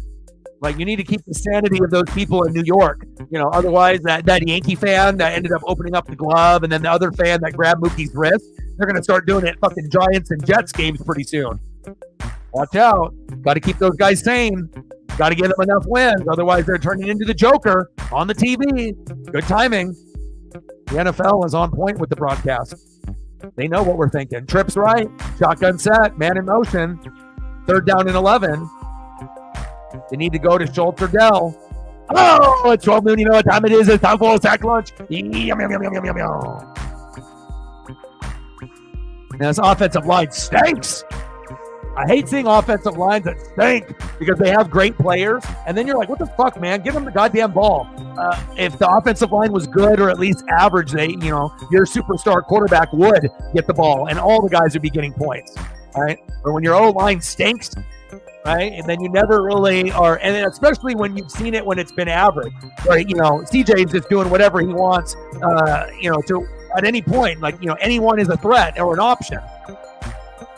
Like, you need to keep the sanity of those people in New York. Otherwise, that Yankee fan that ended up opening up the glove, and then the other fan that grabbed Mookie's wrist, they're going to start doing it at fucking Giants and Jets games pretty soon. Watch out. Got to keep those guys sane. Got to give them enough wins. Otherwise, they're turning into the Joker on the TV. Good timing. The NFL is on point with the broadcast. They know what we're thinking. Trips right. Shotgun set. Man in motion. 3rd down and 11. They need to go to Schultz or Dell. Oh, it's 12 noon. You know what time it is. It's time for a sack lunch. Yum, yum, yum, yum, yum, yum. And this offensive line stinks. I hate seeing offensive lines that stink because they have great players. And then you're like, what the fuck, man? Give them the goddamn ball. If the offensive line was good or at least average, your superstar quarterback would get the ball and all the guys would be getting points. All right. But when your O-line stinks, right? And then you never really are, and then especially when you've seen it when it's been average, right? CJ's just doing whatever he wants, to at any point, anyone is a threat or an option.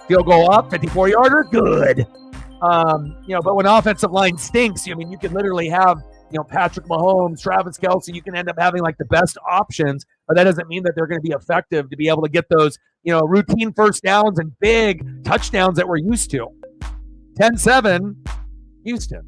Field goal up, 54-yarder, good. But when offensive line stinks, you can literally have, Patrick Mahomes, Travis Kelce, you can end up having the best options, but that doesn't mean that they're going to be effective to be able to get those, routine first downs and big touchdowns that we're used to. 10-7, Houston.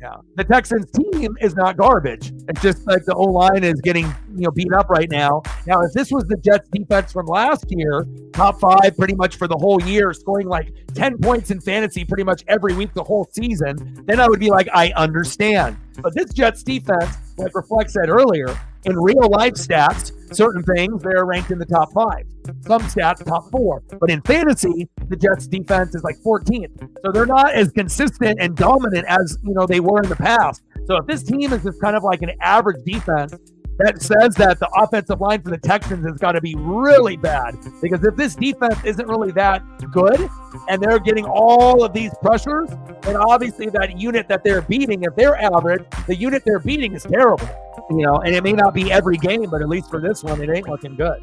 Yeah, the Texans team is not garbage. It's just the O-line is getting beat up right now. Now, if this was the Jets defense from last year, top 5 pretty much for the whole year, scoring 10 points in fantasy pretty much every week the whole season, then I would be I understand. But this Jets defense, like Reflect said earlier, in real life stats, certain things, they're ranked in the top 5. Some stats, top 4. But in fantasy, the Jets defense is 14th. So they're not as consistent and dominant as, they were in the past. So if this team is just kind of an average defense, that says that the offensive line for the Texans has got to be really bad. Because if this defense isn't really that good and they're getting all of these pressures, then obviously that unit that they're beating, if they're average, the unit they're beating is terrible. And it may not be every game, but at least for this one, it ain't looking good.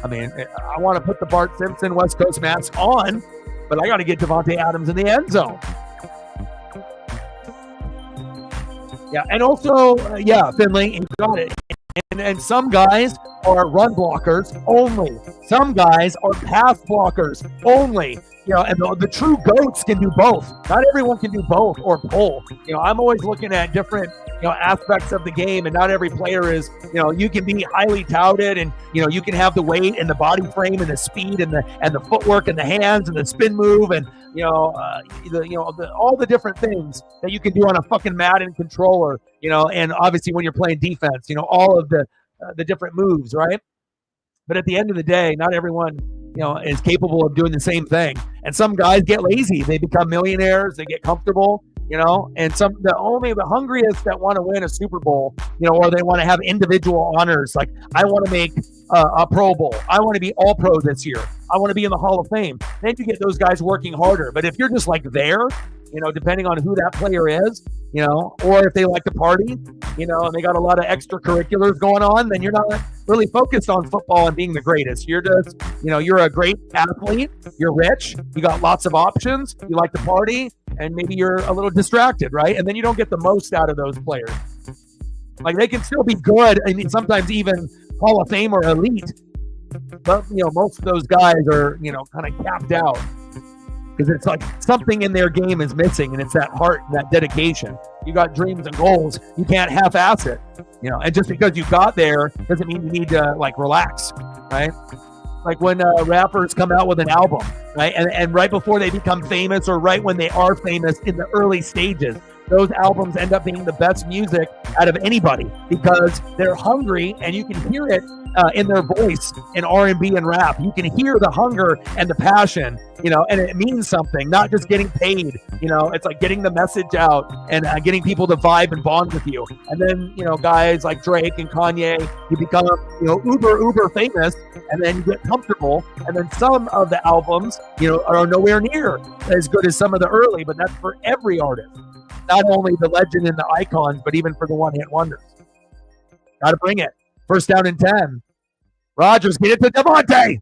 I want to put the Bart Simpson West Coast mask on, but I got to get Davante Adams in the end zone. Yeah, and also, Finley, you got it. And some guys are run blockers only. Some guys are pass blockers only. And the true GOATs can do both. Not everyone can do both or pull. I'm always looking at different, aspects of the game, and not every player is, you can be highly touted and, you can have the weight and the body frame and the speed and the footwork and the hands and the spin move and, all the different things that you can do on a fucking Madden controller, and obviously when you're playing defense, all of the different moves, right? But at the end of the day, not everyone, is capable of doing the same thing. And some guys get lazy. They become millionaires. They get comfortable, and the hungriest that want to win a Super Bowl, or they want to have individual honors. I want to make a Pro Bowl. I want to be all pro this year. I want to be in the Hall of Fame. Then you get those guys working harder. But if you're just there, depending on who that player is, or if they like to party, and they got a lot of extracurriculars going on, then you're not really focused on football and being the greatest. You're just, you're a great athlete, you're rich, you got lots of options, you like to party, and maybe you're a little distracted, right? And then you don't get the most out of those players. They can still be good, and sometimes even Hall of Fame or elite, but, most of those guys are, kind of capped out. Because it's something in their game is missing, and it's that heart, that dedication. You got dreams and goals. You can't half-ass it, And just because you got there doesn't mean you need to relax, right? When rappers come out with an album, right, and right before they become famous, or right when they are famous in the early stages, those albums end up being the best music out of anybody because they're hungry, and you can hear it in their voice in R&B and rap. You can hear the hunger and the passion, and it means something, not just getting paid. It's getting the message out and getting people to vibe and bond with you. And then, guys like Drake and Kanye, you become, uber famous, and then you get comfortable. And then some of the albums, are nowhere near as good as some of the early, but that's for every artist. Not only the legend and the icons, but even for the one-hit wonders. Got to bring it. First down and 10. Rodgers, get it to Devontae.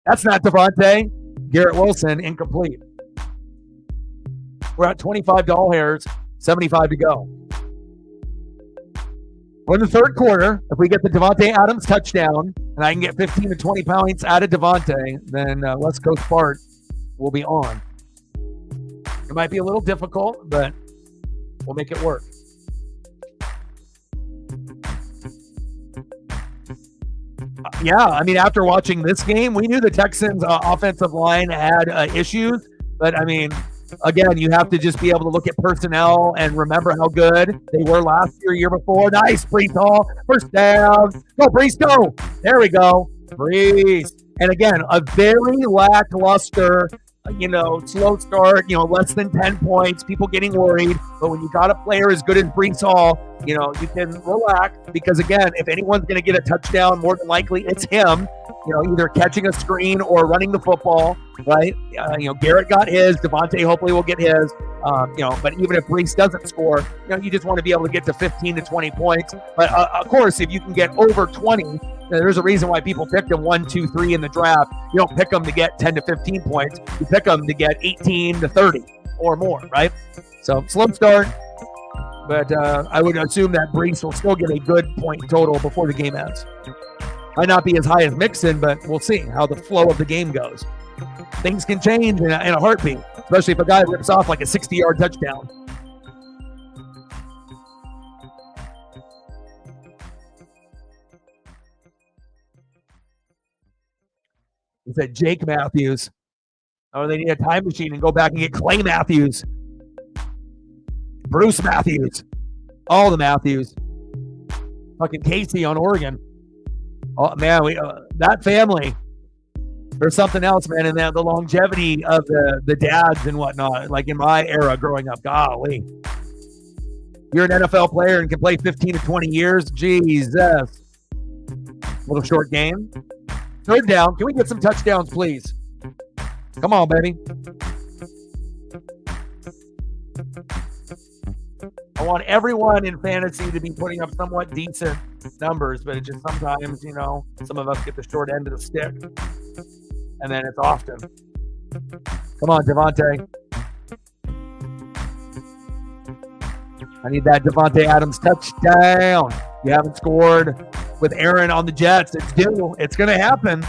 That's not Devontae. Garrett Wilson, incomplete. We're at 25 doll hairs, 75 to go. We're in the third quarter. If we get the Davante Adams touchdown and I can get 15 to 20 points out of Devontae, then West Coast Bart will be on. It might be a little difficult, but we'll make it work. After watching this game, we knew the Texans' offensive line had issues. But, again, you have to just be able to look at personnel and remember how good they were last year before. Nice, Brees Hall. First down. Go, Brees, go. There we go. Brees. And, again, a very lackluster, slow start, less than 10 points, people getting worried. But when you got a player as good as Brees Hall, you can relax because, again, if anyone's going to get a touchdown, more than likely it's him. either catching a screen or running the football, right? Garrett got his. Devontae hopefully will get his. But even if Brees doesn't score, you just want to be able to get to 15 to 20 points. But of course, if you can get over 20, there's a reason why people picked them 1, 2, 3 in the draft. You don't pick them to get 10 to 15 points. You pick them to get 18 to 30 or more, right? So slow start, but I would assume that Brees will still get a good point total before the game ends. Might not be as high as Mixon, but we'll see how the flow of the game goes. Things can change in a heartbeat, especially if a guy rips off like a 60-yard touchdown. He said Jake Matthews. Oh, they need a time machine and go back and get Clay Matthews. Bruce Matthews. All the Matthews. Fucking Casey on Oregon. Oh, man, that family. There's something else, man, in the longevity of the dads and whatnot. Like in my era growing up, golly. You're an NFL player and can play 15 to 20 years. Jesus. Little short game. Third down. Can we get some touchdowns, please? Come on, baby. I want everyone in fantasy to be putting up somewhat decent numbers, but it just sometimes, some of us get the short end of the stick. And then it's often. Come on, Devontae. I need that Devontae Adams touchdown. You haven't scored with Aaron on the Jets. It's due. It's going to happen.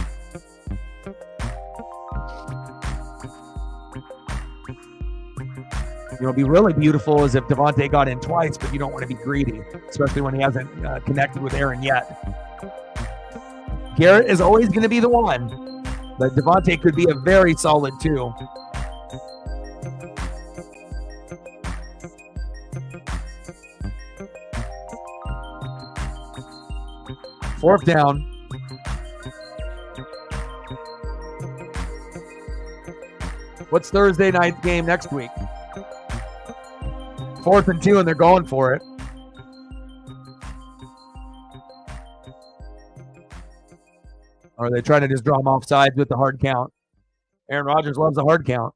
It'll be really beautiful as if Devontae got in twice, but you don't want to be greedy, especially when he hasn't connected with Aaron yet. Garrett is always going to be the one, but Devontae could be a very solid 2. Fourth down. What's Thursday night's game next week? 4th and 2, and they're going for it. Or are they trying to just draw them off sides with the hard count? Aaron Rodgers loves the hard count.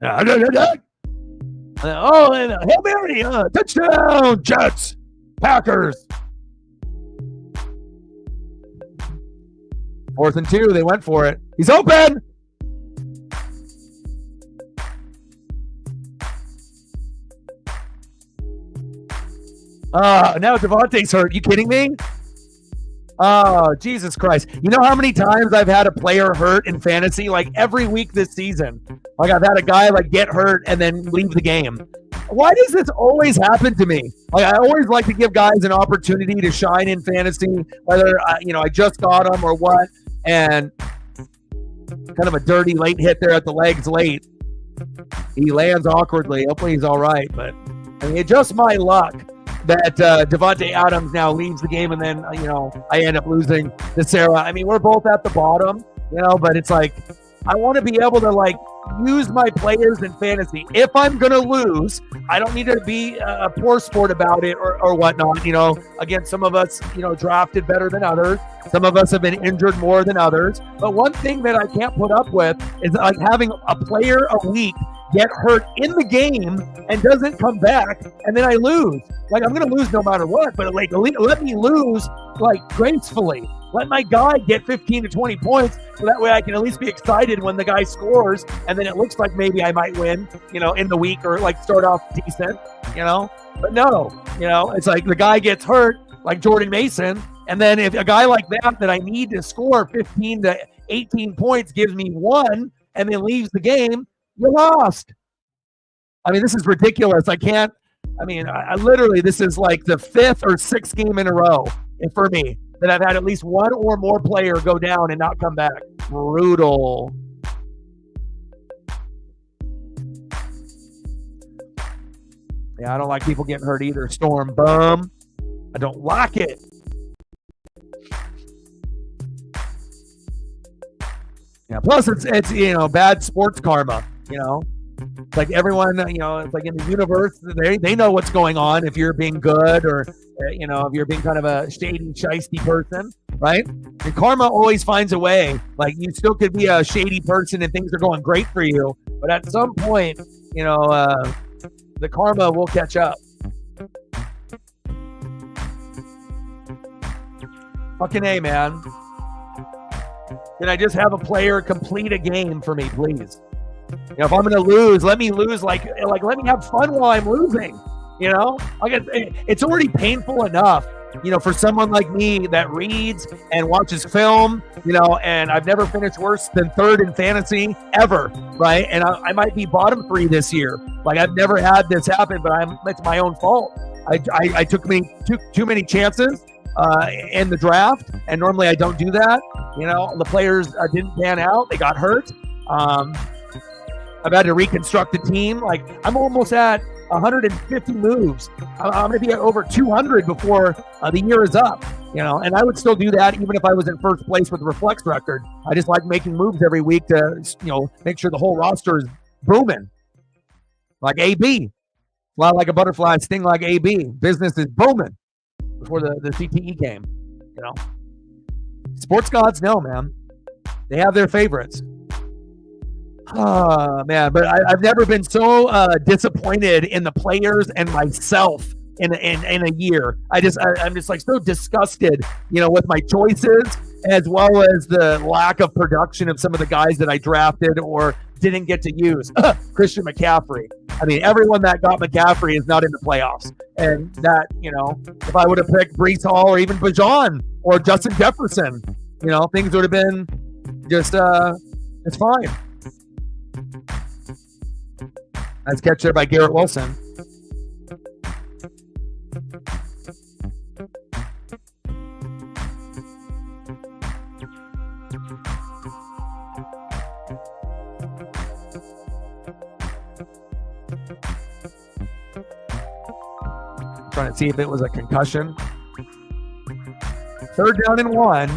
Oh, and Hail Mary, touchdown, Jets, Packers. 4th and 2, they went for it. He's open. Now Devontae's hurt. You kidding me? Oh, Jesus Christ. You know how many times I've had a player hurt in fantasy? Like every week this season. Like I've had a guy get hurt and then leave the game. Why does this always happen to me? Like I always like to give guys an opportunity to shine in fantasy, whether I just got them or what. And kind of a dirty late hit there at the legs late. He lands awkwardly. Hopefully he's all right. But it's just my luck that Devontae Adams now leaves the game, and then I end up losing to Sarah. I mean, we're both at the bottom, but it's like I want to be able to use my players in fantasy. If I'm gonna lose, I don't need to be a poor sport about it or whatnot. Again, some of us drafted better than others. Some of us have been injured more than others. But one thing that I can't put up with is having a player a week get hurt in the game and doesn't come back, and then I lose. I'm going to lose no matter what, but let me lose gracefully. Let my guy get 15 to 20 points so that way I can at least be excited when the guy scores, and then it looks like maybe I might win, in the week or start off decent, But no, it's like the guy gets hurt like Jordan Mason, and then if a guy like that I need to score 15 to 18 points gives me 1 and then leaves the game, you lost. I mean, this is ridiculous. I literally, this is like the 5th or 6th game in a row for me that I've had at least one or more player go down and not come back. Brutal. Yeah, I don't like people getting hurt either. Storm bum. I don't like it. Yeah, plus it's bad sports karma, It's like everyone, it's like in the universe, they know what's going on if you're being good or, if you're being kind of a shady, shisty person. right? And karma always finds a way. Like, you still could be a shady person and things are going great for you, but at some point, the karma will catch up. Fucking A, man. Can I just have a player complete a game for me, please? If I'm going to lose, let me lose. Like let me have fun while I'm losing. It's already painful enough, for someone like me that reads and watches film, and I've never finished worse than third in fantasy ever, right? And I might be bottom 3 this year. Like, I've never had this happen, but it's my own fault. I took too many chances in the draft, and normally I don't do that. The players didn't pan out; they got hurt. I've had to reconstruct the team. Like, I'm almost at 150 moves. I'm going to be at over 200 before the year is up. And I would still do that even if I was in first place with the Reflex record. I just like making moves every week to make sure the whole roster is booming. Like AB. Fly like a butterfly, sting like AB. Business is booming before the CTE game. Sports gods know, man. They have their favorites. Oh, man, but I've never been so disappointed in the players and myself in a year. I'm just like so disgusted, with my choices, as well as the lack of production of some of the guys that I drafted or didn't get to use. Christian McCaffrey. I mean, everyone that got McCaffrey is not in the playoffs. And that, if I would have picked Breece Hall or even Bajan or Justin Jefferson, things would have been just it's fine. Nice catch there by Garrett Wilson. Trying to see if it was a concussion. 3rd down and 1.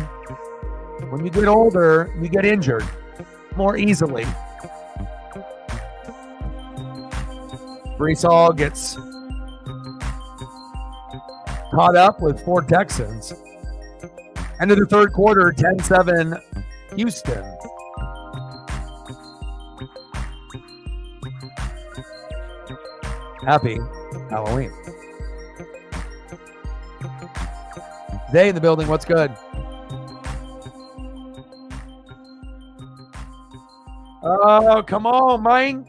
When you get older, you get injured more easily. Breece Hall gets caught up with 4 Texans. End of the third quarter, 10-7 Houston. Happy Halloween. Zay in the building, what's good? Oh, come on, man.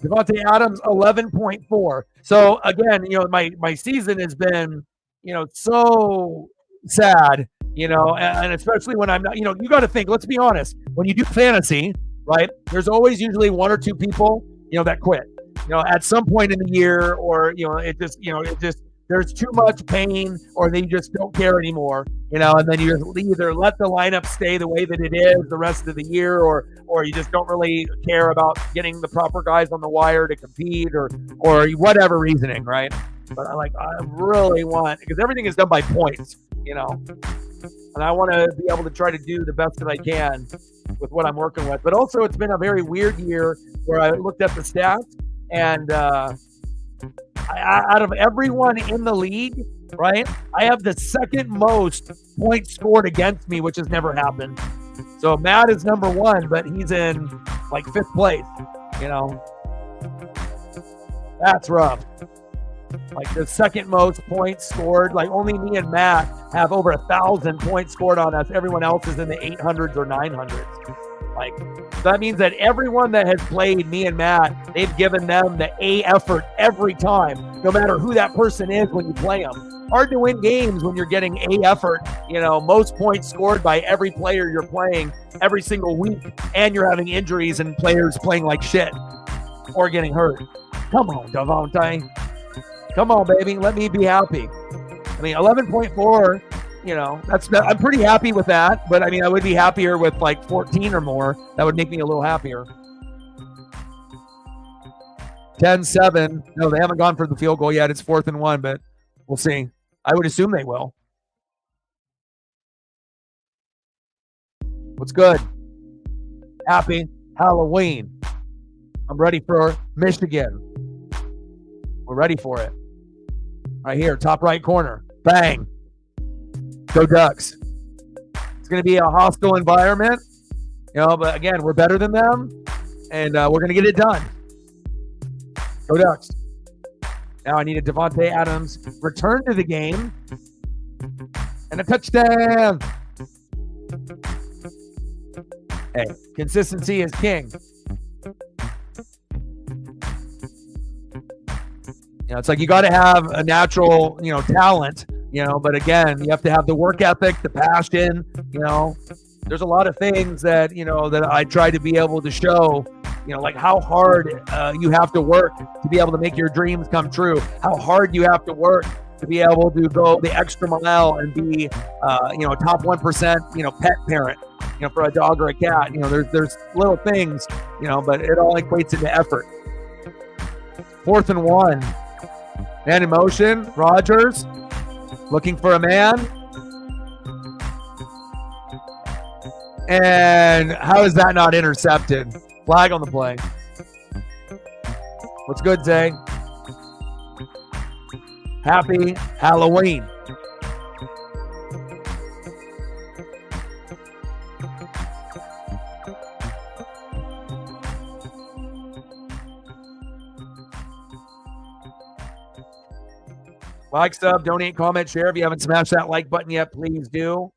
Devontae Adams, 11.4. So again, my season has been, so sad, and especially when I'm not, you got to think, let's be honest, when you do fantasy, right, there's always usually 1 or 2 people, that quit, at some point in the year, or, there's too much pain, or they just don't care anymore, and then you just either let the lineup stay the way that it is the rest of the year, or you just don't really care about getting the proper guys on the wire to compete, or whatever reasoning, right? But I really want, because everything is done by points, and I want to be able to try to do the best that I can with what I'm working with. But also, it's been a very weird year where I looked at the stats, and out of everyone in the league, right, I have the 2nd most points scored against me, which has never happened. So Matt is number 1, but he's in 5th place. That's rough. The 2nd most points scored. Only me and Matt have over 1,000 points scored on us. Everyone else is in the 800s or 900s. That means that everyone that has played me and Matt, they've given them the A effort every time, no matter who that person is when you play them. Hard to win games when you're getting A effort, most points scored by every player you're playing every single week, and you're having injuries and players playing like shit or getting hurt. Come on, Devontae. Come on, baby. Let me be happy. 11.4, I'm pretty happy with that, but I would be happier with 14 or more. That would make me a little happier. 10-7. No, they haven't gone for the field goal yet. It's 4th and 1, but we'll see. I would assume they will. What's good? Happy Halloween. I'm ready for Michigan. We're ready for it. Right here, top right corner. Bang. Go Ducks. going to be a hostile environment, but again, we're better than them, and we're going to get it done. Go Ducks. Now I need a Devontae Adams return to the game and a touchdown. Hey, consistency is king. It's like you got to have a natural, talent, but again, you have to have the work ethic, the passion, There's a lot of things that, that I try to be able to show, like how hard you have to work to be able to make your dreams come true, how hard you have to work to be able to go the extra mile and be, a top 1%, pet parent, for a dog or a cat. There's little things, but it all equates into effort. 4th and 1. Man in motion. Rodgers looking for a man. And how is that not intercepted? Flag on the play. What's good, Zay? Happy Halloween. Like, sub, donate, comment, share. If you haven't smashed that like button yet, please do.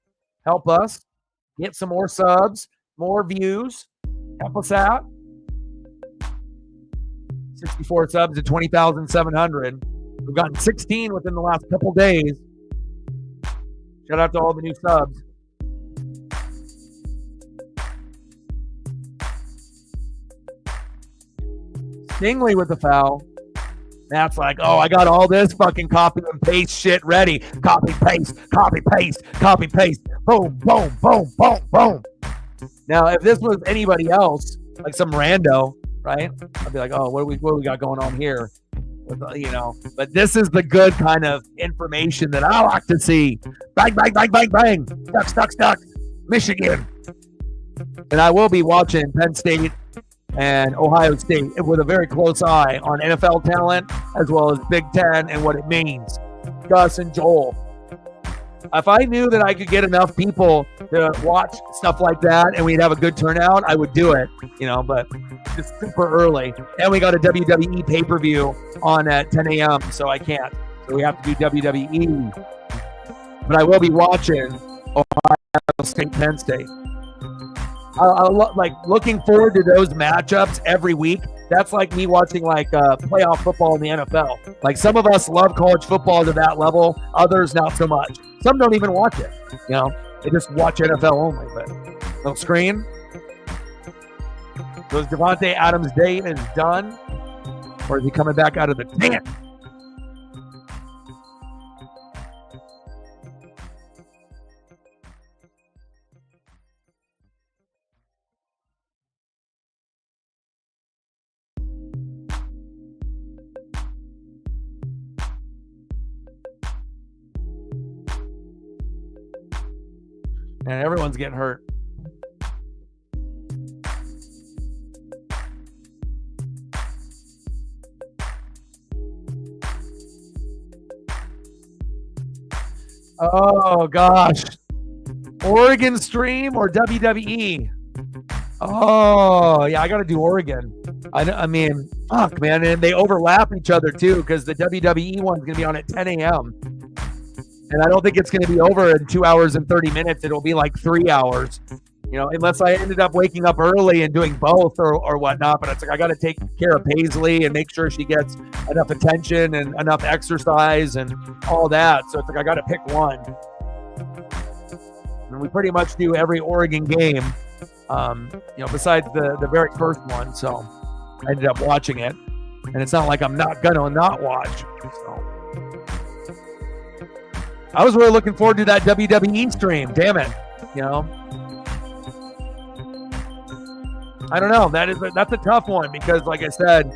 Help us get some more subs, more views. Help us out. 64 subs at 20,700. We've gotten 16 within the last couple days. Shout out to all the new subs. Stingley with the foul. Matt's like, oh, I got all this fucking copy and paste shit ready. Copy, paste, copy, paste, copy, paste. Boom, boom, boom, boom, boom. Now, if this was anybody else, like some rando, right? I'd be like, oh, what do we got going on here? But this is the good kind of information that I like to see. Bang, bang, bang, bang, bang. Ducks, ducks, ducks. Michigan. And I will be watching Penn State and Ohio State with a very close eye on NFL talent as well as Big Ten and what it means. Gus and Joel. If I knew that I could get enough people to watch stuff like that and we'd have a good turnout, I would do it, but it's super early. And we got a WWE pay-per-view on at 10 a.m., so I can't. So we have to do WWE. But I will be watching Ohio State, Penn State. Looking forward to those matchups every week. That's like me watching playoff football in the NFL. Like some of us love college football to that level, others not so much. Some don't even watch it. They just watch NFL only. But little screen. So is Devontae Adams' day is done, or is he coming back out of the tent? And everyone's getting hurt. Oh, gosh. Oregon stream or WWE? Oh, yeah, I got to do Oregon. I mean, fuck, man. And they overlap each other, too, because the WWE one's going to be on at 10 a.m. And I don't think it's going to be over in 2 hours and 30 minutes. It'll be like 3 hours, unless I ended up waking up early and doing both or whatnot. But it's like I got to take care of Paisley and make sure she gets enough attention and enough exercise and all that. So it's like I got to pick one. And we pretty much do every Oregon game, besides the very first one. So I ended up watching it. And it's not like I'm not going to not watch. So I was really looking forward to that WWE stream. Damn it. I don't know. That's a tough one because, like I said,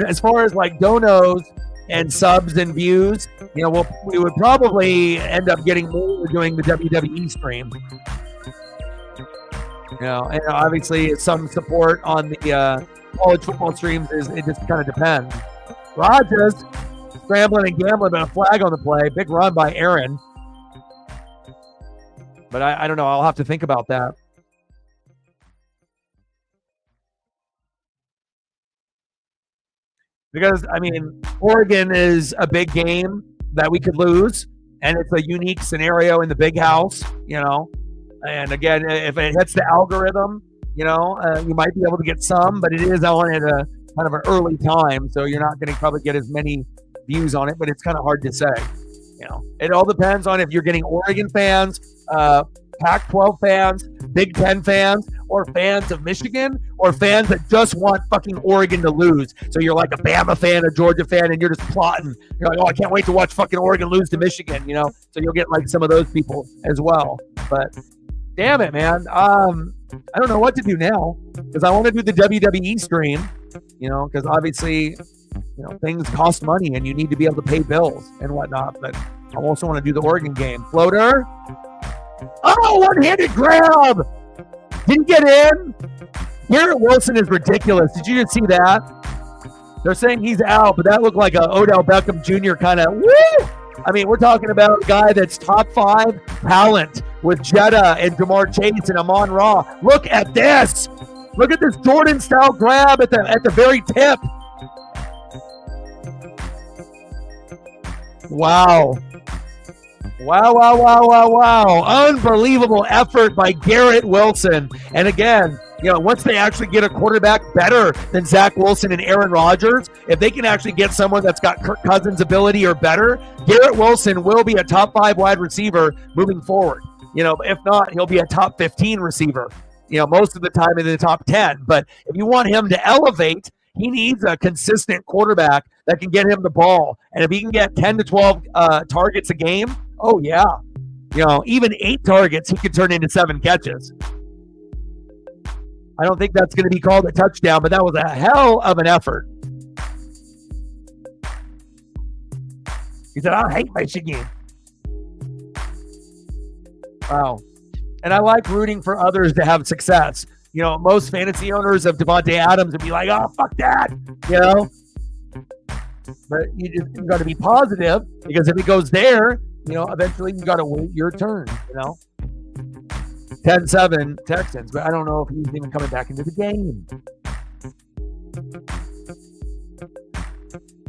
as far as like donos and subs and views, we would probably end up getting more doing the WWE stream. And obviously some support on the college football streams it just kind of depends. Rodgers scrambling and gambling, but a flag on the play. Big run by Aaron. But I don't know. I'll have to think about that. Because, I mean, Oregon is a big game that we could lose, and it's a unique scenario in the big house, And again, if it hits the algorithm, you might be able to get some, but it is on at a kind of an early time, so you're not going to probably get as many views on it, but it's kind of hard to say. It all depends on if you're getting Oregon fans, Pac-12 fans, Big Ten fans, or fans of Michigan, or fans that just want fucking Oregon to lose. So you're like a Bama fan, a Georgia fan, and you're just plotting. You're like, oh, I can't wait to watch fucking Oregon lose to Michigan, So you'll get like some of those people as well. But damn it, man. I don't know what to do now because I want to do the WWE stream, because obviously, things cost money and you need to be able to pay bills and whatnot. But I also want to do the Oregon game. Floater. Oh, one-handed grab. Didn't get in. Garrett Wilson is ridiculous. Did you just see that? They're saying he's out, but that looked like a Odell Beckham Jr. kind of woo. I mean, we're talking about a guy that's top 5 talent with Jetta and Jamar Chase and Amon Ra. Look at this. Look at this Jordan-style grab at the very tip. Wow. Wow. Unbelievable effort by Garrett Wilson. And again, once they actually get a quarterback better than Zach Wilson and Aaron Rodgers, if they can actually get someone that's got Kirk Cousins' ability or better, Garrett Wilson will be a top 5 wide receiver moving forward. If not, he'll be a top 15 receiver, most of the time in the top 10. But if you want him to elevate, he needs a consistent quarterback that can get him the ball. And if he can get 10 to 12 targets a game, oh, yeah. Even 8 targets, he could turn into 7 catches. I don't think that's going to be called a touchdown, but that was a hell of an effort. He said, I hate Michigan. Wow. And I like rooting for others to have success. Most fantasy owners of Devontae Adams would be like, oh, fuck that. But you just got to be positive because if it goes there, eventually you got to wait your turn, 10-7 Texans, but I don't know if he's even coming back into the game.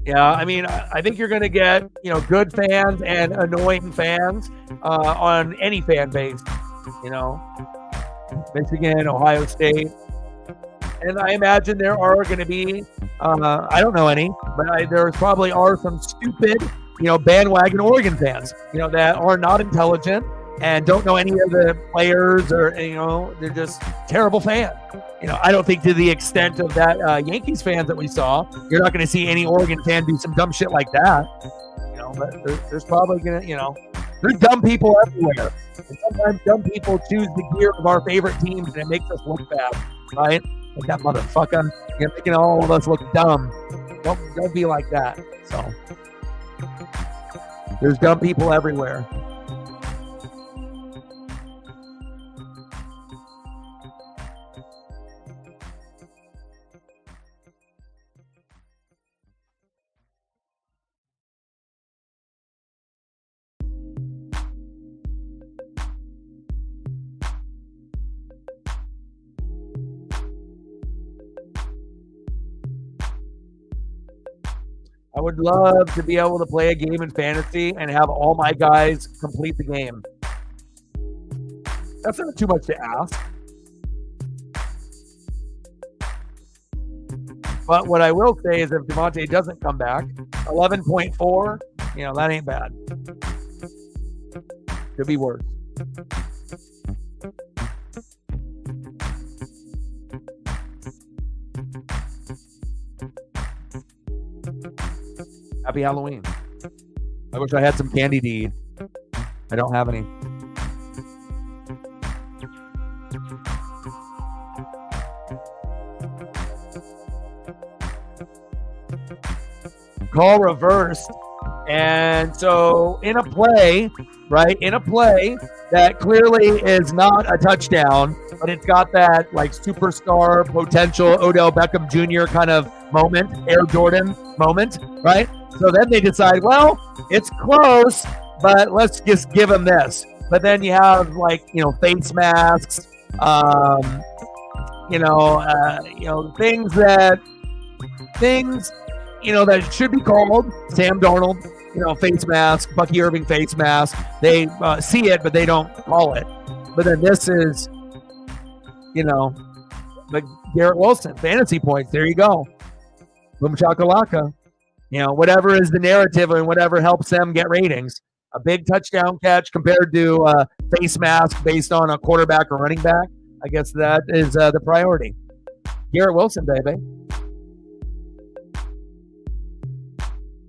Yeah, I mean, I think you're going to get, good fans and annoying fans on any fan base, Michigan, Ohio State. And I imagine there are going to be, I don't know any, but there probably are some stupid, bandwagon Oregon fans, that are not intelligent and don't know any of the players or, they're just terrible fans. I don't think to the extent of that Yankees fans that we saw, you're not going to see any Oregon fan do some dumb shit like that. But there's probably going to, there's dumb people everywhere. And sometimes dumb people choose the gear of our favorite teams and it makes us look bad, right? Like that motherfucker, you're making all of us look dumb. Don't be like that. So there's dumb people everywhere. I would love to be able to play a game in fantasy and have all my guys complete the game. That's not too much to ask. But what I will say is if Devontae doesn't come back, 11.4, that ain't bad. Could be worse. Happy Halloween. I wish I had some candy to eat. I don't have any. Call reversed. And so in a play, right? In a play that clearly is not a touchdown, but it's got that like superstar potential Odell Beckham Jr. kind of moment, Air Jordan moment, right? So then they decide, well, it's close, but let's just give him this. But then you have like, face masks, things that should be called. Sam Darnold, face mask, Bucky Irving face mask. They see it, but they don't call it. But then this is, like Garrett Wilson, fantasy points. There you go. Boom chakalaka. Whatever is the narrative and whatever helps them get ratings. A big touchdown catch compared to face mask based on a quarterback or running back. I guess that is the priority. Garrett Wilson, baby.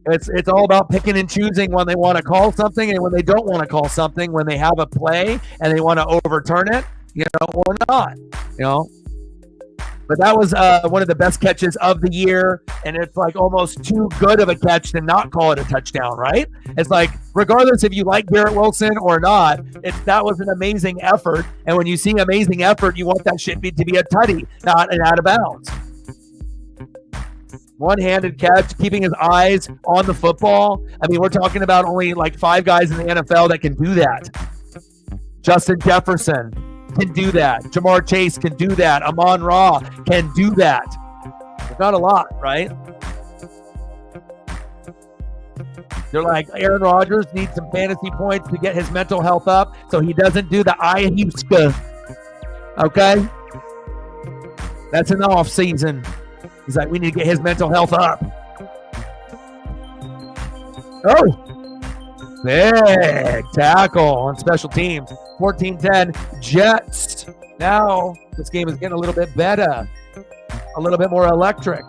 It's all about picking and choosing when they want to call something and when they don't want to call something, when they have a play and they want to overturn it, or not, But that was one of the best catches of the year, and it's like almost too good of a catch to not call it a touchdown, right? It's like, regardless if you like Garrett Wilson or not, that was an amazing effort, and when you see amazing effort, you want that shit to be a tutty, not an out of bounds. One-handed catch, keeping his eyes on the football. I mean, we're talking about only like 5 guys in the NFL that can do that. Justin Jefferson can do that. Jamar Chase can do that. Amon-Ra can do that. It's not a lot, right? They're like, Aaron Rodgers needs some fantasy points to get his mental health up so he doesn't do the ayahuasca. Okay? That's in the off season. He's like, we need to get his mental health up. Oh, big tackle on special teams. 14-10 Jets. Now this game is getting a little bit better, a little bit more electric.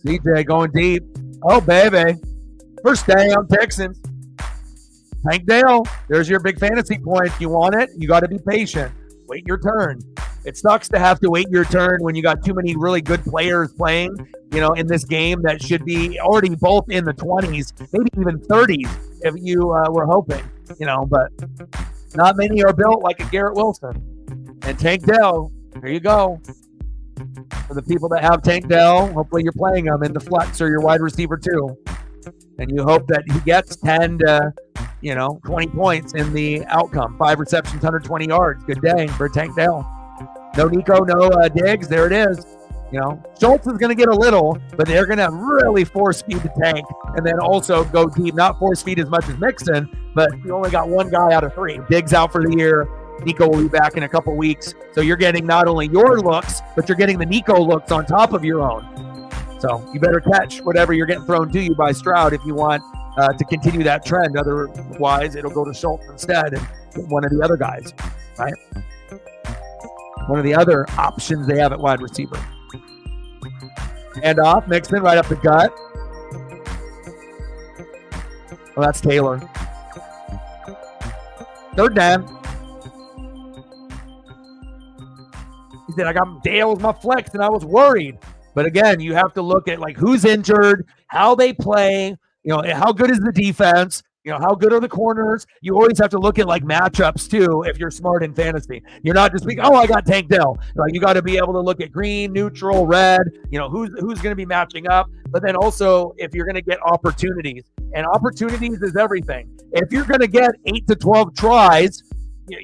CJ going deep. Oh, baby. First down, Texans. Tank Dale, there's your big fantasy point. You want it? You got to be patient. Wait your turn. It sucks to have to wait your turn when you got too many really good players playing, in this game that should be already both in the 20s, maybe even 30s if you were hoping, but not many are built like a Garrett Wilson. And Tank Dell, there you go. For the people that have Tank Dell, hopefully you're playing him in the flex or your wide receiver too. And you hope that he gets 10 to, 20 points in the outcome. 5 receptions, 120 yards. Good day for Tank Dell. No Nico, no Diggs. There it is. Schultz is going to get a little, but they're going to really force feed the Tank and then also go deep. Not force feed as much as Mixon, but you only got one guy out of 3. Diggs out for the year. Nico will be back in a couple weeks. So you're getting not only your looks, but you're getting the Nico looks on top of your own. So you better catch whatever you're getting thrown to you by Stroud if you want to continue that trend. Otherwise, it'll go to Schultz instead and one of the other guys, right? One of the other options they have at wide receiver. Hand off, Mixon right up the gut. Oh, that's Taylor. Third down. He said, I got Dale as my flex, and I was worried. But again, you have to look at like who's injured, how they play, how good is the defense, how good are the corners. You always have to look at like matchups too if you're smart in fantasy. You're not just being, I got Tank Dell. Like you got to be able to look at green, neutral, red, who's going to be matching up. But then also if you're going to get opportunities, and opportunities is everything. If you're going to get 8 to 12 tries,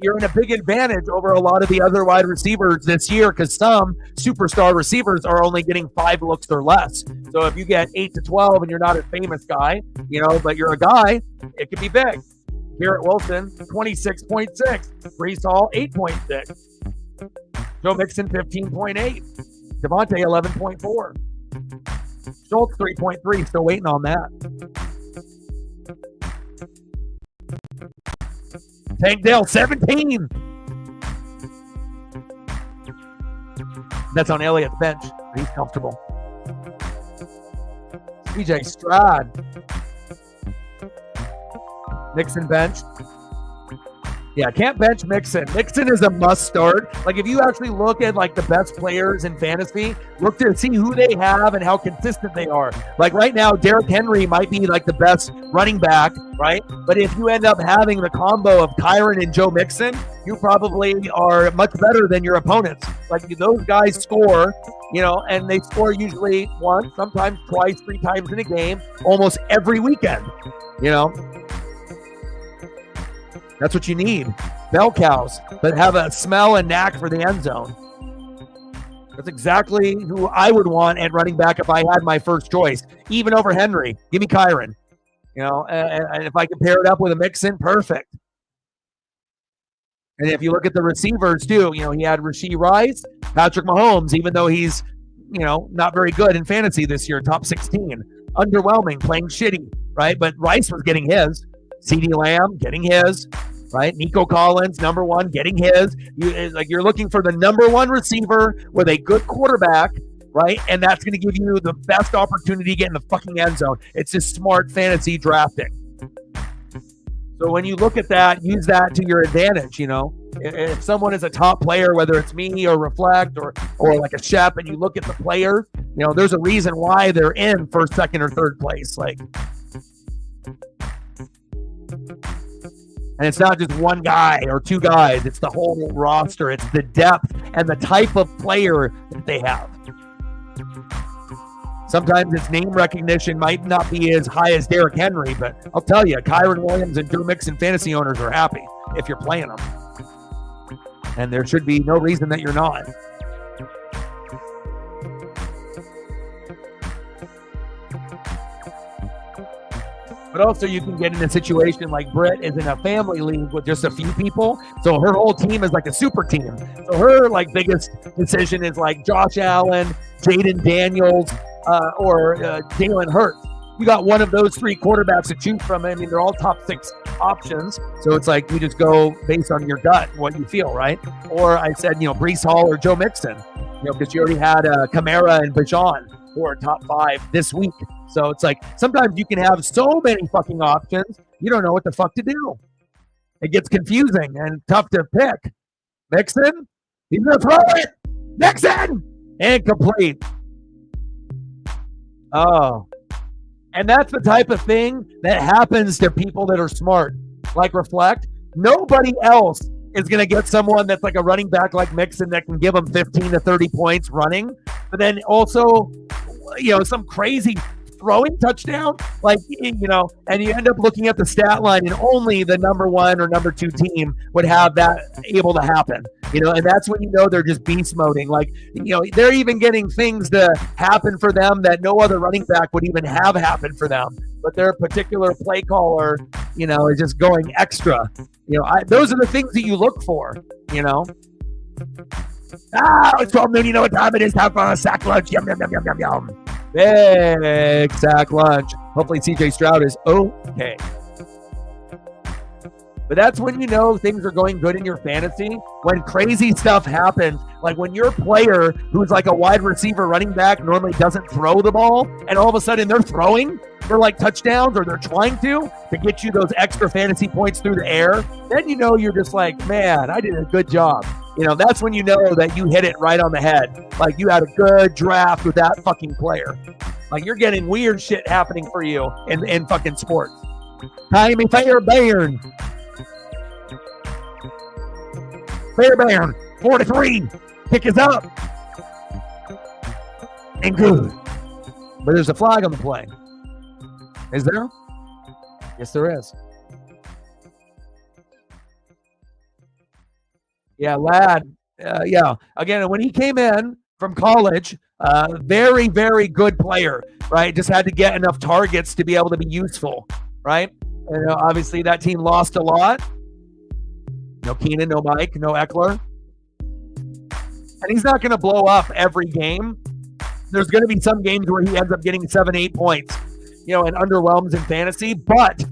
you're in a big advantage over a lot of the other wide receivers this year because some superstar receivers are only getting 5 looks or less. So if you get 8 to 12 and you're not a famous guy, but you're a guy, it could be big. Garrett Wilson, 26.6. Breece Hall, 8.6. Joe Mixon, 15.8. Devontae, 11.4. Schultz, 3.3. Still waiting on that. Tank Dell, 17. That's on Elliott's bench. He's comfortable. CJ Stroud. Mixon bench. Yeah, can't bench Mixon. Mixon is a must start. Like, if you actually look at like the best players in fantasy, look to see who they have and how consistent they are. Like right now, Derrick Henry might be like the best running back, right? But if you end up having the combo of Kyren and Joe Mixon, you probably are much better than your opponents. Like, those guys score, and they score usually once, sometimes twice, 3 times in a game, almost every weekend, That's what you need. Bell cows that have a smell and knack for the end zone. That's exactly who I would want at running back if I had my first choice, even over Henry. Give me Kyren. And if I can pair it up with a Mixon, perfect. And if you look at the receivers too, he had Rashee Rice, Patrick Mahomes, even though he's, not very good in fantasy this year, top 16. Underwhelming, playing shitty, right? But Rice was getting his. CeeDee Lamb getting his, right? Nico Collins, number 1, getting his. You're looking for the number 1 receiver with a good quarterback, right? And that's going to give you the best opportunity to get in the fucking end zone. It's just smart fantasy drafting. So when you look at that, use that to your advantage, If someone is a top player, whether it's me or Reflect or like a Shep, and you look at the player, there's a reason why they're in first, second, or third place. And it's not just one guy or 2 guys. It's the whole roster. It's the depth and the type of player that they have. Sometimes its name recognition might not be as high as Derrick Henry, but I'll tell you, Kyren Williams and Joe Mixon fantasy owners are happy if you're playing them. And there should be no reason that you're not. But also you can get in a situation like Britt is in a family league with just a few people. So her whole team is like a super team. So her biggest decision is like Josh Allen, Jaden Daniels, or Jalen Hurts. You got one of those 3 quarterbacks to choose from. I mean, they're all top 6 options. So it's like you just go based on your gut, what you feel, right? Or I said, Breece Hall or Joe Mixon, because you already had Kamara and Bijan who are top 5 this week. So it's like sometimes you can have so many fucking options, you don't know what the fuck to do. It gets confusing and tough to pick. Mixon, he's going to throw it. Mixon, incomplete. Oh, and that's the type of thing that happens to people that are smart, like Reflect. Nobody else is going to get someone that's like a running back like Mixon that can give them 15 to 30 points running, but then also, some crazy throwing touchdown, and you end up looking at the stat line and only the number 1 or number 2 team would have that able to happen, and that's when they're just beast moding. They're even getting things to happen for them that no other running back would even have happen for them, but their particular play caller, is just going extra. Those are the things that you look for, it's 12 noon. You know what time it is? Time for a sack lunch. Yum, yum, yum, yum, yum, yum. Big sack lunch. Hopefully CJ Stroud is okay. But that's when things are going good in your fantasy, when crazy stuff happens. Like when your player who's like a wide receiver running back normally doesn't throw the ball, and all of a sudden they're throwing for like touchdowns, or they're trying to get you those extra fantasy points through the air. Then you're just like, man, I did a good job. That's when that you hit it right on the head. Like you had a good draft with that fucking player. Like you're getting weird shit happening for you in fucking sports. Timmy Fairbairn. Fairbairn, 43. Kick is up. And good. But there's a flag on the play. Is there? Yes, there is. Yeah, Ladd. Yeah. Again, when he came in from college, very, very good player, right? Just had to get enough targets to be able to be useful, right? And obviously that team lost a lot. No Keenan, no Mike, no Eckler. And he's not going to blow up every game. There's going to be some games where he ends up getting 7-8 points, and underwhelms in fantasy. But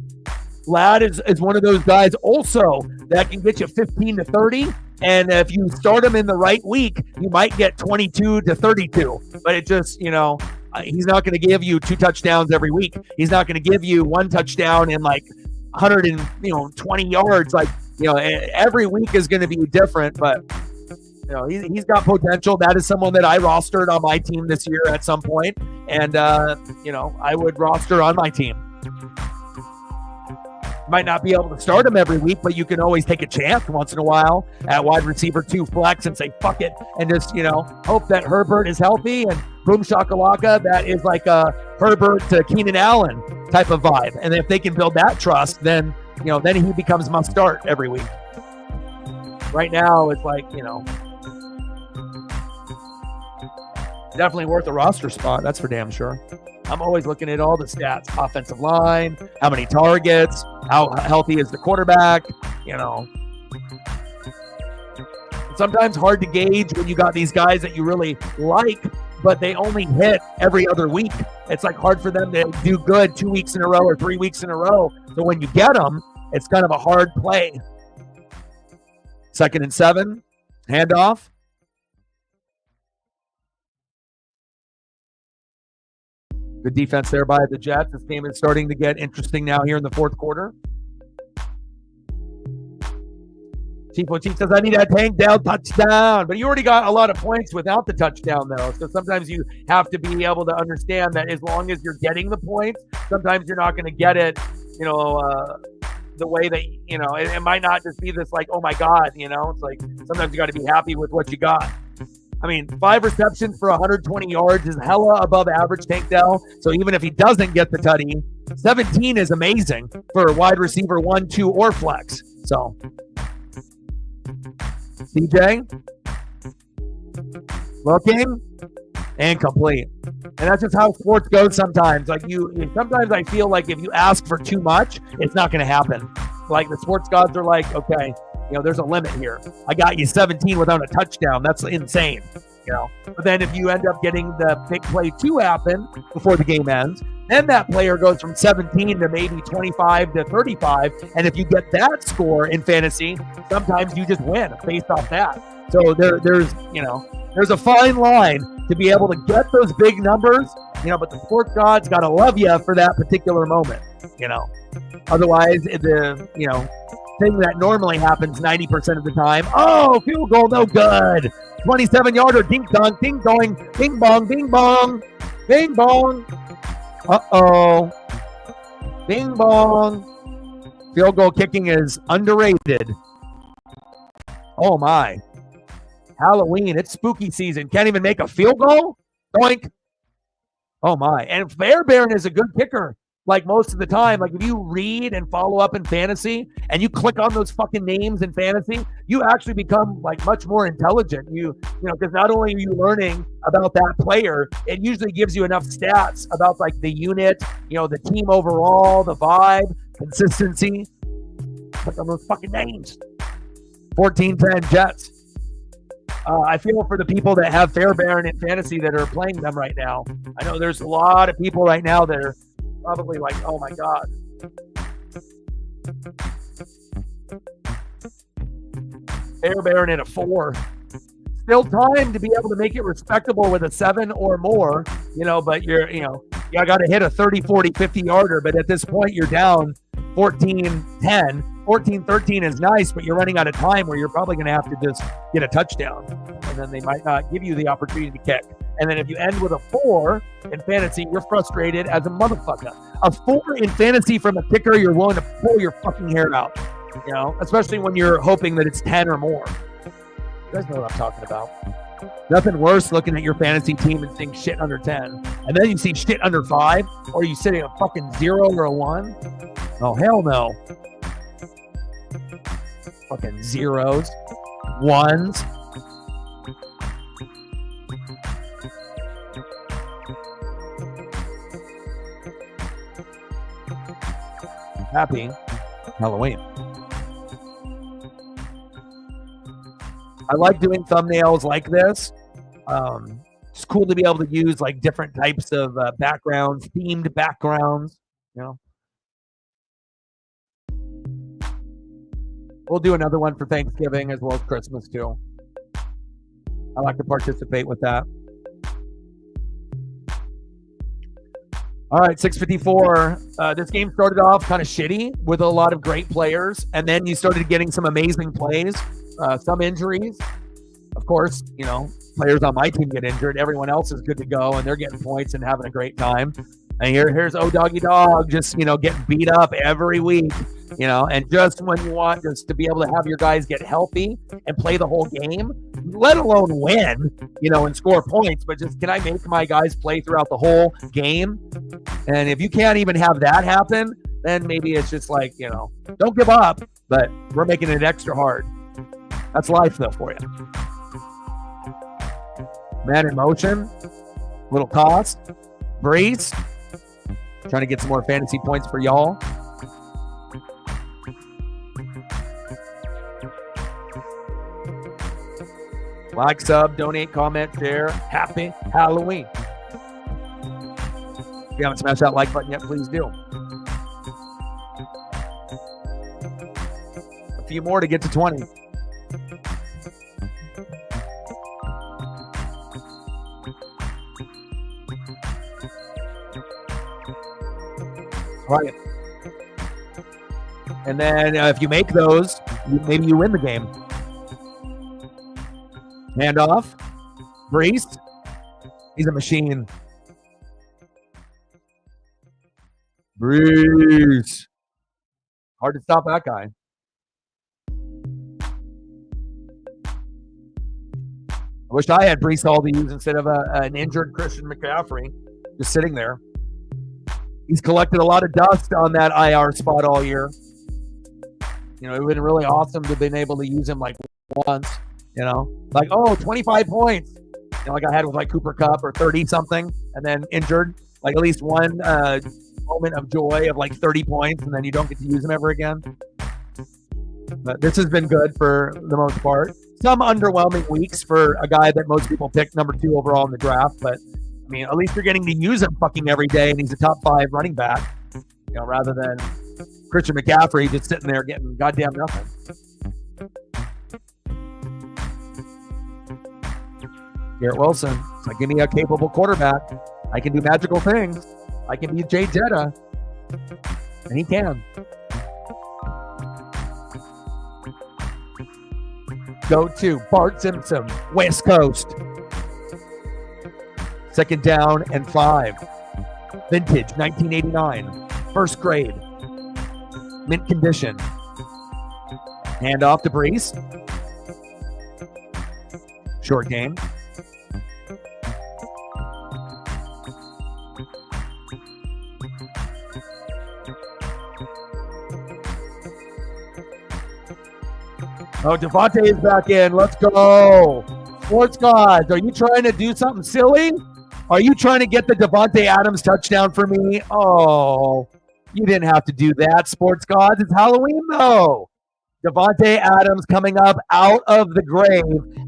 Ladd is one of those guys also that can get you 15 to 30. And if you start him in the right week, you might get 22 to 32. But it just, he's not going to give you 2 touchdowns every week. He's not going to give you 1 touchdown in like 120 yards. Like, every week is going to be different, but he's got potential. That is someone that I rostered on my team this year at some point, and I would roster on my team. Might not be able to start him every week, but you can always take a chance once in a while at wide receiver 2 flex and say fuck it, and just hope that Herbert is healthy, and boom shakalaka, that is like a Herbert to Keenan Allen type of vibe. And if they can build that trust, then then he becomes must start every week. Right now it's like definitely worth a roster spot, that's for damn sure. I'm always looking at all the stats: offensive line, how many targets, how healthy is the quarterback. It's sometimes hard to gauge when you got these guys that you really like, but they only hit every other week. It's like hard for them to do good 2 weeks in a row or 3 weeks in a row. So when you get them, it's kind of a hard play. 2nd and 7, handoff. Good defense there by the Jets. This game is starting to get interesting now here in the 4th quarter. Chief says, I need that tank down touchdown. But you already got a lot of points without the touchdown, though. So sometimes you have to be able to understand that as long as you're getting the points, sometimes you're not going to get it, the way that, it might not just be this like, oh my God, it's like sometimes you got to be happy with what you got. I mean, 5 receptions for 120 yards is hella above average, Tank Dell. So even if he doesn't get the tutty, 17 is amazing for wide receiver 1, 2, or flex. So, CJ, looking, and complete. And that's just how sports goes sometimes. Like sometimes I feel like if you ask for too much, it's not going to happen. Like the sports gods are like, okay, there's a limit here. I got you 17 without a touchdown. That's insane. But then if you end up getting the big play 2 happen before the game ends, then that player goes from 17 to maybe 25 to 35. And if you get that score in fantasy, sometimes you just win based off that. So there's a fine line to be able to get those big numbers, but the sports gods got to love you for that particular moment, Otherwise, the, thing that normally happens 90% of the time. Oh, field goal, no good. 27-yarder, ding dong, ding dong, ding bong, ding bong, ding bong. Uh-oh. Ding bong. Field goal kicking is underrated. Oh, my. Halloween, it's spooky season. Can't even make a field goal? Doink. Oh, my. And Fairbairn is a good kicker. Like most of the time, like if you read and follow up in fantasy and you click on those fucking names in fantasy, you actually become like much more intelligent. Because not only are you learning about that player, it usually gives you enough stats about like the unit, the team overall, the vibe, consistency. Click on those fucking names. 14-10 Jets. I feel for the people that have Fairbairn in fantasy that are playing them right now. I know there's a lot of people right now that are probably like, oh my God. Fairbairn at a 4. Still time to be able to make it respectable with a 7 or more, but you got to hit a 30, 40, 50 yarder. But at this point, you're down 14-10. 14-13 is nice, but you're running out of time where you're probably going to have to just get a touchdown. And then they might not give you the opportunity to kick. And then if you end with a 4 in fantasy, you're frustrated as a motherfucker. A 4 in fantasy from a kicker, you're willing to pull your fucking hair out, especially when you're hoping that it's 10 or more. You guys know what I'm talking about. Nothing worse looking at your fantasy team and seeing shit under 10. And then you see shit under 5, or you sitting a fucking 0 or a 1. Oh, hell no. Fucking zeros, 1s. Happy Halloween. I like doing thumbnails like this. It's cool to be able to use like different types of backgrounds, themed backgrounds, We'll do another one for Thanksgiving as well as Christmas too. I like to participate with that. All right, 6:54. This game started off kind of shitty with a lot of great players, and then you started getting some amazing plays, some injuries. Of course, you know, players on my team get injured. Everyone else is good to go, and they're getting points and having a great time. And here's Doggy Dog just, you know, getting beat up every week, you know, and just when you want just to be able to have your guys get healthy and play the whole game, let alone win, you know, and score points, but just can I make my guys play throughout the whole game? And if you can't even have that happen, then maybe it's just like, you know, don't give up, but we're making it extra hard. That's life, though, for you. Man in motion, little toss, Breeze, trying to get some more fantasy points for y'all. Like, sub, donate, comment, share. Happy Halloween. If you haven't smashed that like button yet, please do. A few more to get to 20. All right. And then if you make those, maybe you win the game. Hand off. Breeze. He's a machine. Breeze. Hard to stop that guy. I wish I had Breece Hall to use instead of an injured Christian McCaffrey just sitting there. He's collected a lot of dust on that IR spot all year. You know, it would have been really awesome to have been able to use him like once, you know, like, 25 points, you know, like I had with like Cooper Kupp or 30 something and then injured, like at least one moment of joy of like 30 points and then you don't get to use him ever again. But this has been good for the most part. Some underwhelming weeks for a guy that most people picked number 2 overall in the draft, but I mean, at least you're getting to use him fucking every day, and he's a top 5 running back, you know, rather than Christian McCaffrey just sitting there getting goddamn nothing. Garrett Wilson, it's like, give me a capable quarterback. I can do magical things. I can be Jay Jetta, and he can. Go to Bart Simpson, West Coast. 2nd down and 5. Vintage, 1989. First grade. Mint condition. Hand off to Breece. Short game. Devontae is back in. Let's go. Sports gods, are you trying to do something silly? Are you trying to get the Davante Adams touchdown for me? Oh, you didn't have to do that, sports gods. It's Halloween, though. Davante Adams coming up out of the grave,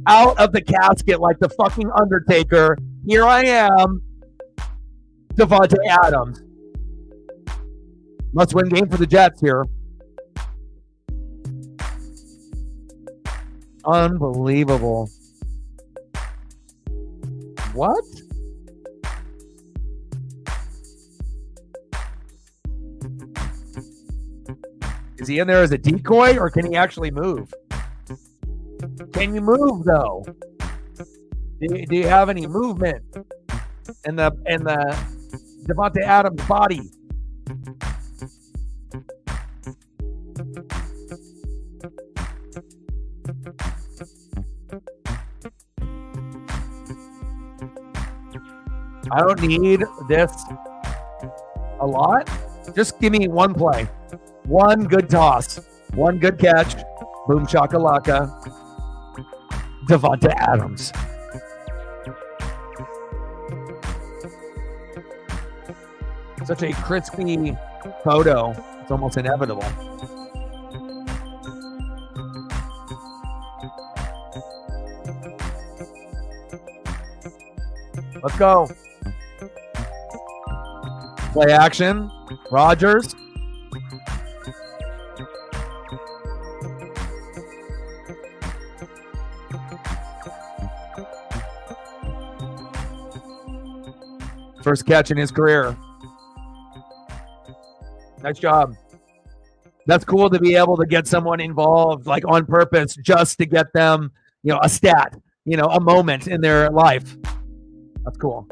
out of the casket like the fucking Undertaker. Here I am, Davante Adams. Must-win game for the Jets here. Unbelievable. What? Is he in there as a decoy, or can he actually move? Can you move, though? Do you have any movement in the Davante Adams body? I don't need this a lot. Just give me one play. One good toss. One good catch. Boom shakalaka. Davante Adams. Such a crispy photo. It's almost inevitable. Let's go. Play action. Rodgers. First catch in his career. Nice job. That's cool to be able to get someone involved like on purpose just to get them, a stat, a moment in their life. That's cool.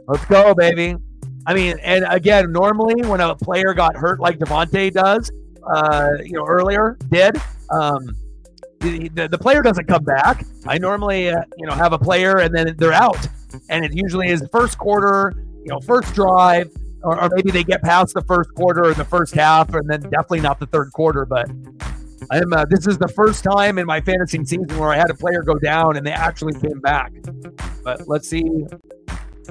Let's go, baby. I mean, and again, normally when a player got hurt like Devontae does, earlier did, the player doesn't come back. I normally, have a player and then they're out, and it usually is first quarter, first drive, or maybe they get past the first quarter or the first half, and then definitely not the third quarter. But this is the first time in my fantasy season where I had a player go down and they actually came back. But let's see.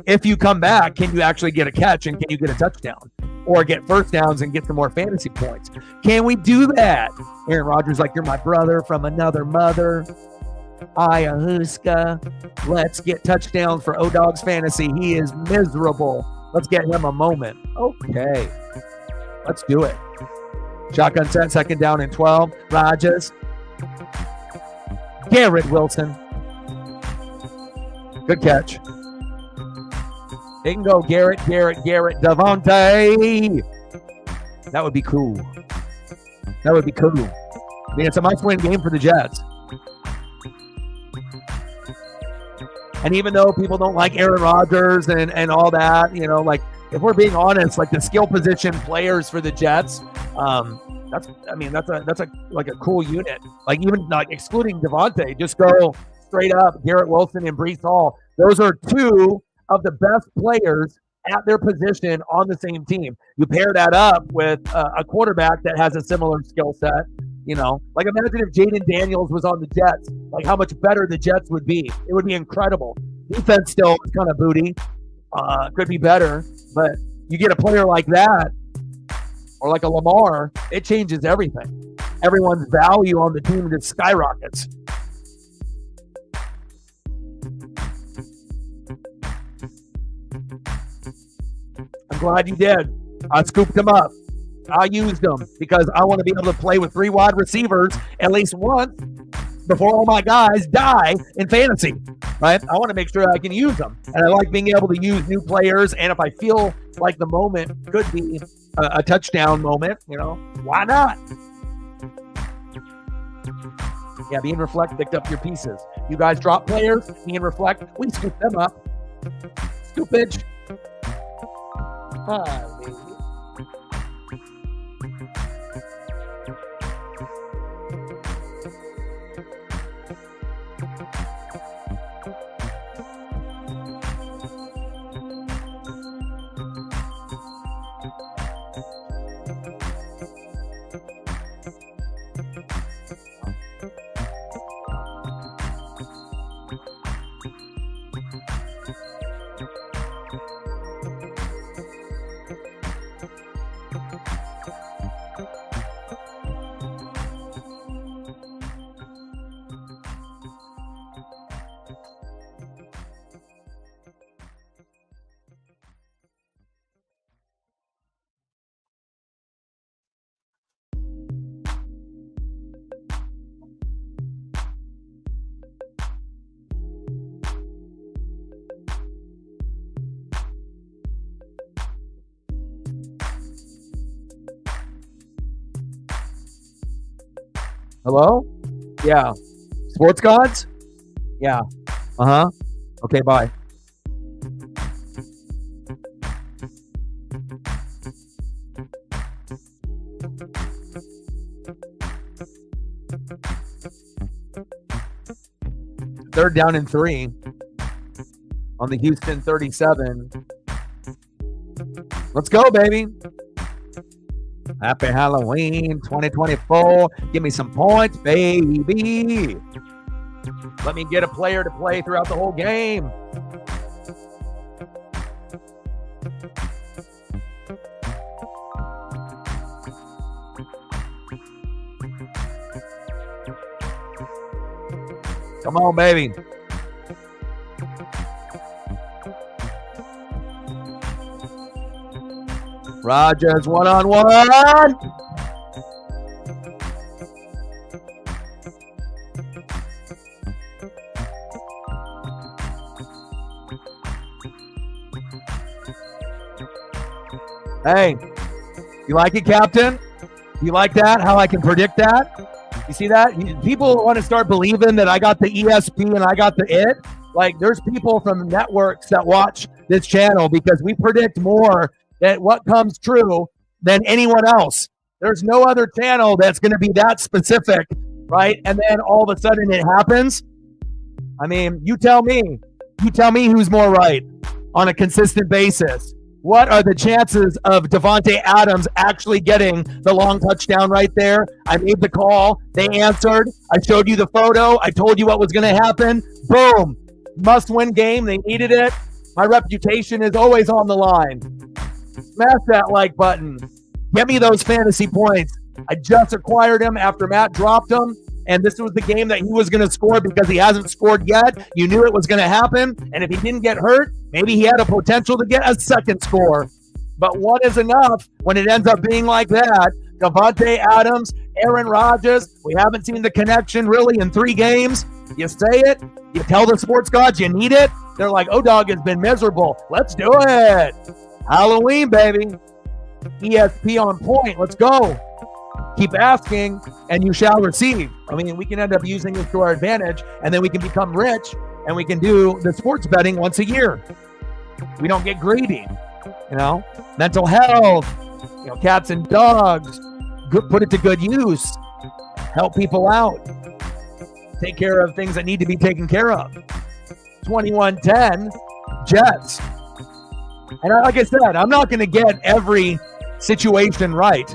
If you come back, can you actually get a catch and can you get a touchdown or get first downs and get some more fantasy points? Can we do that? Aaron Rodgers, like, you're my brother from another mother. Ayahuasca. Let's get touchdowns for O-Dog's fantasy. He is miserable. Let's get him a moment. Okay. Let's do it. Shotgun set, second down and 12. Rodgers. Garrett Wilson. Good catch. They can go Garrett, Devontae. That would be cool. I mean, it's a must-win game for the Jets. And even though people don't like Aaron Rodgers and all that, if we're being honest, like the skill position players for the Jets, that's a cool unit. Like even like excluding Devontae, just go straight up Garrett Wilson and Breece Hall. Those are two of the best players at their position on the same team. You pair that up with a quarterback that has a similar skill set, like imagine if Jaden Daniels was on the Jets, like how much better the Jets would be. It would be incredible. Defense still is kind of booty, could be better, but you get a player like that or like a Lamar, it changes everything. Everyone's value on the team just skyrockets. I'm glad you did. I scooped him up. I used them because I want to be able to play with 3 wide receivers at least once before all my guys die in fantasy, right? I want to make sure I can use them. And I like being able to use new players. And if I feel like the moment could be a touchdown moment, why not? Yeah, me and Reflect picked up your pieces. You guys drop players, me and Reflect, we scoop them up. Scoopage. Hi, baby. Hello? Yeah. Sports gods? Yeah. Uh-huh. Okay, bye. Third down and 3 on the Houston 37. Let's go, baby. Happy Halloween 2024. Give me some points, baby. Let me get a player to play throughout the whole game. Come on, baby. Rodgers one-on-one. Hey, you like it, Captain? You like that? How I can predict that? You see that? People want to start believing that I got the ESP and I got the it. Like, there's people from networks that watch this channel because we predict more that what comes true than anyone else. There's no other channel that's going to be that specific, right? And then all of a sudden it happens. I mean, you tell me who's more right on a consistent basis. What are the chances of Davante Adams actually getting the long touchdown right there? I made the call. They answered. I showed you the photo. I told you what was going to happen. Boom. Must-win game. They needed it. My reputation is always on the line. Smash that like button. Get me those fantasy points. I just acquired him after Matt dropped him, and this was the game that he was going to score because he hasn't scored yet. You knew it was going to happen, and if he didn't get hurt, maybe he had a potential to get a second score. But one is enough when it ends up being like that. Davante Adams, Aaron Rodgers, we haven't seen the connection really in 3 games. You say it, you tell the sports gods you need it. They're like, O-Dog has been miserable. Let's do it. Halloween, baby. ESP on point. Let's go. Keep asking, and you shall receive. I mean, we can end up using this to our advantage, and then we can become rich, and we can do the sports betting once a year. We don't get greedy, Mental health, cats and dogs. Put it to good use. Help people out. Take care of things that need to be taken care of. 21-10, Jets. And like I said, I'm not going to get every situation right.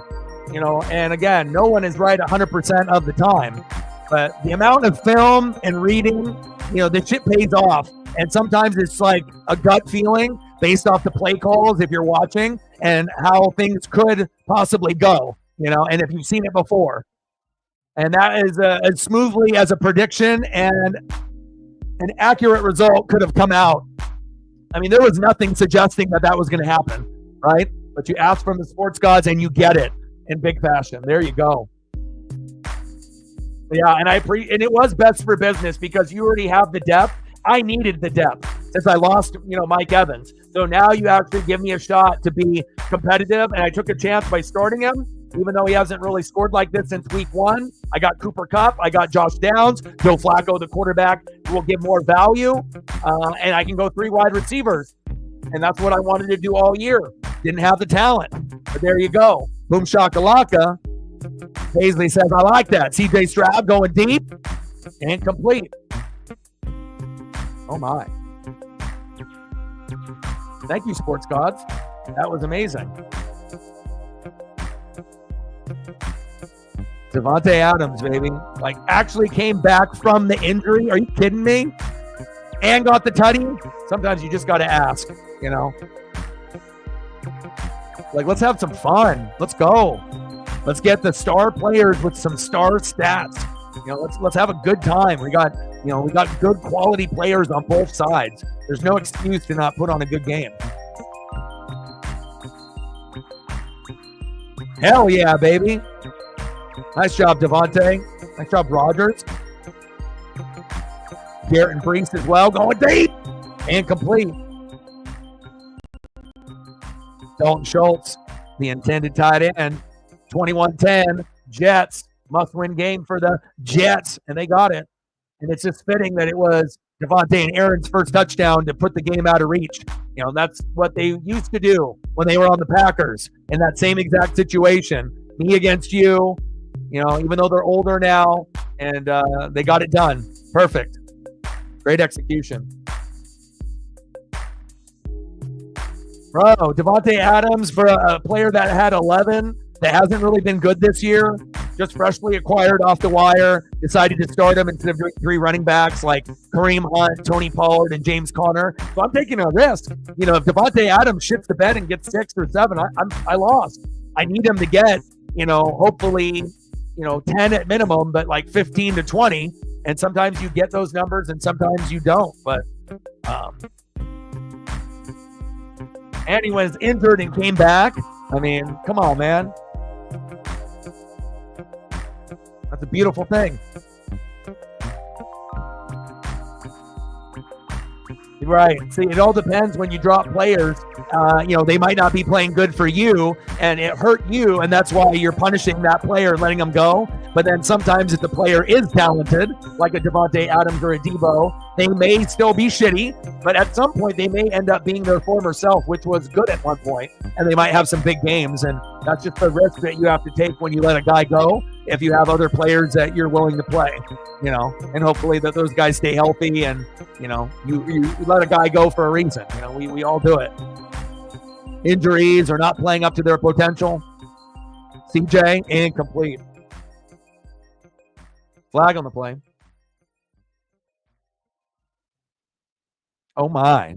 And again, no one is right 100% of the time. But the amount of film and reading, the shit pays off. And sometimes it's like a gut feeling based off the play calls if you're watching and how things could possibly go, and if you've seen it before. And that is as smoothly as a prediction and an accurate result could have come out. I mean, there was nothing suggesting that was going to happen, right? But you ask from the sports gods and you get it in big fashion. There you go. Yeah, and and it was best for business because you already have the depth. I needed the depth since I lost, Mike Evans. So now you actually give me a shot to be competitive, and I took a chance by starting him, even though he hasn't really scored like this since week 1. I got Cooper Kupp. I got Josh Downs. Joe Flacco, the quarterback, will give more value, and I can go 3 wide receivers. And that's what I wanted to do all year. Didn't have the talent, but there you go. Boom shakalaka. Paisley says, I like that. CJ Stroud going deep and complete. Oh, my. Thank you, sports gods. That was amazing. Davante Adams, baby. Like, actually came back from the injury. Are you kidding me? And got the tutty. Sometimes you just got to ask, Like, let's have some fun. Let's go. Let's get the star players with some star stats. Let's have a good time. We got good quality players on both sides. There's no excuse to not put on a good game. Hell yeah, baby. Nice job, Davante. Nice job, Rodgers. Garrett and Brees as well, going deep and complete. Dalton Schultz, the intended tight end. 21-10, Jets. Must-win game for the Jets, and they got it. And it's just fitting that it was Davante and Aaron's first touchdown to put the game out of reach. That's what they used to do when they were on the Packers in that same exact situation. Me against you, even though they're older now, and they got it done. Perfect. Great execution. Bro, Davante Adams, for a player that had 11, that hasn't really been good this year, just freshly acquired off the wire, decided to start him instead of doing 3 running backs like Kareem Hunt, Tony Pollard, and James Conner. So I'm taking a risk. If Davante Adams shits the bed and gets 6 or 7, I lost. I need him to get, hopefully, 10 at minimum, but like 15 to 20. And sometimes you get those numbers and sometimes you don't. But and he was injured and came back. I mean, come on, man. That's a beautiful thing. Right. See, it all depends when you drop players. They might not be playing good for you, and it hurt you, and that's why you're punishing that player and letting them go. But then sometimes if the player is talented, like a Devontae Adams or a Debo, they may still be shitty, but at some point they may end up being their former self, which was good at one point, and they might have some big games, and that's just the risk that you have to take when you let a guy go if you have other players that you're willing to play, and hopefully that those guys stay healthy, and you let a guy go for a reason. We all do it. Injuries or not playing up to their potential. CJ, incomplete. Flag on the play. Oh my.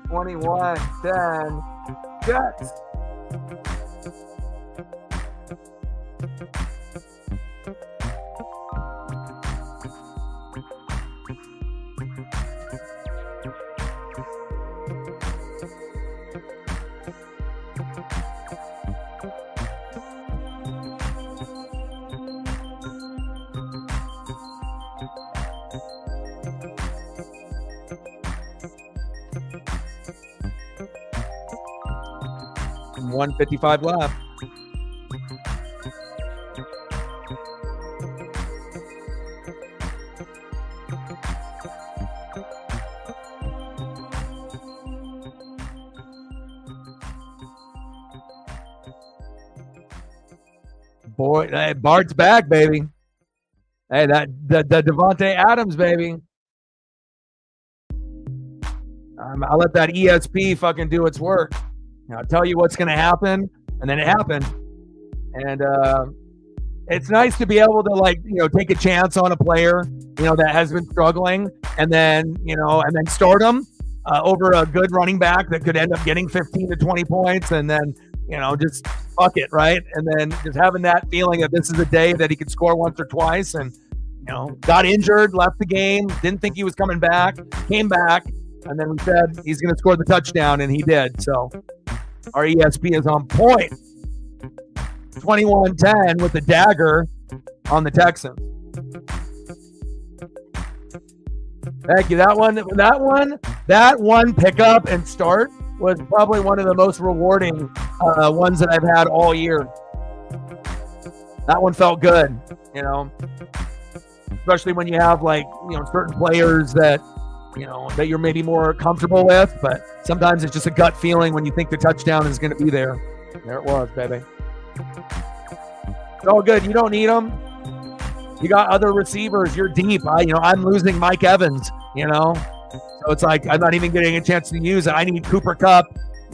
$21-10 Jets. $155 left. Boy, hey, Bart's back, baby. Hey, the Devontae Adams, baby. I'll let that ESP fucking do its work. I'll tell you what's going to happen, and then it happened. And it's nice to be able to take a chance on a player, that has been struggling, and then start them over a good running back that could end up getting 15 to 20 points, and then just fuck it, right? And then just having that feeling that this is a day that he could score once or twice, and got injured, left the game, didn't think he was coming back, came back, and then we said he's going to score the touchdown, and he did. So our ESP is on point. 21-10 with the dagger. on the Texans. Thank you. That one pickup and start was probably one of the most rewarding ones that I've had all year. That one felt good, especially when you have certain players that that you're maybe more comfortable with, but sometimes it's just a gut feeling when you think the touchdown is going to be there. There it was, baby. It's all good. You don't need them. You got other receivers. You're deep. I'm losing Mike Evans, so it's like I'm not even getting a chance to use it. I need Cooper Kupp.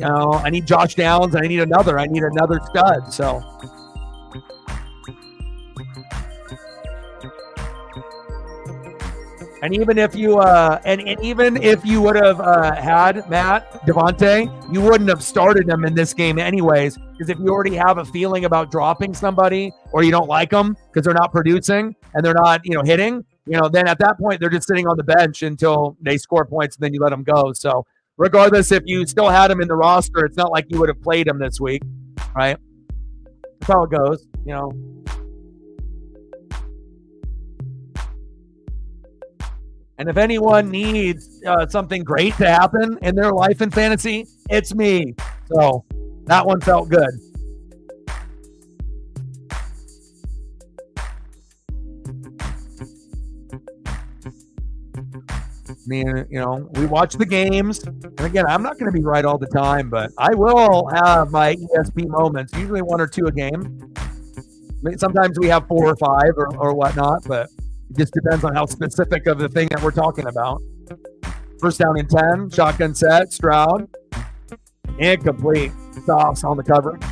I need Josh Downs. I need another stud. So. And even if you would have had Matt Devontae, you wouldn't have started him in this game anyways. Because if you already have a feeling about dropping somebody, or you don't like them because they're not producing and they're not hitting, then at that point they're just sitting on the bench until they score points and then you let them go. So regardless, if you still had them in the roster, it's not like you would have played them this week, right? That's how it goes, And if anyone needs something great to happen in their life in fantasy, it's me. So that one felt good. I mean, we watch the games. And again, I'm not going to be right all the time, but I will have my ESP moments, usually 1 or 2 a game. I mean, sometimes we have 4 or 5 or whatnot, but it just depends on how specific of the thing that we're talking about. First down and 10, shotgun set, Stroud. Incomplete. Stops on the coverage.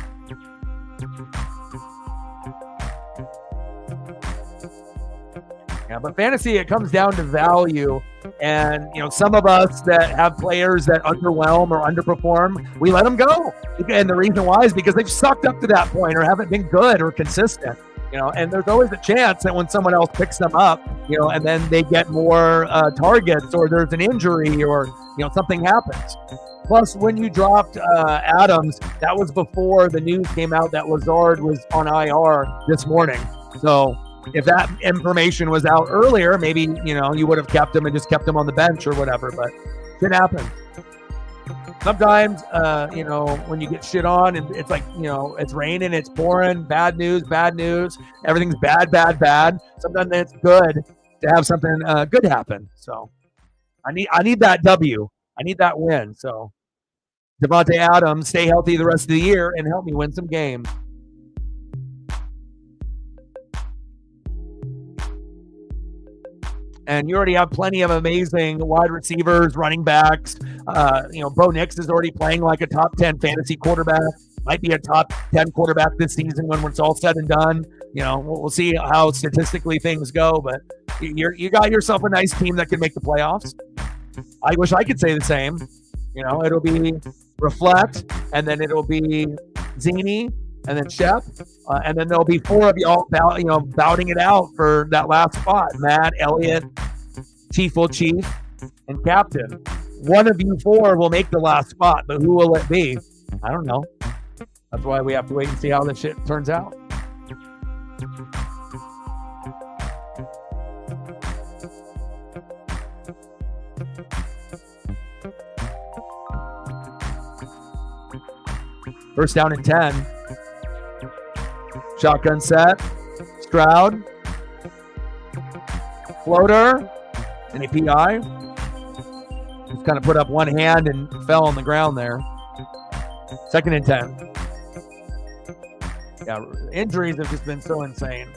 Yeah, but fantasy, it comes down to value. And, some of us that have players that underwhelm or underperform, we let them go. And the reason why is because they've sucked up to that point or haven't been good or consistent. And there's always a chance that when someone else picks them up, and then they get more targets, or there's an injury, or something happens. Plus, when you dropped Adams, that was before the news came out that Lazard was on IR this morning. So if that information was out earlier, maybe you would have kept him and just kept him on the bench or whatever. But shit happens. Sometimes, when you get shit on and it's like, it's raining, it's pouring, bad news, everything's bad. Sometimes it's good to have something good happen. So I need that W. I need that win. So Devontae Adams, stay healthy the rest of the year and help me win some games. And you already have plenty of amazing wide receivers, running backs. Bo Nix is already playing like a top 10 fantasy quarterback. Might be a top 10 quarterback this season when it's all said and done. We'll see how statistically things go. But you got yourself a nice team that can make the playoffs. I wish I could say the same. It'll be Reflect, and then it'll be Zini, and then Shep, and then there'll be 4 of y'all, bouting it out for that last spot. Matt, Elliott, Chief, and Captain. One of you 4 will make the last spot, but who will it be? I don't know. That's why we have to wait and see how this shit turns out. First down and 10. Shotgun set. Stroud. Floater. Any PI? Just kind of put up one hand and fell on the ground there. Second and 10. Yeah, injuries have just been so insane.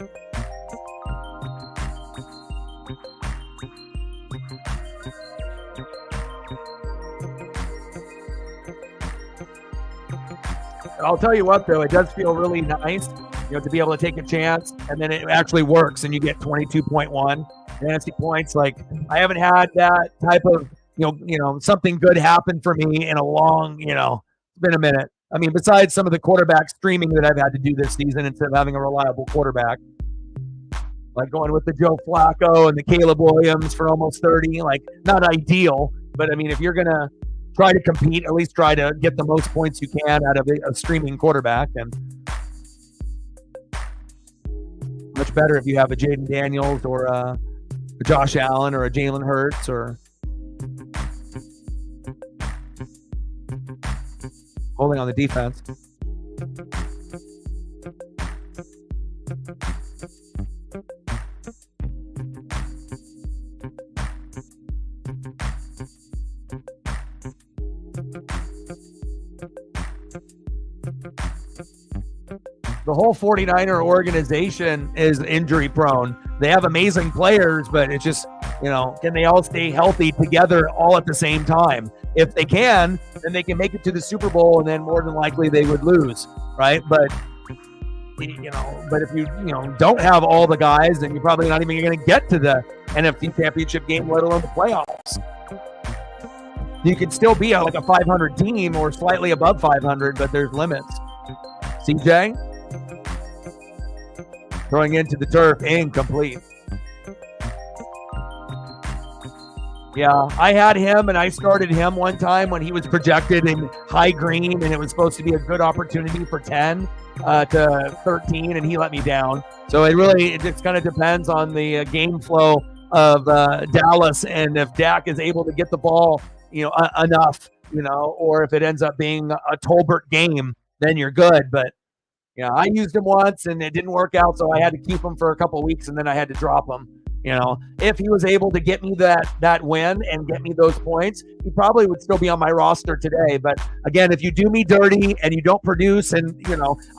I'll tell you what, though, it does feel really nice, to be able to take a chance, and then it actually works, and you get 22.1 fantasy points. Like, I haven't had that type of, something good happen for me in a long, it's been a minute. I mean, besides some of the quarterback streaming that I've had to do this season instead of having a reliable quarterback, like going with the Joe Flacco and the Caleb Williams for almost 30, like, not ideal, but I mean, if you're going to try to compete, at least try to get the most points you can out of a streaming quarterback. And much better if you have a Jaden Daniels or a Josh Allen or a Jalen Hurts or holding on the defense. The whole 49er organization is injury prone. They have amazing players, but it's just, can they all stay healthy together all at the same time? If they can, then they can make it to the Super Bowl, and then more than likely they would lose, right? But if you don't have all the guys, then you're probably not even going to get to the NFC Championship game, let alone the playoffs. You could still be like a 500 team or slightly above 500, but there's limits. CJ throwing into the turf, incomplete. Yeah, I had him, and I started him one time when he was projected in high green, and it was supposed to be a good opportunity for 10 to 13, and he let me down. So it just kind of depends on the game flow of Dallas, and if Dak is able to get the ball, enough, or if it ends up being a Tolbert game, then you're good. But yeah, I used him once and it didn't work out, so I had to keep him for a couple of weeks and then I had to drop him. If he was able to get me that win and get me those points, he probably would still be on my roster today. But again, if you do me dirty and you don't produce, and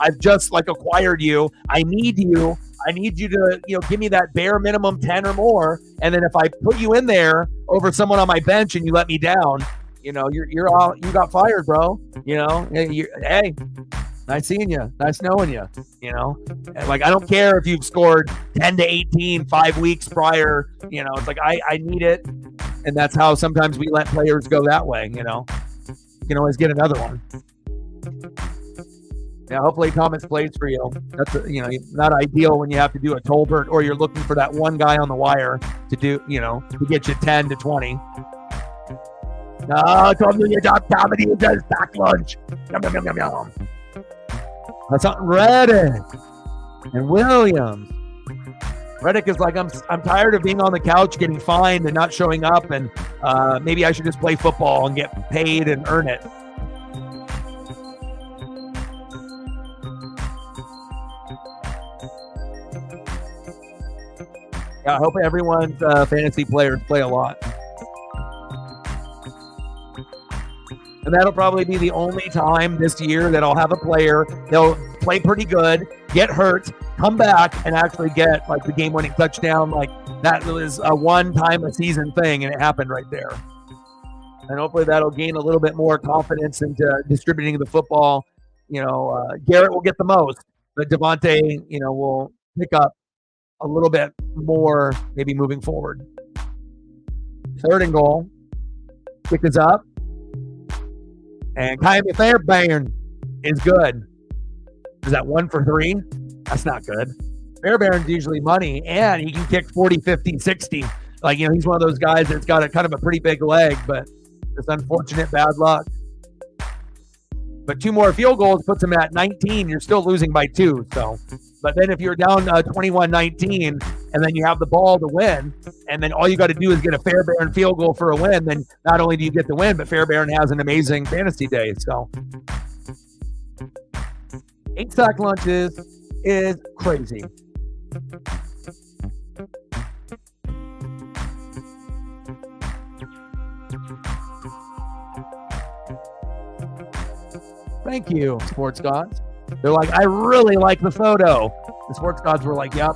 I've just acquired you, I need you to give me that bare minimum 10 or more. And then if I put you in there over someone on my bench and you let me down, you're all, you got fired, bro. Hey, nice seeing you. Nice knowing you. I don't care if you've scored 10 to 18 5 weeks prior. It's like I need it, and that's how sometimes we let players go that way. You can always get another one. Yeah, hopefully Thomas plays for you. That's not ideal when you have to do a Tolbert or you're looking for that one guy on the wire to do to get you 10 to 20. No, Tom, you got comedy does back lunch. Yum, yum, yum, yum, yum. That's not Reddick and Williams. Reddick is like, I'm tired of being on the couch getting fined and not showing up, and maybe I should just play football and get paid and earn it. Yeah, I hope everyone's fantasy players play a lot. And that'll probably be the only time this year that I'll have a player, they'll play pretty good, get hurt, come back, and actually get the game-winning touchdown. That was a one-time-a-season thing, and it happened right there. And hopefully that'll gain a little bit more confidence into distributing the football. Garrett will get the most, but Devontae, will pick up a little bit more maybe moving forward. 3rd and goal. Kick is up. And Kyrie Fairbairn is good. Is that 1 for 3? That's not good. Fairbairn's usually money, and he can kick 40, 50, 60. He's one of those guys that's got a kind of a pretty big leg, but it's unfortunate bad luck. But 2 more field goals puts him at 19. You're still losing by 2. But then if you're down 21-19 and then you have the ball to win, and then all you got to do is get a Fairbairn field goal for a win, then not only do you get the win, but Fairbairn has an amazing fantasy day. So 8 sack lunches is crazy. Thank you, Sports Gods. They're like, I really like the photo. The Sports Gods were like, yep.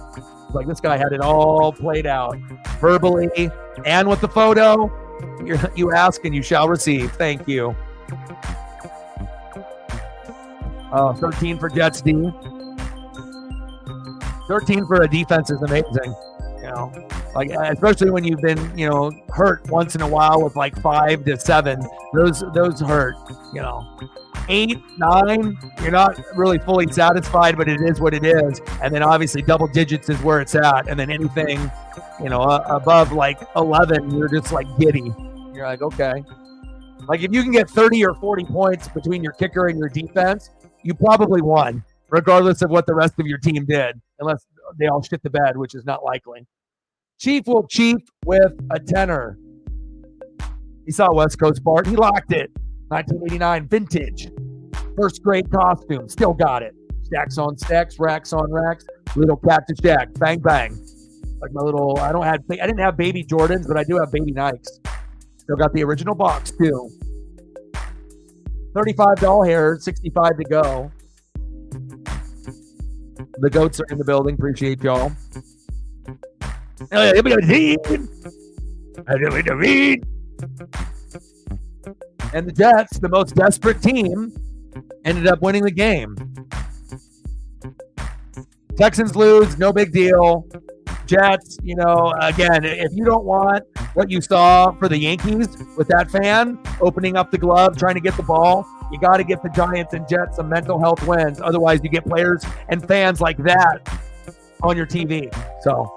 This guy had it all played out verbally and with the photo. You ask and you shall receive. Thank you. 13 for Jets D. 13 for a defense is amazing. Especially when you've been, hurt once in a while with 5 to 7. Those hurt, 8, 9, you're not really fully satisfied, but it is what it is. And then obviously double digits is where it's at. And then anything, above 11, you're just giddy. You're like, okay. If you can get 30 or 40 points between your kicker and your defense, you probably won, regardless of what the rest of your team did. Unless they all shit the bed, which is not likely. Chief will chief with a tenor. He saw West Coast Bart. He locked it. 1989 vintage. First grade costume. Still got it. Stacks on stacks, racks on racks. Little Cactus Jack. Bang, bang. Like my little, I didn't have baby Jordans, but I do have baby Nikes. Still got the original box too. 35 doll hair, 65 to go. The goats are in the building. Appreciate y'all. And the Jets, the most desperate team, ended up winning the game. Texans lose, no big deal. Jets, again, if you don't want what you saw for the Yankees with that fan opening up the glove, trying to get the ball, you got to get the Giants and Jets some mental health wins. Otherwise, you get players and fans like that on your TV. So,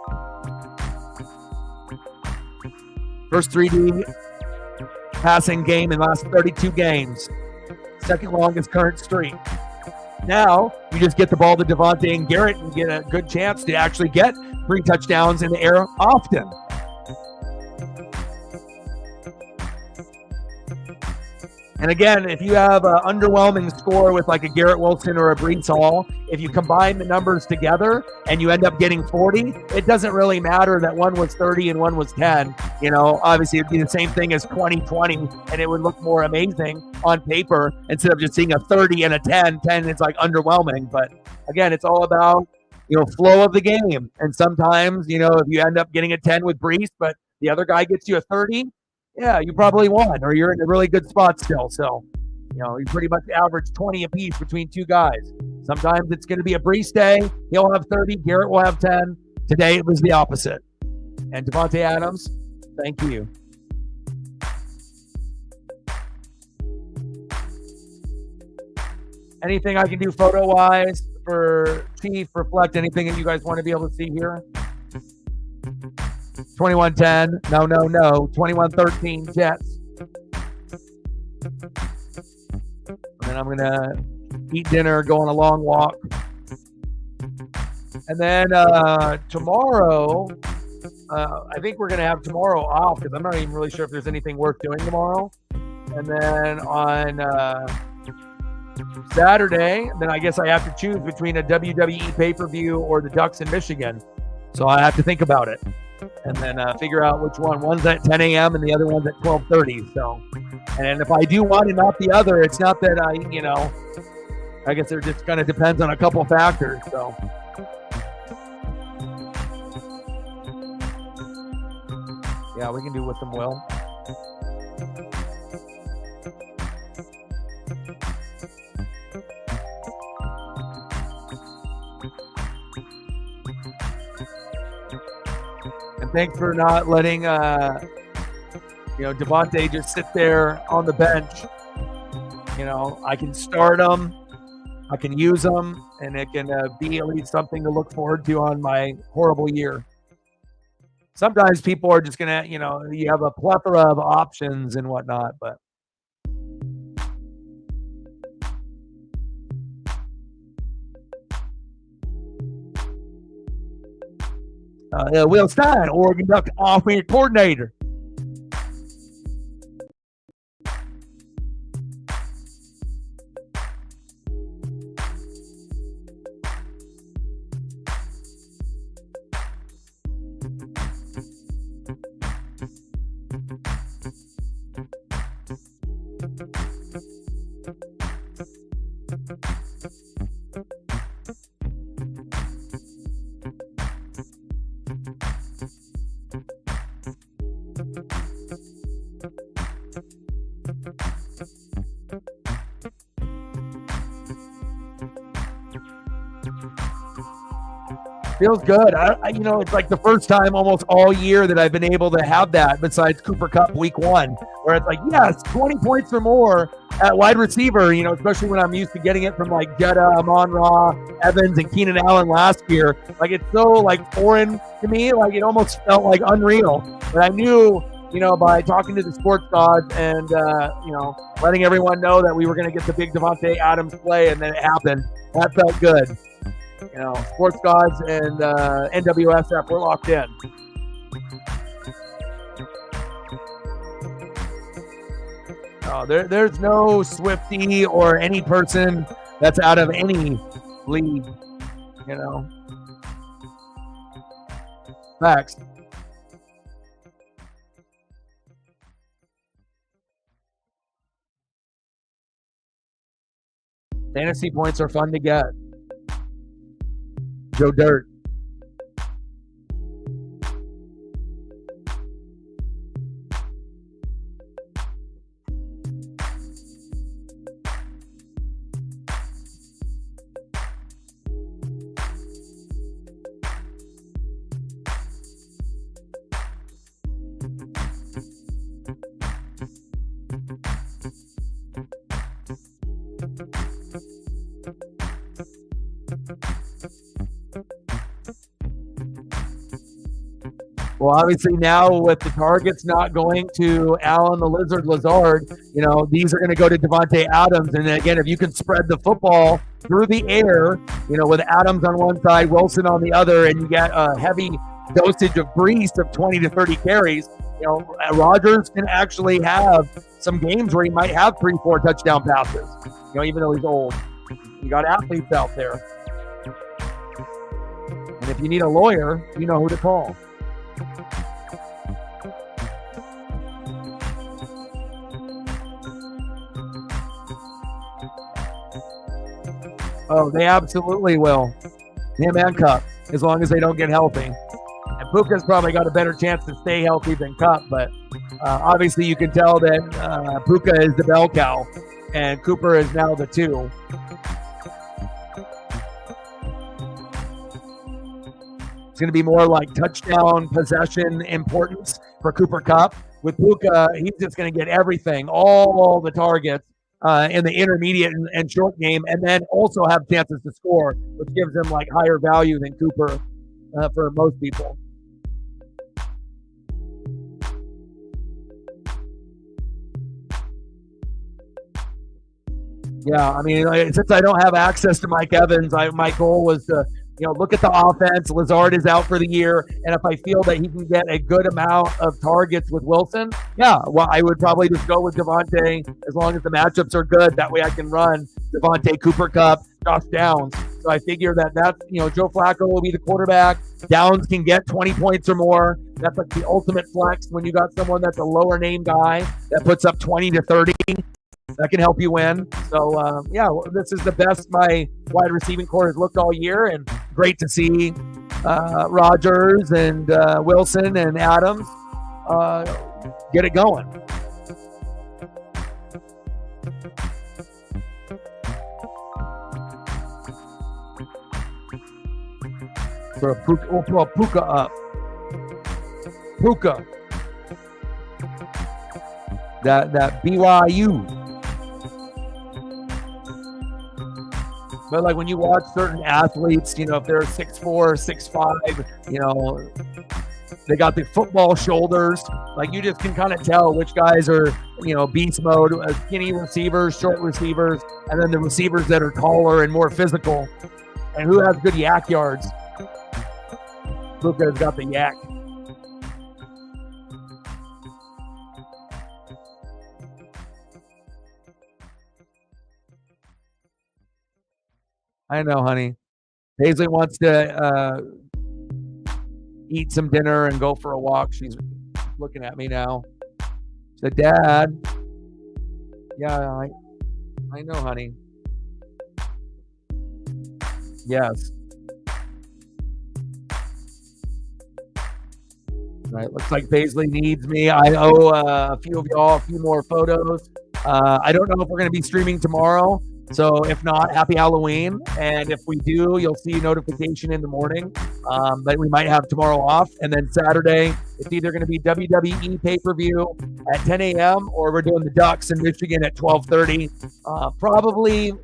first 3D passing game in the last 32 games. Second longest current streak. Now, you just get the ball to Devontae and Garrett and get a good chance to actually get 3 touchdowns in the air often. And again, if you have an underwhelming score with like a Garrett Wilson or a Breece Hall, if you combine the numbers together and you end up getting 40, it doesn't really matter that one was 30 and one was 10. Obviously it'd be the same thing as 2020, and it would look more amazing on paper instead of just seeing a 30 and a 10. 10 is like underwhelming. But again, it's all about, flow of the game. And sometimes, if you end up getting a 10 with Breece, but the other guy gets you a 30, yeah, you probably won, or you're in a really good spot still. So, you pretty much average 20 apiece between 2 guys. Sometimes it's going to be a Breece day. He'll have 30. Garrett will have 10. Today it was the opposite. And Devontae Adams, thank you. Anything I can do photo-wise for Chief, reflect anything that you guys want to be able to see here? 21-10, no. 21-13, Jets. And then I'm going to eat dinner, go on a long walk. And then tomorrow, I think we're going to have tomorrow off because I'm not even really sure if there's anything worth doing tomorrow. And then on Saturday, then I guess I have to choose between a WWE pay-per-view or the Ducks in Michigan. So I have to think about it. And then figure out which one. One's at 10 a.m. and the other one's at 12:30. So, and if I do one and not the other, it's not that I guess it just kind of depends on a couple factors. So, yeah, we can do with them, Will. Thanks for not letting Devontae just sit there on the bench. I can start him, I can use him, and it can be at least something to look forward to on my horrible year. Sometimes people are just gonna, you have a plethora of options and whatnot, but Will Stein, Oregon Ducks offensive coordinator. Feels good. It's like the first time almost all year that I've been able to have that besides Cooper Kupp week 1, where it's like, yes, 20 points or more at wide receiver, especially when I'm used to getting it from like Jetta, Amon-Ra, Evans, and Keenan Allen last year. Like, it's so like foreign to me. Like, it almost felt like unreal. But I knew, by talking to the sports gods and, letting everyone know that we were going to get the big Devontae Adams play, and then it happened. That felt good. Sports Gods and NWSF, we're locked in. There's no Swiftie or any person that's out of any league, Facts. Fantasy points are fun to get. Joe Dirt. Well, obviously now with the targets not going to Allen the Lizard Lazard, these are going to go to Devontae Adams. And again, if you can spread the football through the air, with Adams on one side, Wilson on the other, and you get a heavy dosage of Brees of 20 to 30 carries, Rodgers can actually have some games where he might have 3-4 touchdown passes, even though he's old. You got athletes out there. And if you need a lawyer, you know who to call. Oh, they absolutely will. Him and Cup, as long as they don't get healthy. And Puka's probably got a better chance to stay healthy than Cup, but obviously you can tell that Puka is the bell cow, and Cooper is now the 2. It's going to be more like touchdown possession importance for Cooper Kupp. With Puka, he's just going to get everything, all the targets in the intermediate and short game, and then also have chances to score, which gives him like higher value than Cooper for most people. Yeah, I mean, since I don't have access to Mike Evans, my goal was to look at the offense. Lazard is out for the year, and if I feel that he can get a good amount of targets with Wilson, I would probably just go with Devontae as long as the matchups are good. That way I can run Devontae, Cooper Kupp, Josh Downs. So I figure that's, Joe Flacco will be the quarterback. Downs can get 20 points or more. That's like the ultimate flex when you got someone that's a lower name guy that puts up 20 to 30. That can help you win. So, this is the best my wide receiving core has looked all year, and great to see Rodgers and Wilson and Adams get it going. We'll throw Puka up. Puka. That BYU. But like when you watch certain athletes, if they're 6'4", 6'5", they got the football shoulders. Like you just can kind of tell which guys are, beast mode, skinny receivers, short receivers, and then the receivers that are taller and more physical. And who has good yak yards? Luka's got the yak. I know, honey. Paisley wants to eat some dinner and go for a walk. She's looking at me now. She said, Dad. Yeah, I know, honey. Yes. All right, looks like Paisley needs me. I owe a few of y'all a few more photos. I don't know if we're going to be streaming tomorrow. So if not, happy Halloween. And if we do, you'll see a notification in the morning. But we might have tomorrow off. And then Saturday, it's either going to be WWE pay-per-view at 10 a.m. or we're doing the Ducks in Michigan at 12:30. Probably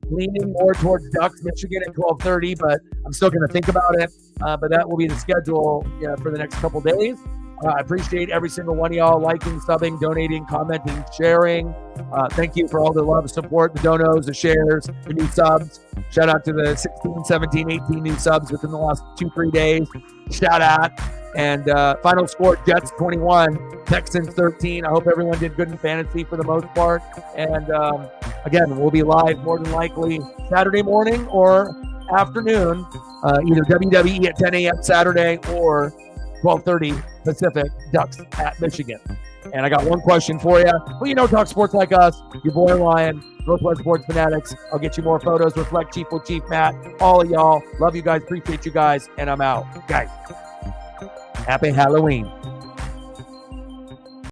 leaning more towards Ducks Michigan at 12:30, but I'm still going to think about it. But that will be the schedule for the next couple days. I appreciate every single one of y'all liking, subbing, donating, commenting, sharing. Thank you for all the love, support, the donos, the shares, the new subs. Shout out to the 16, 17, 18 new subs within the last 2-3 days. Shout out. And final score, Jets 21, Texans 13. I hope everyone did good in fantasy for the most part. And again, we'll be live more than likely Saturday morning or afternoon, either WWE at 10 a.m. Saturday or 12:30 Pacific, Ducks at Michigan. And I got one question for you. Well, you know, talk sports like us, your boy Ryan, Northwest Sports Fanatics. I'll get you more photos. Reflect Chief with Chief Matt. All of y'all. Love you guys. Appreciate you guys. And I'm out. Guys, happy Halloween.